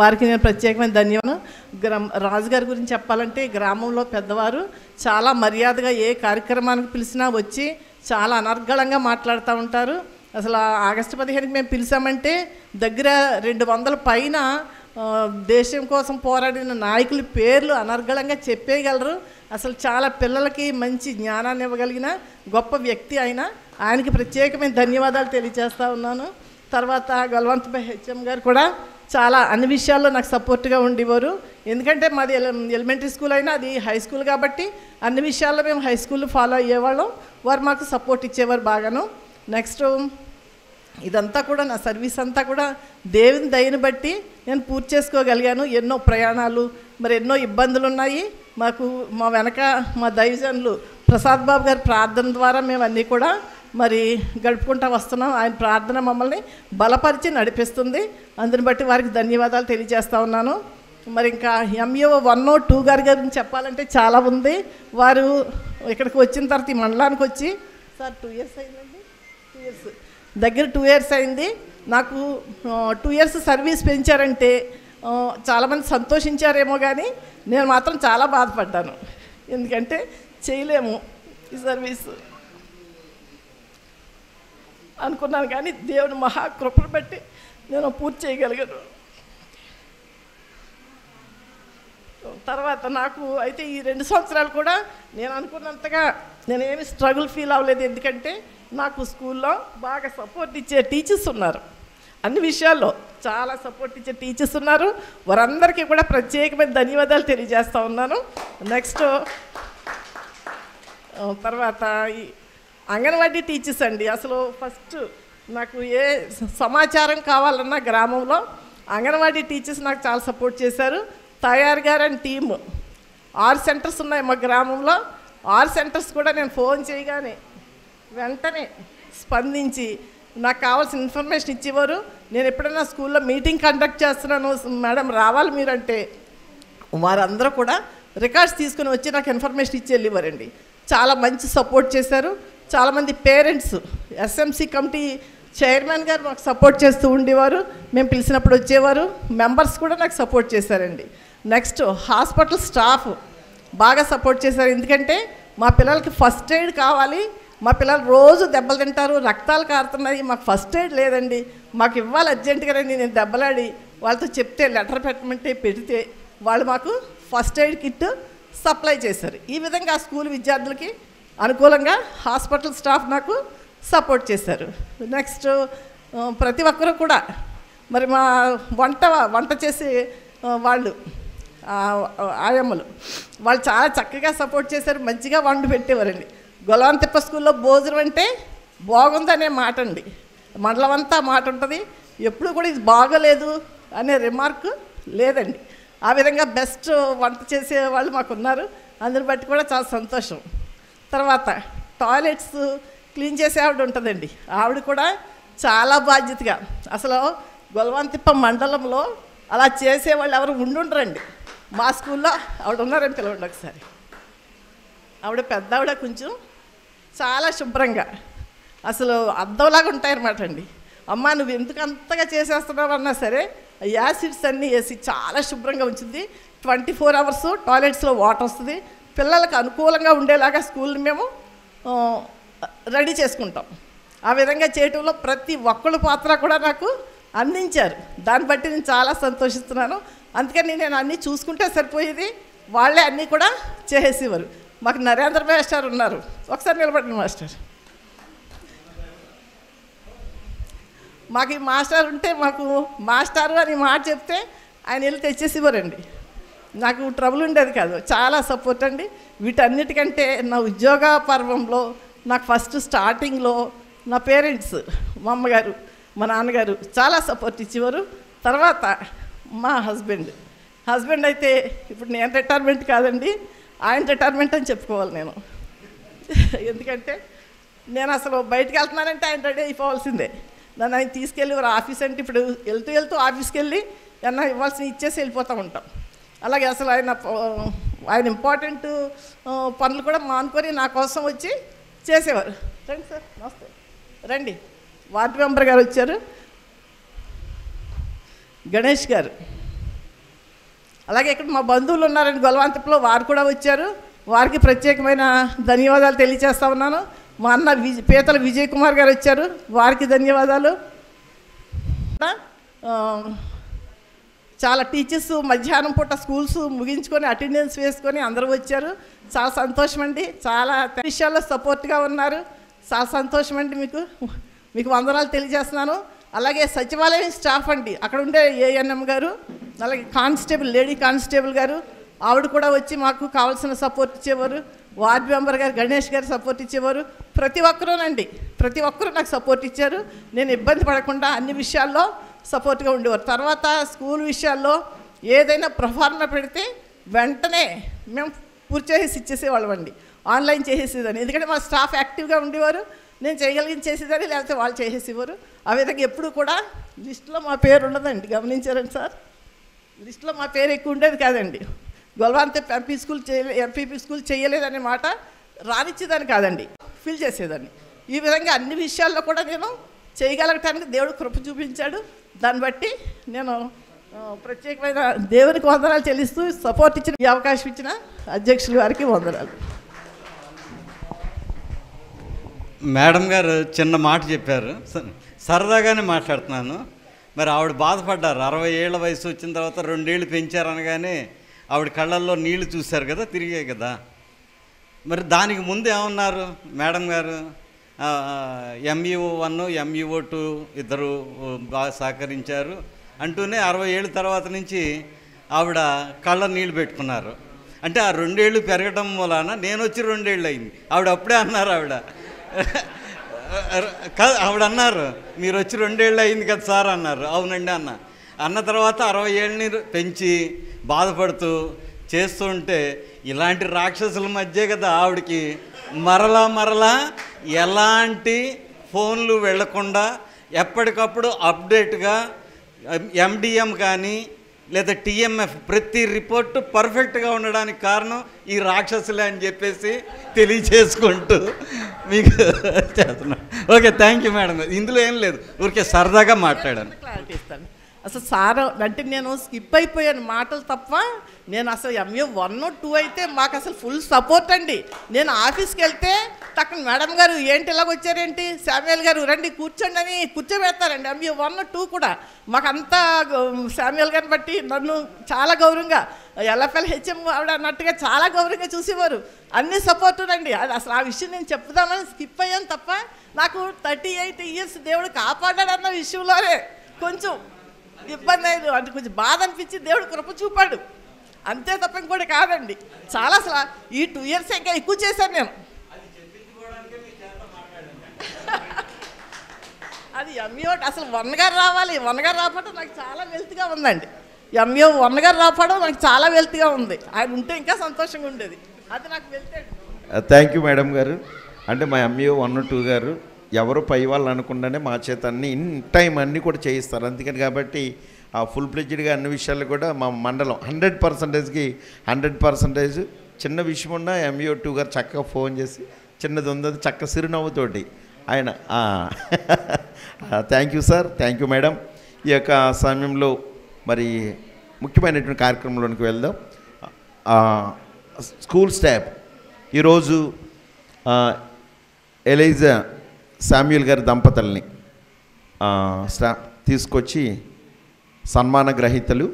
వారికి నేను ప్రత్యేకమైన ధన్యవాదం. రాజుగారి గురించి చెప్పాలంటే గ్రామంలో పెద్దవారు చాలా మర్యాదగా ఏ కార్యక్రమానికి పిలిచినా వచ్చి చాలా అనర్గళంగా మాట్లాడుతూ ఉంటారు. అసలు ఆగస్టు 15కి మేము పిలిచామంటే దగ్గర 200 పైన దేశం కోసం పోరాడిన నాయకుల పేర్లు అనర్గళంగా చెప్పేయగలరు. అసలు చాలా పిల్లలకి మంచి జ్ఞానాన్ని ఇవ్వగలిగిన గొప్ప వ్యక్తి ఆయనకి ప్రత్యేకమైన ధన్యవాదాలు తెలియజేస్తూ ఉన్నాను. తర్వాత గొలవంతపై హెచ్ఎం గారు కూడా చాలా అన్ని విషయాల్లో నాకు సపోర్ట్గా ఉండేవారు. ఎందుకంటే మాది ఎలిమెంటరీ స్కూల్ అయినా అది హై స్కూల్ కాబట్టి అన్ని విషయాల్లో మేము హై స్కూల్ ఫాలో అయ్యేవాళ్ళం. వారు మాకు సపోర్ట్ ఇచ్చేవారు బాగాను. నెక్స్ట్ ఇదంతా కూడా నా సర్వీస్ అంతా కూడా దేవుని దయని బట్టి నేను పూర్తి చేసుకోగలిగాను. ఎన్నో ప్రయాణాలు, మరి ఎన్నో ఇబ్బందులు ఉన్నాయి మాకు. మా వెనక మా దైవజనులు ప్రసాద్ బాబు గారి ప్రార్థన ద్వారా మేము అన్నీ కూడా మరి గడుపుకుంటూ వస్తున్నాం. ఆయన ప్రార్థన మమ్మల్ని బలపరిచి నడిపిస్తుంది. అందుని బట్టి వారికి ధన్యవాదాలు తెలియజేస్తూ ఉన్నాను. మరి ఇంకా ఎంఈఓ 1, 2 గారి గురించి చెప్పాలంటే చాలా ఉంది. వారు ఇక్కడికి వచ్చిన తర్వాత ఈ మండలానికి వచ్చి సార్ 2 ఇయర్స్ అయిందండి, 2 ఇయర్స్ దగ్గర 2 ఇయర్స్ అయింది. నాకు 2 ఇయర్స్ సర్వీస్ పెంచారంటే చాలామంది సంతోషించారేమో కానీ నేను మాత్రం చాలా బాధపడ్డాను. ఎందుకంటే చేయలేము ఈ సర్వీస్ అనుకున్నాను, కానీ దేవుని మహాకృపను బట్టి నేను పూర్తి చేయగలిగాను. తర్వాత నాకు అయితే ఈ 2 సంవత్సరాలు కూడా నేను అనుకున్నంతగా నేనేమి స్ట్రగుల్ ఫీల్ అవ్వలేదు. ఎందుకంటే నాకు స్కూల్లో బాగా సపోర్ట్ ఇచ్చే టీచర్స్ ఉన్నారు. అన్ని విషయాల్లో చాలా సపోర్ట్ ఇచ్చే టీచర్స్ ఉన్నారు. వారందరికీ కూడా ప్రత్యేకమైన ధన్యవాదాలు తెలియజేస్తూ ఉన్నాను. నెక్స్ట్ తర్వాత ఈ అంగన్వాడీ టీచర్స్ అండి. అసలు ఫస్ట్ నాకు ఏ సమాచారం కావాలన్నా గ్రామంలో అంగన్వాడీ టీచర్స్ నాకు చాలా సపోర్ట్ చేశారు. తయారు గారు అని టీము 6 సెంటర్స్ ఉన్నాయి మా గ్రామంలో. 6 సెంటర్స్ కూడా నేను ఫోన్ చేయగానే వెంటనే స్పందించి నాకు కావాల్సిన ఇన్ఫర్మేషన్ ఇచ్చేవారు. నేను ఎప్పుడైనా స్కూల్లో మీటింగ్ కండక్ట్ చేస్తున్నాను మేడం రావాలి మీరంటే వారందరూ కూడా రికార్డ్స్ తీసుకుని వచ్చి నాకు ఇన్ఫర్మేషన్ ఇచ్చి వెళ్ళేవారండి. చాలా మంచి సపోర్ట్ చేశారు. చాలామంది పేరెంట్స్, ఎస్ఎంసీ కమిటీ చైర్మన్ గారు మాకు సపోర్ట్ చేస్తూ ఉండేవారు. మేము పిలిచినప్పుడు వచ్చేవారు. మెంబర్స్ కూడా నాకు సపోర్ట్ చేశారండి. నెక్స్ట్ హాస్పిటల్ స్టాఫ్ బాగా సపోర్ట్ చేశారు. ఎందుకంటే మా పిల్లలకి ఫస్ట్ ఎయిడ్ కావాలి, మా పిల్లలు రోజు దెబ్బలు తింటారు, రక్తాలు కారుతున్నాయి, మాకు ఫస్ట్ ఎయిడ్ లేదండి, మాకు ఇవ్వాలి అర్జెంటుగానండి. నేను దెబ్బలాడి వాళ్ళతో చెప్తే లెటర్ పెట్టమంటే పెడితే వాళ్ళు మాకు ఫస్ట్ ఎయిడ్ కిట్ సప్లై చేశారు. ఈ విధంగా స్కూల్ విద్యార్థులకి అనుకూలంగా హాస్పిటల్ స్టాఫ్ నాకు సపోర్ట్ చేశారు. నెక్స్ట్ ప్రతి ఒక్కరూ కూడా మరి మా వంట చేసే వాళ్ళు ఆయమ్మలు వాళ్ళు చాలా చక్కగా సపోర్ట్ చేశారు. మంచిగా వండి పెట్టేవారండి. గొలవంతిప్ప స్కూల్లో భోజనం అంటే బాగుందనే మాట అండి, మండలం అంతా మాట ఉంటుంది. ఎప్పుడు కూడా ఇది బాగోలేదు అనే రిమార్క్ లేదండి. ఆ విధంగా బెస్ట్ వంట చేసే వాళ్ళు మాకు ఉన్నారు. అందుని బట్టి కూడా చాలా సంతోషం. తర్వాత టాయిలెట్స్ క్లీన్ చేసే ఆవిడ ఉంటుందండి. ఆవిడ కూడా చాలా బాధ్యతగా, అసలు గొలవంతిప్ప మండలంలో అలా చేసేవాళ్ళు ఎవరు ఉండుండరండి. మా స్కూల్లో ఆవిడ ఉన్నారని పిలవండి ఒకసారి. ఆవిడ పెద్ద ఆవిడ, కొంచెం చాలా శుభ్రంగా అసలు అద్దంలాగా ఉంటాయన్నమాట అండి. అమ్మ నువ్వు ఎందుకు అంతగా చేసేస్తున్నావు అన్నా సరే యాసిడ్స్ అన్నీ వేసి చాలా శుభ్రంగా ఉంచుద్ది. 24 hours టాయిలెట్స్లో వాటర్ వస్తుంది. పిల్లలకు అనుకూలంగా ఉండేలాగా స్కూల్ని మేము రెడీ చేసుకుంటాం. ఆ విధంగా చేయటంలో ప్రతి ఒక్కళ్ళ పాత్ర కూడా నాకు అందించారు. దాన్ని బట్టి నేను చాలా సంతోషిస్తున్నాను. అందుకని నేను అన్నీ చూసుకుంటే సరిపోయేది, వాళ్ళే అన్నీ కూడా చేసేసేవారు. మాకు నరేంద్ర మాస్టర్ ఉన్నారు, ఒకసారి నిలబడిన మాస్టర్. మాకు ఈ మాస్టర్ ఉంటే మాకు మాస్టారు అని మాట చెప్తే ఆయన వెళ్ళి తెచ్చేసేవారండి. నాకు ట్రబుల్ ఉండేది కాదు, చాలా సపోర్ట్ అండి. వీటన్నిటికంటే నా ఉద్యోగ పర్వంలో నాకు ఫస్ట్ స్టార్టింగ్లో నా పేరెంట్స్, మా అమ్మగారు మా నాన్నగారు చాలా సపోర్ట్ ఇచ్చేవారు. తర్వాత మా హస్బెండ్ అయితే ఇప్పుడు నేను రిటైర్మెంట్ కాదండి, ఆయన రిటైర్మెంట్ అని చెప్పుకోవాలి నేను. ఎందుకంటే నేను అసలు బయటకు వెళ్తున్నానంటే ఆయన రెడీ అయిపోవాల్సిందే. నన్ను ఆయన తీసుకెళ్ళి ఆఫీస్ అంటే ఇప్పుడు వెళ్తూ ఆఫీస్కి వెళ్ళి ఏమన్నా ఇవ్వాల్సిన ఇచ్చేసి వెళ్ళిపోతూ ఉంటాం. అలాగే అసలు ఆయన ఇంపార్టెంట్ పనులు కూడా మానుకొని నా కోసం వచ్చి చేసేవారు. రండి సార్, నమస్తే, రండి. వార్డు మెంబర్ గారు వచ్చారు, గణేష్ గారు. అలాగే ఇక్కడ మా బంధువులు ఉన్నారండి గొలవంతపులో, వారు కూడా వచ్చారు. వారికి ప్రత్యేకమైన ధన్యవాదాలు తెలియజేస్తా ఉన్నాను. మా అన్న పీతల విజయ్ కుమార్ గారు వచ్చారు, వారికి ధన్యవాదాలు. చాలా టీచర్స్ మధ్యాహ్నం పూట స్కూల్స్ ముగించుకొని అటెండెన్స్ వేసుకొని అందరూ వచ్చారు. చాలా సంతోషం అండి. చాలా విషయాల్లో సపోర్ట్గా ఉన్నారు. చాలా సంతోషం అండి. మీకు వందనాలు తెలియజేస్తున్నాను. అలాగే సచివాలయం స్టాఫ్ అండి, అక్కడ ఉండే ఏఎన్ఎం గారు, అలాగే కానిస్టేబుల్, లేడీ కానిస్టేబుల్ గారు, ఆవిడ కూడా వచ్చి మాకు కావాల్సిన సపోర్ట్ ఇచ్చేవారు. వార్డు మెంబర్ గారు గణేష్ గారు సపోర్ట్ ఇచ్చేవారు. ప్రతి ఒక్కరూ నాకు సపోర్ట్ ఇచ్చారు. నేను ఇబ్బంది పడకుండా అన్ని విషయాల్లో సపోర్ట్గా ఉండేవారు. తర్వాత స్కూల్ విషయాల్లో ఏదైనా ప్రొఫార్మా పెడితే వెంటనే మేము పూర్తి చేసి ఇచ్చేసేవాళ్ళం అండి, ఆన్లైన్ చేసేసేదాన్ని. ఎందుకంటే మా స్టాఫ్ యాక్టివ్గా ఉండేవారు. నేను చేయగలిగింది చేసేదాన్ని, లేకపోతే వాళ్ళు చేసేసేవారు. ఆ విధంగా ఎప్పుడు కూడా లిస్టులో మా పేరు ఉండదండి, గమనించారండి సార్. లిస్టులో మా పేరు ఎక్కువ ఉండేది కాదండి. గొలవంత ఎంపీపీ స్కూల్ చేయలేదనే మాట రానిచ్చేదాన్ని కాదండి, ఫిల్ చేసేదాన్ని. ఈ విధంగా అన్ని విషయాల్లో కూడా నేను చేయగలగటానికి దేవుడు కృప చూపించాడు. దాన్ని బట్టి నేను ప్రత్యేకమైన దేవునికి వందనాలు చెల్లిస్తూ సపోర్ట్ ఇచ్చిన ఈ అవకాశం ఇచ్చిన అధ్యక్షుల వారికి వందనాలు. మేడం గారు చిన్న మాట చెప్పారు, సరదాగానే మాట్లాడుతున్నాను. మరి ఆవిడ బాధపడ్డారు. 60 ఏళ్ల వయసు వచ్చిన తర్వాత 2 ఏళ్ళు పెంచారనగానే ఆవిడ కళ్ళల్లో నీళ్లు చూశారు కదా, తిరిగాయి కదా. మరి దానికి ముందు ఏమన్నారు మేడం గారు? MUO 1 MUO 2 ఇద్దరు బాగా సహకరించారు అంటూనే 60 ఏళ్ళ తర్వాత నుంచి ఆవిడ కళ్ళ నీళ్ళు పెట్టుకున్నారు. అంటే ఆ 2 ఏళ్ళు పెరగడం వలన నేను వచ్చి 2 ఏళ్ళు అయింది. ఆవిడ అప్పుడే అన్నారు, ఆవిడ అన్నారు మీరు వచ్చి 2 ఏళ్ళు అయింది కదా సార్ అన్నారు. అవునండి అన్న తర్వాత 60 ఏళ్ళని పెంచి బాధపడుతూ చేస్తూ ఉంటే ఇలాంటి రాక్షసుల మధ్య కదా ఆవిడకి మరలా ఎలాంటి ఫోన్లు వెళ్లకుండా ఎప్పటికప్పుడు అప్డేట్గా MDM కానీ లేదా TMF ప్రతి రిపోర్టు పర్ఫెక్ట్గా ఉండడానికి కారణం ఈ రాక్షసులే అని చెప్పేసి తెలియచేసుకుంటూ మీకు చేస్తున్నాను. Okay, thank you madam. ఇందులో ఏం లేదు, ఊరికే సరదాగా మాట్లాడాను. క్లారిటీ ఇస్తాను. అసలు సార్ అంటే నేను స్కిప్ అయిపోయాను మాటలు తప్ప. నేను అసలు MUO 1 2 అయితే మాకు అసలు ఫుల్ సపోర్ట్ అండి. నేను ఆఫీస్కి వెళ్తే తక్కువ మేడం గారు ఏంటి ఇలాగ వచ్చారేంటి, శామ్యుయల్ గారు రండి కూర్చోండి అని కూర్చోబెడతారండి. MUO 1 2 కూడా మాకంతా శామ్యుయల్ గారిని బట్టి నన్ను చాలా గౌరవంగా LFL HM ఆవిడ అన్నట్టుగా చాలా గౌరవంగా చూసేవారు. అన్ని సపోర్టునండి. అది అసలు ఆ విషయం నేను చెప్దామని స్కిప్ అయ్యాను తప్ప నాకు 38 years దేవుడు కాపాడాడన్న విషయంలోనే కొంచెం ఇబ్బంది అయ్యారు. అంటే కొంచెం బాధ అనిపించి దేవుడు కృప చూపాడు, అంతే తప్ప ఇంకోటి కాదండి. చాలా అసలు ఈ 2 years ఇంకా ఎక్కువ చేశాను నేను. అది MUO అసలు 1 గారు రావాలి, 1 గారు రావడం నాకు చాలా వెల్త్గా ఉందండి. MUO 1 గారు రావడం నాకు చాలా వెల్త్గా ఉంది. ఆయన ఉంటే ఇంకా సంతోషంగా ఉండేది. అది నాకు వెళ్తే. థ్యాంక్ యూ మేడం గారు. అంటే మా MUO 1 2 గారు ఎవరు పై వాళ్ళు అనుకుండానే మా చేత అన్ని ఇన్ టైం అన్నీ కూడా చేయిస్తారు. అందుకని కాబట్టి ఆ ఫుల్ ఫ్లెడ్జ్డ్గా అన్ని విషయాలు కూడా మా మండలం 100%కి 100% చిన్న విషయం ఉన్నా MUO 2 గారు చక్కగా ఫోన్ చేసి చిన్నది ఉంది, అది చక్క సిరునవ్వుతోటి ఆయన. Thank you sir, thank you madam. ఈ యొక్క సమయంలో మరి ముఖ్యమైనటువంటి కార్యక్రమంలోనికి వెళ్దాం. స్కూల్ స్టాఫ్ ఈరోజు ఎలైజా శామ్యూల్ గారి దంపతుల్ని స్టాఫ్ తీసుకొచ్చి సన్మాన గ్రహీతలు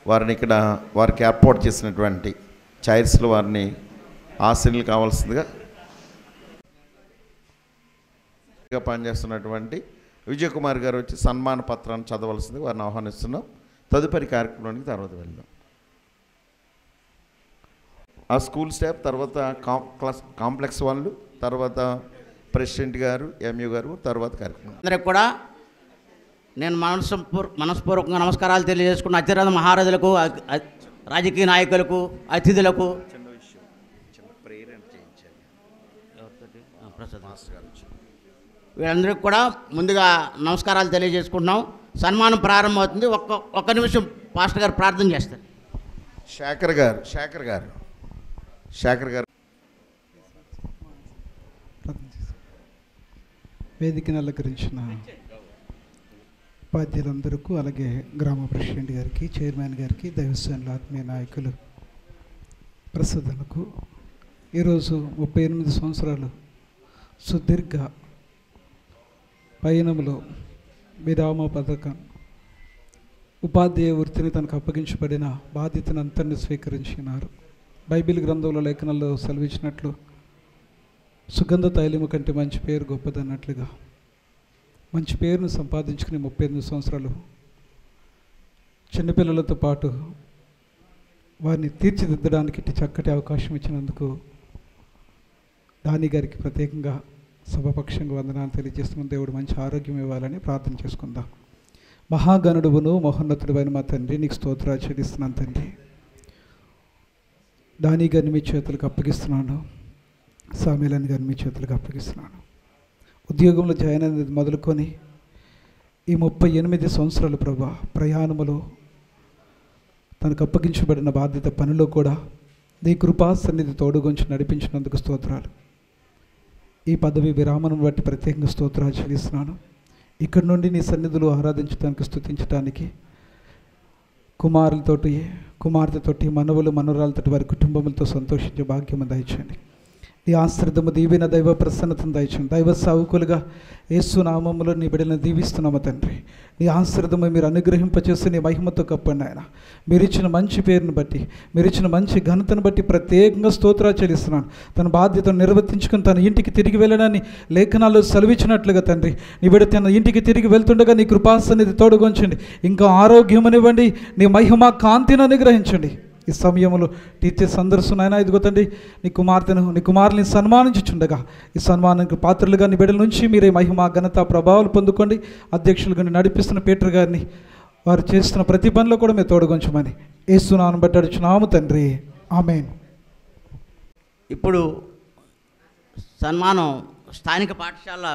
వారిని ఇక్కడ వారికి ఏర్పాటు చేసినటువంటి చైర్స్లో వారిని ఆశీర్లు కావాల్సిందిగా పనిచేస్తున్నటువంటి విజయ్ కుమార్ గారు వచ్చి సన్మాన పత్రాన్ని చదవలసింది వారిని ఆహ్వానిస్తున్నాం. తదుపరి కార్యక్రమానికి తర్వాత వెళ్దాం. ఆ స్కూల్ స్టాఫ్, తర్వాత కాంప్లెక్స్ వాళ్ళు, తర్వాత ప్రెసిడెంట్ గారు, ఎంయూ గారు, తర్వాత కార్యక్రమం. అందరికి కూడా నేను మనస్పూర్వకంగా నమస్కారాలు తెలియజేసుకున్న అతిరథ మహారథులకు, రాజకీయ నాయకులకు, అతిథులకు, వీళ్ళందరికీ కూడా ముందుగా నమస్కారాలు తెలియజేసుకుంటున్నాం. సన్మానం ప్రారంభమవుతుంది. ఒక్క నిమిషం పాస్టర్ గారు ప్రార్థన చేస్తారు. శేఖర్ గారు వేదికను అలంకరించిన ఉపాధ్యాయులందరికీ, అలాగే గ్రామ ప్రెసిడెంట్ గారికి, చైర్మన్ గారికి, దైవసేనల ఆత్మీయ నాయకులు, ప్రసాదాలకు ఈరోజు 38 సంవత్సరాలు సుదీర్ఘ పయనంలో విరామ పథకం ఉపాధ్యాయ వృత్తిని తనకు అప్పగించబడిన బాధ్యతను అంతర్ని స్వీకరించినారు. బైబిల్ గ్రంథంలో లేఖనాల్లో సెలవిచ్చినట్లు సుగంధ తైలము కంటే మంచి పేరు గొప్పదన్నట్లుగా మంచి పేరును సంపాదించుకుని 38 సంవత్సరాలు చిన్నపిల్లలతో పాటు వారిని తీర్చిదిద్దడానికి చక్కటి అవకాశం ఇచ్చినందుకు దాని గారికి ప్రత్యేకంగా సభపక్షంగా వందనాలు తెలియజేస్తున్నాం. దేవుడు మంచి ఆరోగ్యం ఇవ్వాలని ప్రార్థన చేసుకుందాం. మహాగణుడువును మహోన్నతుడువైన మా తండ్రి, నీకు స్తోత్రాలు చెల్లిస్తున్నాను తండ్రి. దాని గారిని మీ చేతులకు అప్పగిస్తున్నాను, సామేలని గారిని మీ చేతులకు అప్పగిస్తున్నాను. ఉద్యోగంలో జాయిన్ అనేది మొదలుకొని ఈ 38 సంవత్సరాలు ప్రభా ప్రయాణములో తనకు అప్పగించబడిన బాధ్యత పనిలో కూడా నీ కృపా సన్నిధి తోడుగొంచి నడిపించినందుకు స్తోత్రాలు. ఈ పదవి విరామను బట్టి ప్రత్యేకంగా స్తోత్రాలు చెల్లిస్తున్నాను. ఇక్కడ నుండి నీ సన్నిధులు ఆరాధించడానికి, స్తుతించడానికి కుమార్తెతోటి, మనవులు మనవరాలతోటి వారి కుటుంబములతో సంతోషించే భాగ్యము దయచేయండి. నీ ఆశ్రదము దీవెన దైవ ప్రసన్నతను దయచేయండి. దైవ సావుకులుగా యేసు నామములో నీ బిడ్డలను దీవిస్తున్నాము తండ్రి. నీ ఆశ్రదము మీరు అనుగ్రహింపచేసి నీ మహిమతో కప్పండి ఆయన. మీరు ఇచ్చిన మంచి పేరును బట్టి, మీరు ఇచ్చిన మంచి ఘనతను బట్టి ప్రత్యేకంగా స్తోత్రాలు చెల్లిస్తున్నాను. తన బాధ్యతను నిర్వర్తించుకుని తన ఇంటికి తిరిగి వెళ్ళడాన్ని లేఖనాల్లో సెలవిచ్చినట్లుగా తండ్రి, నీ బిడ్డ తన ఇంటికి తిరిగి వెళ్తుండగా నీ కృపాసన్నిధి తోడుగొంచండి. ఇంకా ఆరోగ్యమునివ్వండి, నీ మహిమ కాంతిని అనుగ్రహించండి. ఈ సమయంలో టీచర్స్ అందరూ నాయన ఇదిగో తండ్రి, నీ కుమారుని సన్మానించుచుండగా ఈ సన్మానానికి పాత్రలుగా నీ బిడ్డల నుంచి మీరే మహిమ ఘనత ప్రభావాలు పొందుకోండి. అధ్యక్షులుగా నడిపిస్తున్న పీటర్ గారిని వారు చేస్తున్న ప్రతి పనిలో కూడా మీరు తోడుగొంచమని యేసు నామమున బట్టి అడుగుచున్నాము తండ్రి, ఆమేన్. ఇప్పుడు సన్మానం స్థానిక పాఠశాల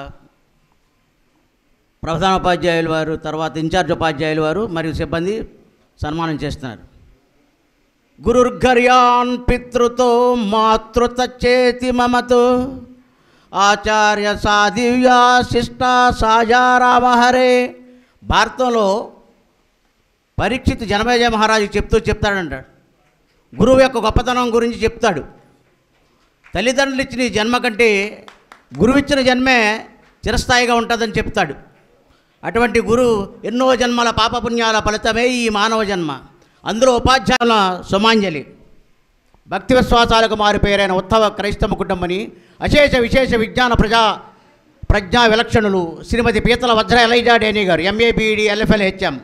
ప్రధానోపాధ్యాయులు వారు, తర్వాత ఇన్ఛార్జ్ ఉపాధ్యాయులు వారు మరియు సిబ్బంది సన్మానం చేస్తున్నారు. గురుర్ఘర్యాన్ పితృతో మాతృత చేతి మమతో ఆచార్య సాదివ్యా శిష్ట సాజారామహరే. భారతంలో పరీక్షిత్ జనమేజయ మహారాజు చెప్తాడంటాడు. గురువు యొక్క గొప్పతనం గురించి చెప్తాడు. తల్లిదండ్రులు ఇచ్చిన ఈ జన్మ కంటే గురువిచ్చిన జన్మే చిరస్థాయిగా ఉంటుందని చెప్తాడు. అటువంటి గురువు ఎన్నో జన్మల పాపపుణ్యాల ఫలితమే ఈ మానవ జన్మ. అందులో ఉపాధ్యాయుల సుమాంజలి. భక్తి విశ్వాసాలకు మారిపోయారైన ఉత్తమ క్రైస్తవ కుటుంబని అశేష విశేష విజ్ఞాన ప్రజ్ఞా విలక్షణులు శ్రీమతి పీతల వజ్ర ఎలైజా డేనీ గారు, ఎంఏ బీఈడి ఎల్ఎఫ్ఎల్ హెచ్ఎం,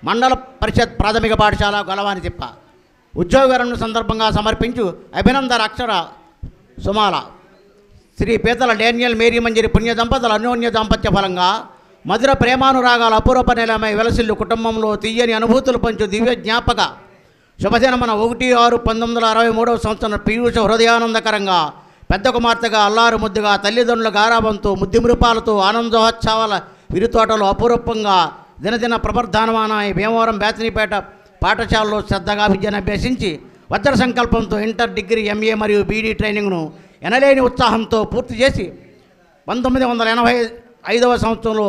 మండల పరిషత్ ప్రాథమిక పాఠశాల గొలవాని తిప్ప. ఉద్యోగ విరమణ సందర్భంగా సమర్పించు అభినందన అక్షర సుమాల. శ్రీ పీతల డేనియల్ మేరీ మంజరి పుణ్య దంపతుల అన్యోన్య దాంపత్య ఫలంగా మధుర ప్రేమానురాగాల అపూర్వ నిలమై వెలసిల్లు కుటుంబంలో తీయని అనుభూతులు పంచు దివ్య జ్ఞాపక శుభదినమున 1/6/1963 సంవత్సరం పీయూష హృదయానందకరంగా పెద్ద కుమార్తెగా అల్లారు ముద్దుగా తల్లిదండ్రుల గారాబంతో ముద్దిమృపాలతో ఆనందోత్సవాల విరుతోటలో అపూర్వంగా దినదిన ప్రవర్ధమానాయ భీమవరం బేతనీపేట పాఠశాలలో శ్రద్ధగా విద్యను అభ్యసించి వజ్ర సంకల్పంతో ఇంటర్, డిగ్రీ, ఎంఏ మరియు బీడీ ట్రైనింగ్ను ఎనలేని ఉత్సాహంతో పూర్తి చేసి 1985వ సంవత్సరంలో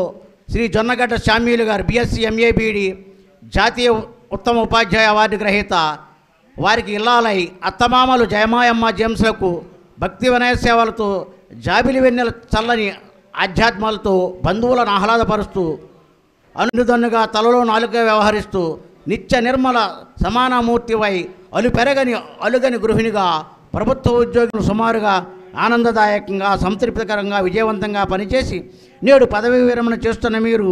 శ్రీ జొన్నగడ్డ శామ్యూలు గారు బిఎస్సి ఎంఏ బీఈడి జాతీయ ఉత్తమ ఉపాధ్యాయ అవార్డు గ్రహీత వారికి ఇల్లాలై అత్తమామలు జయమాయమ్మ జేమ్స్లకు భక్తి వినయ సేవలతో జాబిలి వెన్నెల చల్లని ఆధ్యాత్మాలతో బంధువులను ఆహ్లాదపరుస్తూ అనుదన్నుగా తలలో నాలుగుగా వ్యవహరిస్తూ నిత్య నిర్మల సమానమూర్తివై అలుగని గృహిణిగా ప్రభుత్వ ఉద్యోగులు సుమారుగా ఆనందదాయకంగా సంతృప్తికరంగా విజయవంతంగా పనిచేసి నేడు పదవీ విరమణ చేస్తున్న మీరు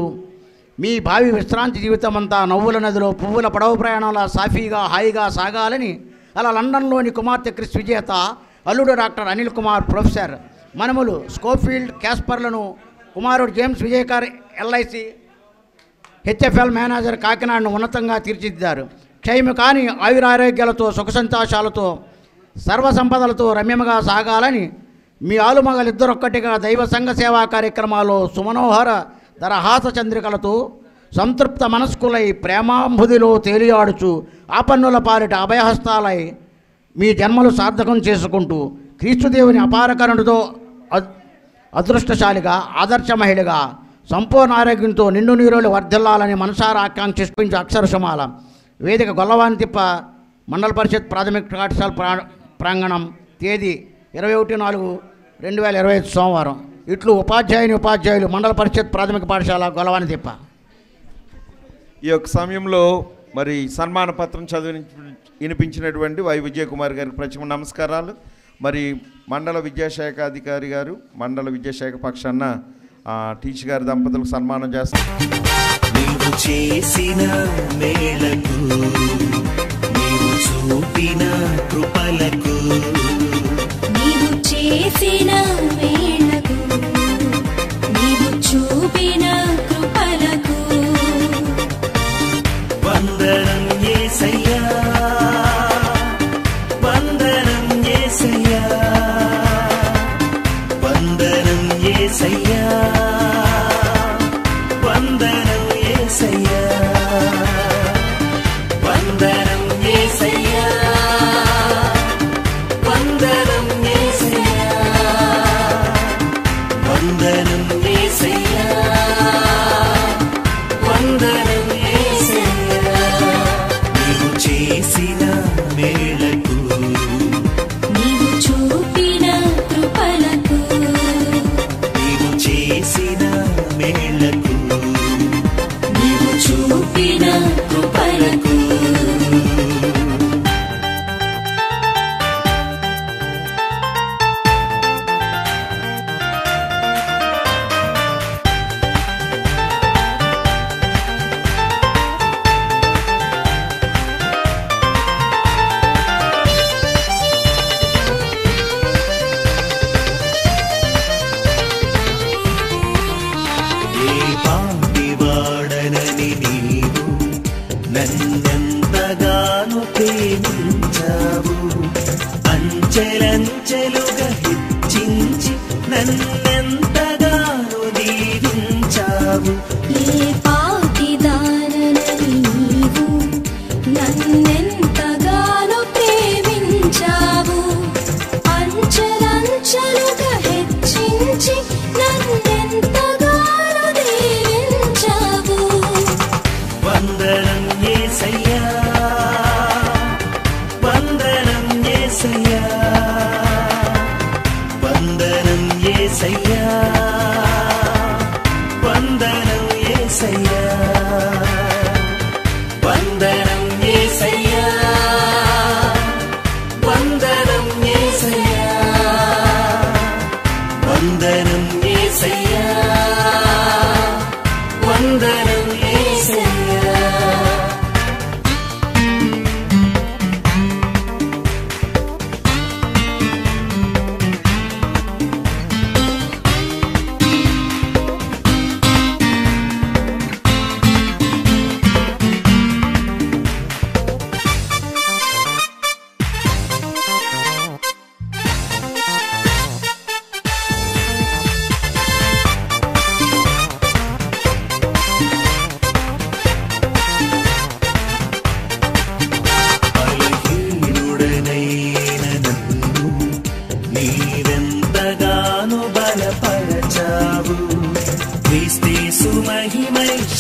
మీ భావి విశ్రాంతి జీవితం అంతా నవ్వుల నదిలో పువ్వుల పడవ ప్రయాణంలో సాఫీగా హాయిగా సాగాలని అలా లండన్లోని కుమార్తె క్రిస్ విజేత అల్లుడు డాక్టర్ అనిల్ కుమార్ ప్రొఫెసర్ మనములు స్కోఫీల్డ్ క్యాస్పర్లను కుమారుడు James Vijayakar LIC HFL manager కాకినాడను ఉన్నతంగా తీర్చిదిద్దారు. క్షయము కాని ఆయురారోగ్యాలతో సుఖ సంతోషాలతో సర్వసంపదలతో రమ్యముగా సాగాలని మీ ఆలుమగలిద్దరొక్కటిగా దైవ సంఘ సేవా కార్యక్రమాల్లో సుమనోహర దరహాస చంద్రికలతో సంతృప్త మనస్కులై ప్రేమాంబుదిలో తేలియాడుచు ఆపన్నుల పాలిట అభయహస్తాలై మీ జన్మలు సార్థకం చేసుకుంటూ క్రీస్తుదేవుని అపారకరుణతో అదృష్టశాలిగా ఆదర్శ మహిళగా సంపూర్ణ ఆరోగ్యంతో నిండు నీరులు వర్ధిల్లాలని మనసారా ఆకాంక్షించే అక్షరశమాల వేదిక గొల్లవానితిప్ప మండల పరిషత్ ప్రాథమిక పాఠశాల ప్రాంగణం తేదీ 21/4/2025 సోమవారం. ఇట్లు ఉపాధ్యాయులు మండల పరిషత్ ప్రాథమిక పాఠశాల గొల్లవానితిప్ప. ఈ యొక్క సమయంలో మరి సన్మాన పత్రం వినిపించినటువంటి వై విజయకుమార్ గారికి ప్రత్యేక నమస్కారాలు. మరి మండల విద్యాశాఖ అధికారి గారు మండల విద్యాశాఖ పక్షాన టీచర్ గారి దంపతులకు సన్మానం చేస్తారు. నీవు చేసిన మేలకు నీవు చూపిన కృపలకు నీవు చేసిన మేలకు నీవు చూపిన కృపలకు వందనం యేసయ్యా వందనం యేసయ్యా వందనం యేసయ్యా వందనం యేసయ్యా వందనం యేసయ్యా వందనం యేసయ్యా వందనం యేసయ్యా వందనం యేసయ్యా నీవు చేసిన మేలకు నీవు చూపిన కృపలకు నీవు చేసిన మేలకు నీవు చూపిన కృపలకు ఏ పాపివాడనని నీవు నన్నెంతగానో ప్రేమించావు అంచెలంచెలుగా హెచ్చించి నన్నెంతగానో దీవించావు ఏ పాపిదానని నీవు నన్నెంతగానో ప్రేమించావు అంచెలంచెలుగా హెచ్చించి నన్నెంతగానో దీవించావు వందనం యేసయ్యా వందనం యేసయ్యా వందనం యేసయ్యా వందనం యేసయ్యా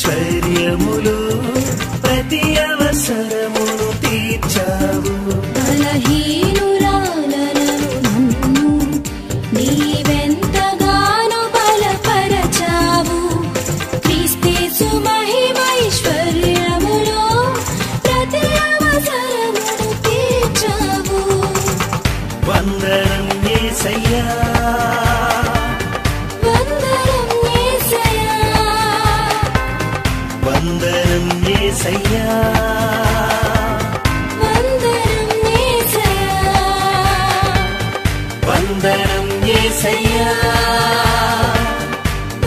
ఐశ్వర్యములు ప్రతి అవసరమును తీర్చావు. బలహీనురాలను నన్ను నీవెంతగానో బలపరచావు. క్రీస్తు మహిమైశ్వర్యములో ప్రతి అవసరమును తీర్చావు. వందనం యేసయ్యా, వందనం యేసయ్యా, వందనం యేసయ్యా, వందనం యేసయ్యా,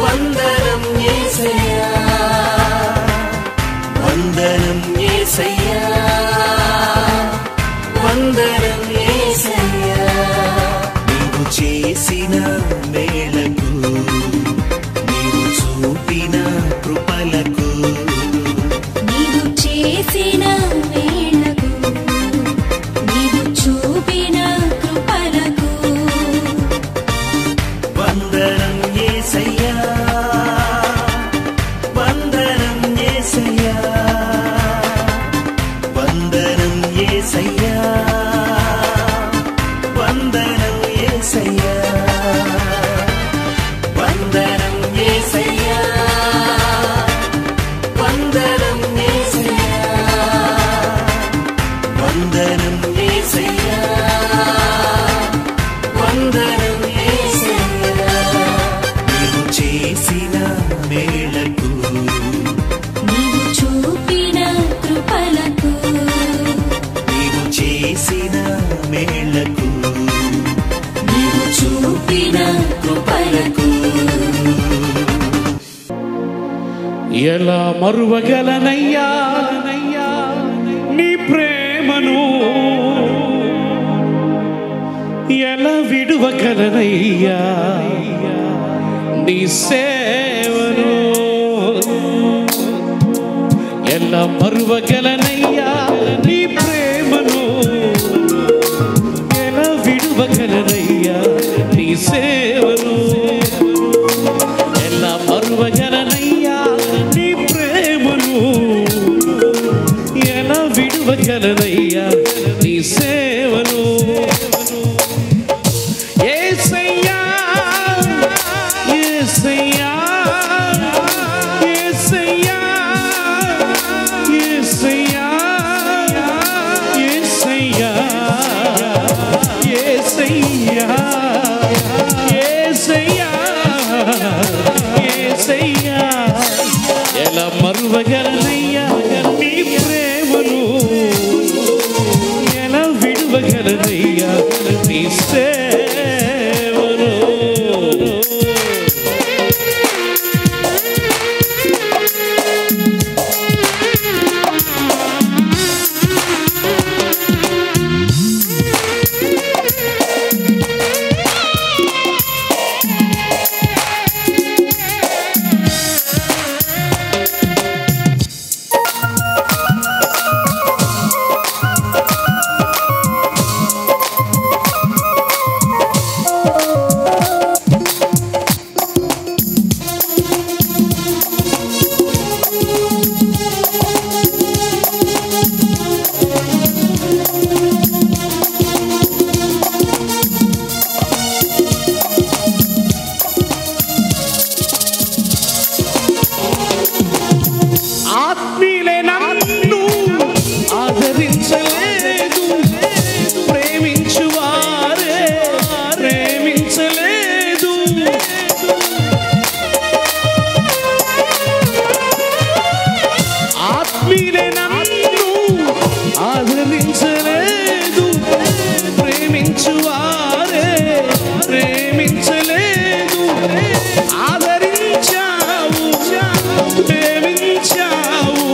వందనం యేసయ్యా, వందనం యేసయ్యా, వందనం యేసయ్యా. నీవు చేసిన మేలకు, నీవు చూపిన కృపలకు, నీవు చేసిన మేలకు, నీవు చూపిన కృపలకు వందనం యేసయ్యా, వందనం యేసయ్యా, వందనం యేసయ్యా, వందనం యేసయ్యా, వందనం యేసయ్యా, వందనం యేసయ్యా, వందనం యేసయ్యా, వందనం యేసయ్యా. నీవు చేసిన మేలకు, నీవు చూపిన కృపలకు, నీవు చేసిన మేలకు, నీవు చూపిన కృపలకు ఎలా మరువగలనయ్యా నీ ప్రేమను, ఎలా విడువగలనయ్యా నీ సేవను, ఎలా మరువగలనయ్యా నీ ప్రేమను, ఎలా విడువగలనయ్యా నీ సేవను, ఎలా మరువగలనయ్యా నీ ప్రేమను, ఎలా విడువగలనయ్యా నీ సేవను. యేసయ్యా, యేసయ్యా, యేసయ్యా, యేసయ్యా, యేసయ్యా, యేసయ్యా, యేసయ్యా, యేసయ్యా. ఎలా మరువగలనయ్యా నీ ప్రేమను, ఎలా విడువగలనయ్యా నీ సేవను. ఆత్మీయులే నన్ను ఆదరించలేదు, ప్రేమించువారే ప్రేమించలేదు. ఆత్మీయులే నన్ను ఆదరించలేదు, ప్రేమించువారే ప్రేమించలేదు. ఆదరించావు, ప్రేమించావు,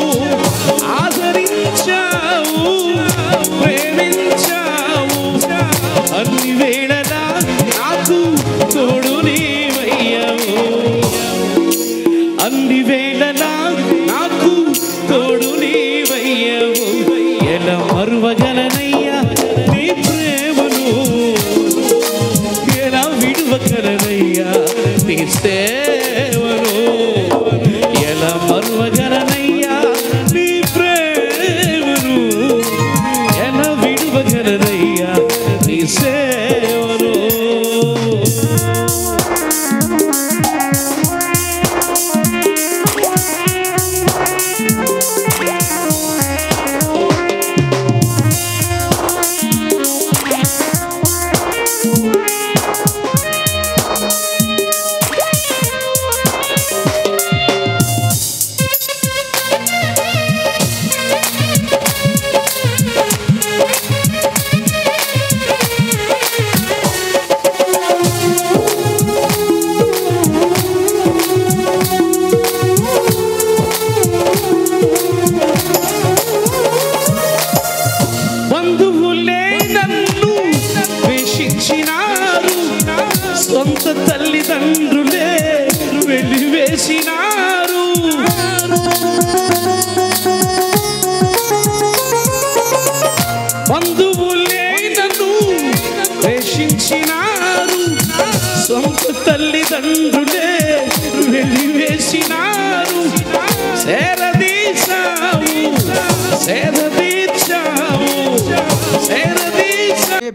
ఆదరించావు, ప్రేమించావు. అన్ని వేళలా నాకు తోడు నీవయ్యావు, అన్ని వేళలా నాకు తోడు నీవయ్యావు. ఎలా మరువగలనయ్యా నీ ప్రేమను, ఎలా విడువగలనయ్యా నీ సేవను, ఎలా మరువగ సొంత తల్లిదండ్రులే వెలివేసినారు.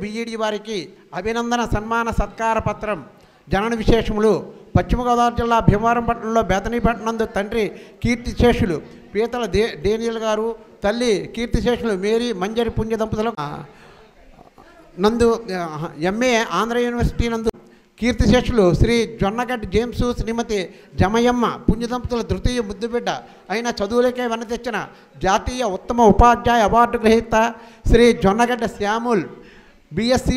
బిఈడి వారికి అభినందన సన్మాన సత్కార పత్రం జనన విశేషములు. పశ్చిమ గోదావరి జిల్లా భీమవరం పట్టణంలో బేతనీపట్నందు తండ్రి కీర్తిశేషులు పీతల డేనియల్ గారు, తల్లి కీర్తిశేషులు మేరీ మంజరి పుణ్య దంపతులు నందు ఎంఏ ఆంధ్ర యూనివర్సిటీ నందు కీర్తిశేషులు శ్రీ జొన్నగడ్డి జేమ్సు శ్రీమతి జమయమ్మ పుణ్య దంపతుల తృతీయ ముద్దుబిడ్డ అయిన చదువులకే వెన తెచ్చిన జాతీయ ఉత్తమ ఉపాధ్యాయ అవార్డు గ్రహీత Shri Jonnagadda Samuel BSc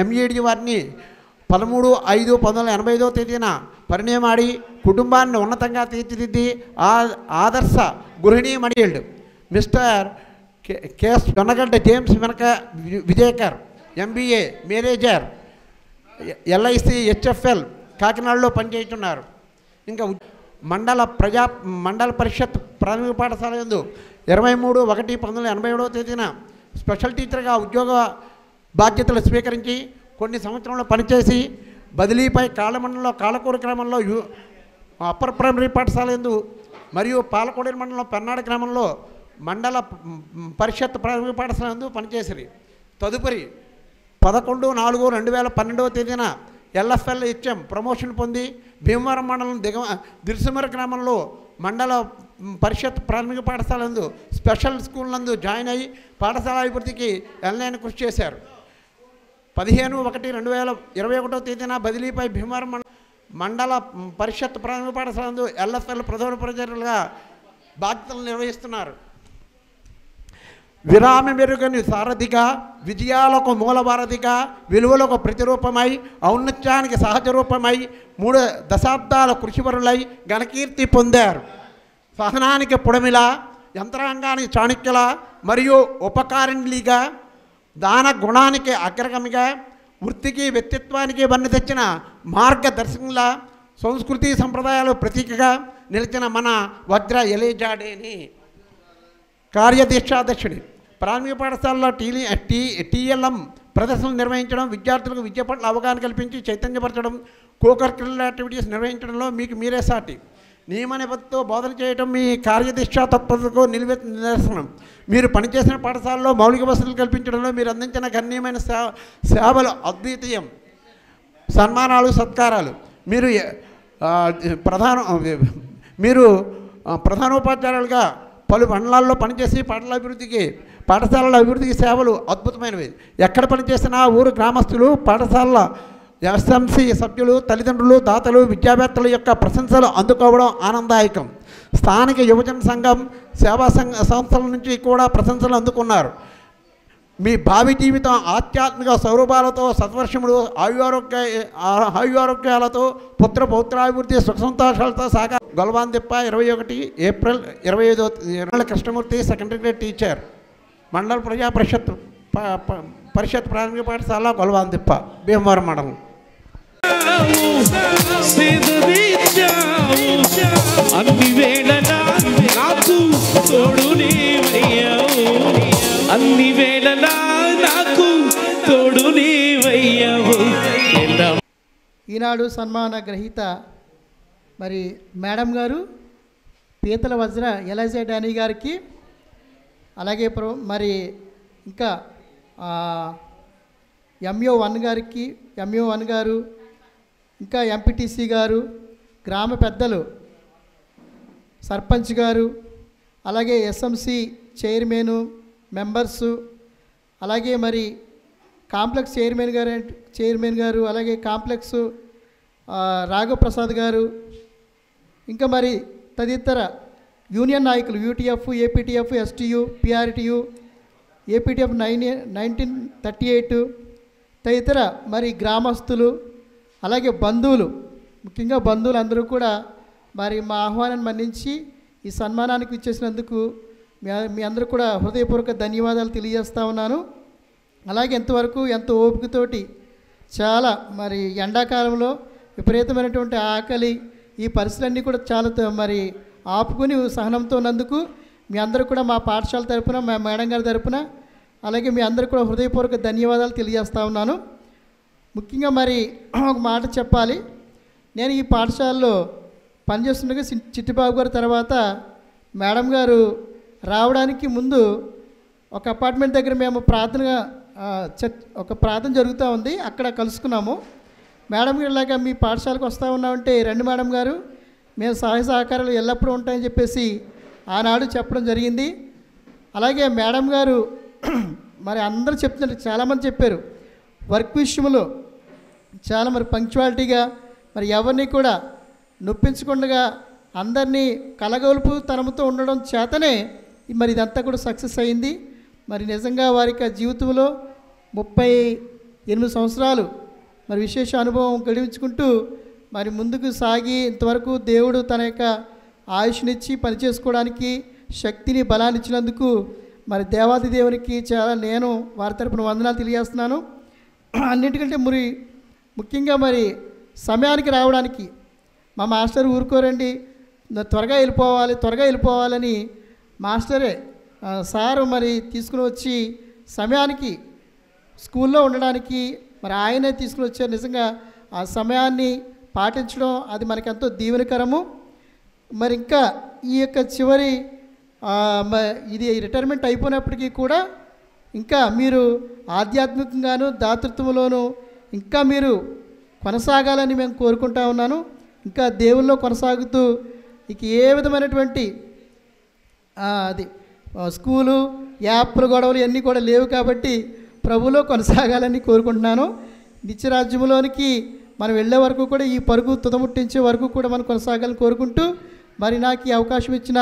MEd వారిని 13/5/1985 తేదీన పరిణయమాడి కుటుంబాన్ని ఉన్నతంగా తీర్చిదిద్ది ఆదర్శ గృహిణీ మణిల్డ్ మిస్టర్ కేఎస్ జొన్నగడ్డ జేమ్స్ వెనక Vijayakar MBA manager LIC HFL కాకినాడలో పనిచేస్తున్నారు. ఇంకా మండల పరిషత్ ప్రాథమిక పాఠశాల యందు 23/1/1987 తేదీన స్పెషల్ టీచర్గా ఉద్యోగ బాధ్యతలు స్వీకరించి కొన్ని సంవత్సరంలో పనిచేసి బదిలీపై కాళ్ళమండలంలో కాళ్ళకూరు గ్రామంలో అప్పర్ ప్రైమరీ పాఠశాల యందు మరియు పాలకోడేరు మండలంలో పెన్నాడు గ్రామంలో మండల పరిషత్ ప్రాథమిక పాఠశాల యందు పనిచేసిరి. తదుపరి 11/4/2012 తేదీన ఎల్ఎఫ్ఎల్ హెచ్ఎం ప్రమోషన్ పొంది భీమవరం మండలం దిర్సుమర గ్రామంలో మండల పరిషత్ ప్రాథమిక పాఠశాల నందు స్పెషల్ స్కూల్ నందు జాయిన్ అయ్యి పాఠశాల అభివృద్ధికి ఎల్నైన కృషి చేశారు. 15/1/2021 తేదీన బదిలీపై భీమవరం మండల పరిషత్ ప్రాథమిక పాఠశాల నందు ఎల్ఎఫ్ఎల్ ప్రధాన ప్రచారులుగా బాధ్యతలు నిర్వహిస్తున్నారు. విరామ మెరుగని సారథిగా, విజయాలకు మూలవారధిగా, విలువలకు ప్రతిరూపమై, ఔన్నత్యానికి సహజ రూపమై 3 దశాబ్దాల కృషివరులై ఘనకీర్తి పొందారు. సహనానికి పుడమిల, యంత్రాంగానికి చాణక్యుల మరియు ఉపకారిణిగా, దాన గుణానికి అగ్రగమిగా, వృత్తికి వ్యక్తిత్వానికి వన్నె తెచ్చిన మార్గదర్శకుల, సంస్కృతి సంప్రదాయాలు ప్రతీకగా నిలిచిన మన వజ్ర ఎలిజాడేని కార్యదీక్షాధ్యక్షుడి. ప్రాథమిక పాఠశాలలో టీఎల్ఎం ప్రదర్శనలు నిర్వహించడం, విద్యార్థులకు విద్య పట్ల అవగాహన కల్పించి చైతన్యపరచడం, కోకరిక్యులర్ యాక్టివిటీస్ నిర్వహించడంలో మీకు మీరే సాటి. నియమ నిబద్ధతో బోధన చేయడం మీ కార్యదీక్షా తత్పరతకు నిదర్శనం. మీరు పనిచేసిన పాఠశాలలో మౌలిక వసతులు కల్పించడంలో మీరు అందించిన గణనీయమైన సేవలు అద్వితీయం. సన్మానాలు, సత్కారాలు. మీరు ప్రధానోపాధ్యాయులుగా పలు మండలాల్లో పనిచేసి పాఠశాలల అభివృద్ధికి సేవలు అద్భుతమైనవి. ఎక్కడ పనిచేసినా ఊరు గ్రామస్తులు, పాఠశాలల ఎస్ఎంసి సభ్యులు, తల్లిదండ్రులు, దాతలు, విద్యావేత్తల యొక్క ప్రశంసలు అందుకోవడం ఆనందదాయకం. స్థానిక యువజన సంఘం, సేవా సంస్థల నుంచి కూడా ప్రశంసలు అందుకున్నారు. మీ భావి జీవితం ఆధ్యాత్మిక స్వరూపాలతో, సత్వర్షములు, ఆయురారోగ్యాలతో, పౌత్రాభివృద్ధి, సుఖ సంతోషాలతో గొలవాందిప్ప 21 April 25 Krishnamurthy secondary grade teacher, మండల ప్రజా పరిషత్ ప్రాథమిక పాఠశాల గొలవాందిప్ప, భీమవరం మండలం. అన్ని వేళలా నాకు తోడు నీవయ్యావు, అన్ని వేళలా నాకు తోడు నీవయ్యావు. ఈనాడు సన్మాన గ్రహీత మరి మేడం గారు పీతల వజ్ర ఎలైజా డానీ గారికి, అలాగే మరి ఇంకా ఎంఓ1 గారు, ఇంకా ఎంపీటీసీ గారు, గ్రామ పెద్దలు, సర్పంచ్ గారు, అలాగే ఎస్ఎంసి చైర్మన్ మెంబర్సు, అలాగే మరి కాంప్లెక్స్ చైర్మన్ గారు, అలాగే కాంప్లెక్స్ రాఘవప్రసాద్ గారు, ఇంకా మరి తదితర యూనియన్ నాయకులు UTF, APTF, STU, PRTU, APTF 1938 తదితర మరి గ్రామస్తులు, అలాగే బంధువులు, ముఖ్యంగా బంధువులు అందరూ కూడా మరి మా ఆహ్వానాన్ని మన్నించి ఈ సన్మానానికి ఇచ్చేసినందుకు మీ అందరూ కూడా హృదయపూర్వక ధన్యవాదాలు తెలియజేస్తూ ఉన్నాను. అలాగే ఎంతో ఓపికతోటి చాలా మరి ఎండాకాలంలో విపరీతమైనటువంటి ఆకలి, ఈ పరిస్థితులన్నీ కూడా చాలా మరి ఆపుకుని సహనంతో ఉన్నందుకు మీ అందరూ కూడా మా పాఠశాల తరపున, మా మేడం గారి తరపున, అలాగే మీ అందరూ కూడా హృదయపూర్వక ధన్యవాదాలు తెలియజేస్తూ ఉన్నాను. ముఖ్యంగా మరి ఒక మాట చెప్పాలి. నేను ఈ పాఠశాలలో పనిచేస్తుండగా చిట్టిబాబు గారి తర్వాత మేడం గారు రావడానికి ముందు ఒక అపార్ట్మెంట్ దగ్గర మేము ఒక ప్రార్థన జరుగుతూ ఉంది, అక్కడ కలుసుకున్నాము. మేడం గారు ఇలాగా మీ పాఠశాలకు వస్తూ ఉన్నామంటే రండి మేడం గారు, మేము సహాయ సహకారాలు ఎల్లప్పుడూ ఉంటాయని చెప్పేసి ఆనాడు చెప్పడం జరిగింది. అలాగే మేడం గారు మరి అందరూ చెప్తున్నారు, చాలామంది చెప్పారు, వర్క్ విషయంలో చాలా మరి పంక్చువాలిటీగా మరి ఎవరిని కూడా నొప్పించకుండా అందరినీ కలగొలుపు తనముతో ఉండడం చేతనే మరి ఇదంతా కూడా సక్సెస్ అయింది. మరి నిజంగా వారికి జీవితంలో 38 సంవత్సరాలు మరి విశేష అనుభవం గడిపించుకుంటూ మరి ముందుకు సాగి ఇంతవరకు దేవుడు తన యొక్క ఆయుష్నిచ్చి పనిచేసుకోవడానికి శక్తిని బలాన్ని ఇచ్చినందుకు మరి దేవాది దేవునికి చాలా నేను వారి తరపున వందనాలు తెలియజేస్తున్నాను. అన్నిటికంటే ముఖ్యంగా మరి సమయానికి రావడానికి మా మాస్టర్ ఊరుకోరండి, త్వరగా వెళ్ళిపోవాలని మాస్టరే సారు మరి తీసుకుని వచ్చి సమయానికి స్కూల్లో ఉండడానికి మరి ఆయనే తీసుకుని వచ్చారు. నిజంగా ఆ సమయాన్ని పాటించడం అది మనకెంతో దీవెనకరము. మరి ఇంకా ఈ యొక్క చివరి ఇది రిటైర్మెంట్ అయిపోయినప్పటికీ కూడా ఇంకా మీరు ఆధ్యాత్మికంగాను దాతృత్వంలోనూ ఇంకా మీరు కొనసాగాలని మేము కోరుకుంటా ఉన్నాను. ఇంకా దేవుల్లో కొనసాగుతూ ఇక ఏ విధమైనటువంటి అది స్కూలు యాప్లు గొడవలు ఇవన్నీ కూడా లేవు కాబట్టి ప్రభులో కొనసాగాలని కోరుకుంటున్నాను. నిత్యరాజ్యంలోనికి మనం వెళ్ళే వరకు కూడా ఈ పరుగు తుదముట్టించే వరకు కూడా మనం కొనసాగాలని కోరుకుంటూ మరి నాకు ఈ అవకాశం ఇచ్చిన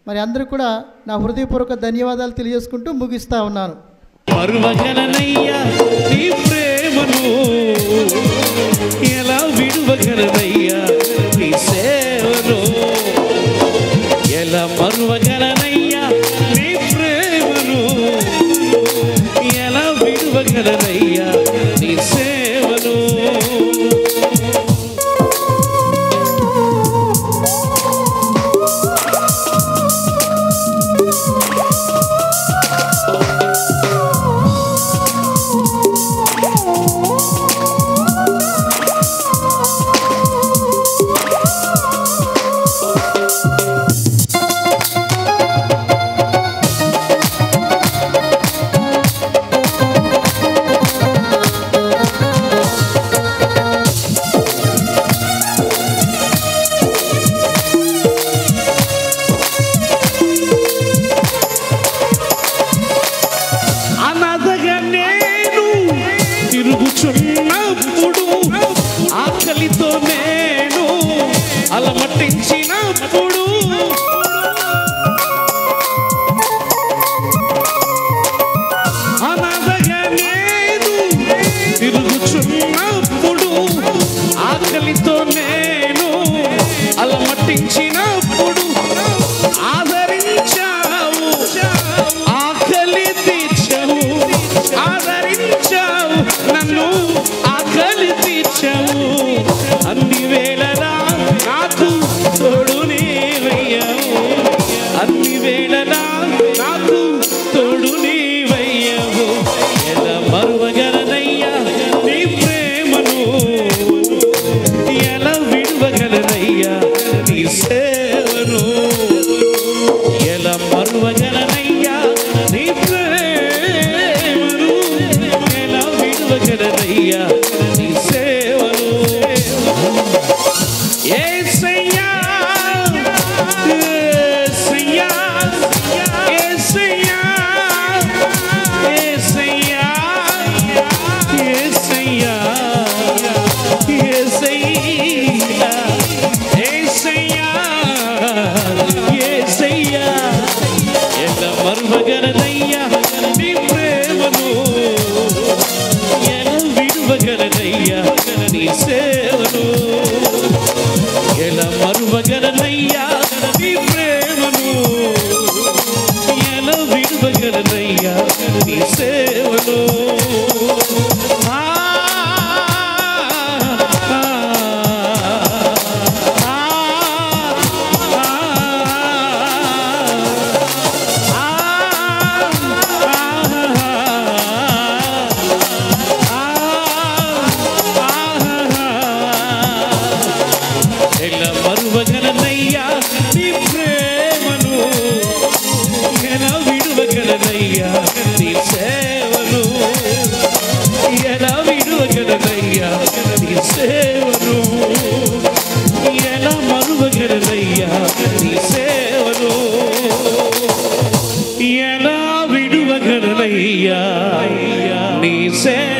మరి అందరూ కూడా నా హృదయపూర్వక ధన్యవాదాలు తెలియజేసుకుంటూ ముగిస్తా ఉన్నాను. మరువగలనయ్యా నీ ప్రేమను, ఎలా విడువగలనయ్యా నీ సేవను, ఎలా మరువగలనయ్యా నీ ప్రేమను, ఎలా విడువగలనయ్యా నీ సేవను. తిరుగుచున్నప్పుడు ఆకలితో నేను అలమటించినప్పుడు అనాథగా నేను తిరుగుచున్నప్పుడు ఆకలితో నేను అలమటించినప్పుడు ఆదరించావు, ఆకలి తీర్చావు, ఆదరించావు, నన్ను ఆకలి తీర్చావు. అన్ని వేళలా నాకు తోడు నీవయ్యావు, అన్ని వేళలా నాకు తోడు నీవయ్యావు. ఎలా మరువగలనయ్యా నీ ప్రేమను, ఎలా విడువగలనయ్యా నీ సేవను, ఎలా మరువగలనయ్యా నీ ప్రేమను, ఎలా విడువగలనయ్యా నీ సేవను. యేసయ్యా యేసయ్యా యేసయ్యా యేసయ్యా యేసయ్యా యేసయ్యా యేసయ్యా యేసయ్యా ఎలా మరువగలనయ్యా నీ ప్రేమను, ఎలా విడువగలనయ్యా నీ సేవను, ఎలా మరువగలనయ్యా నీ ప్రేమను, ఎలా విడువగలనయ్యా నీ సేవను. నీ సేవను ఎలా మరువగలనయ్యా నీ సేవను ఎలా విడువగలనయ్యా నీ సేవ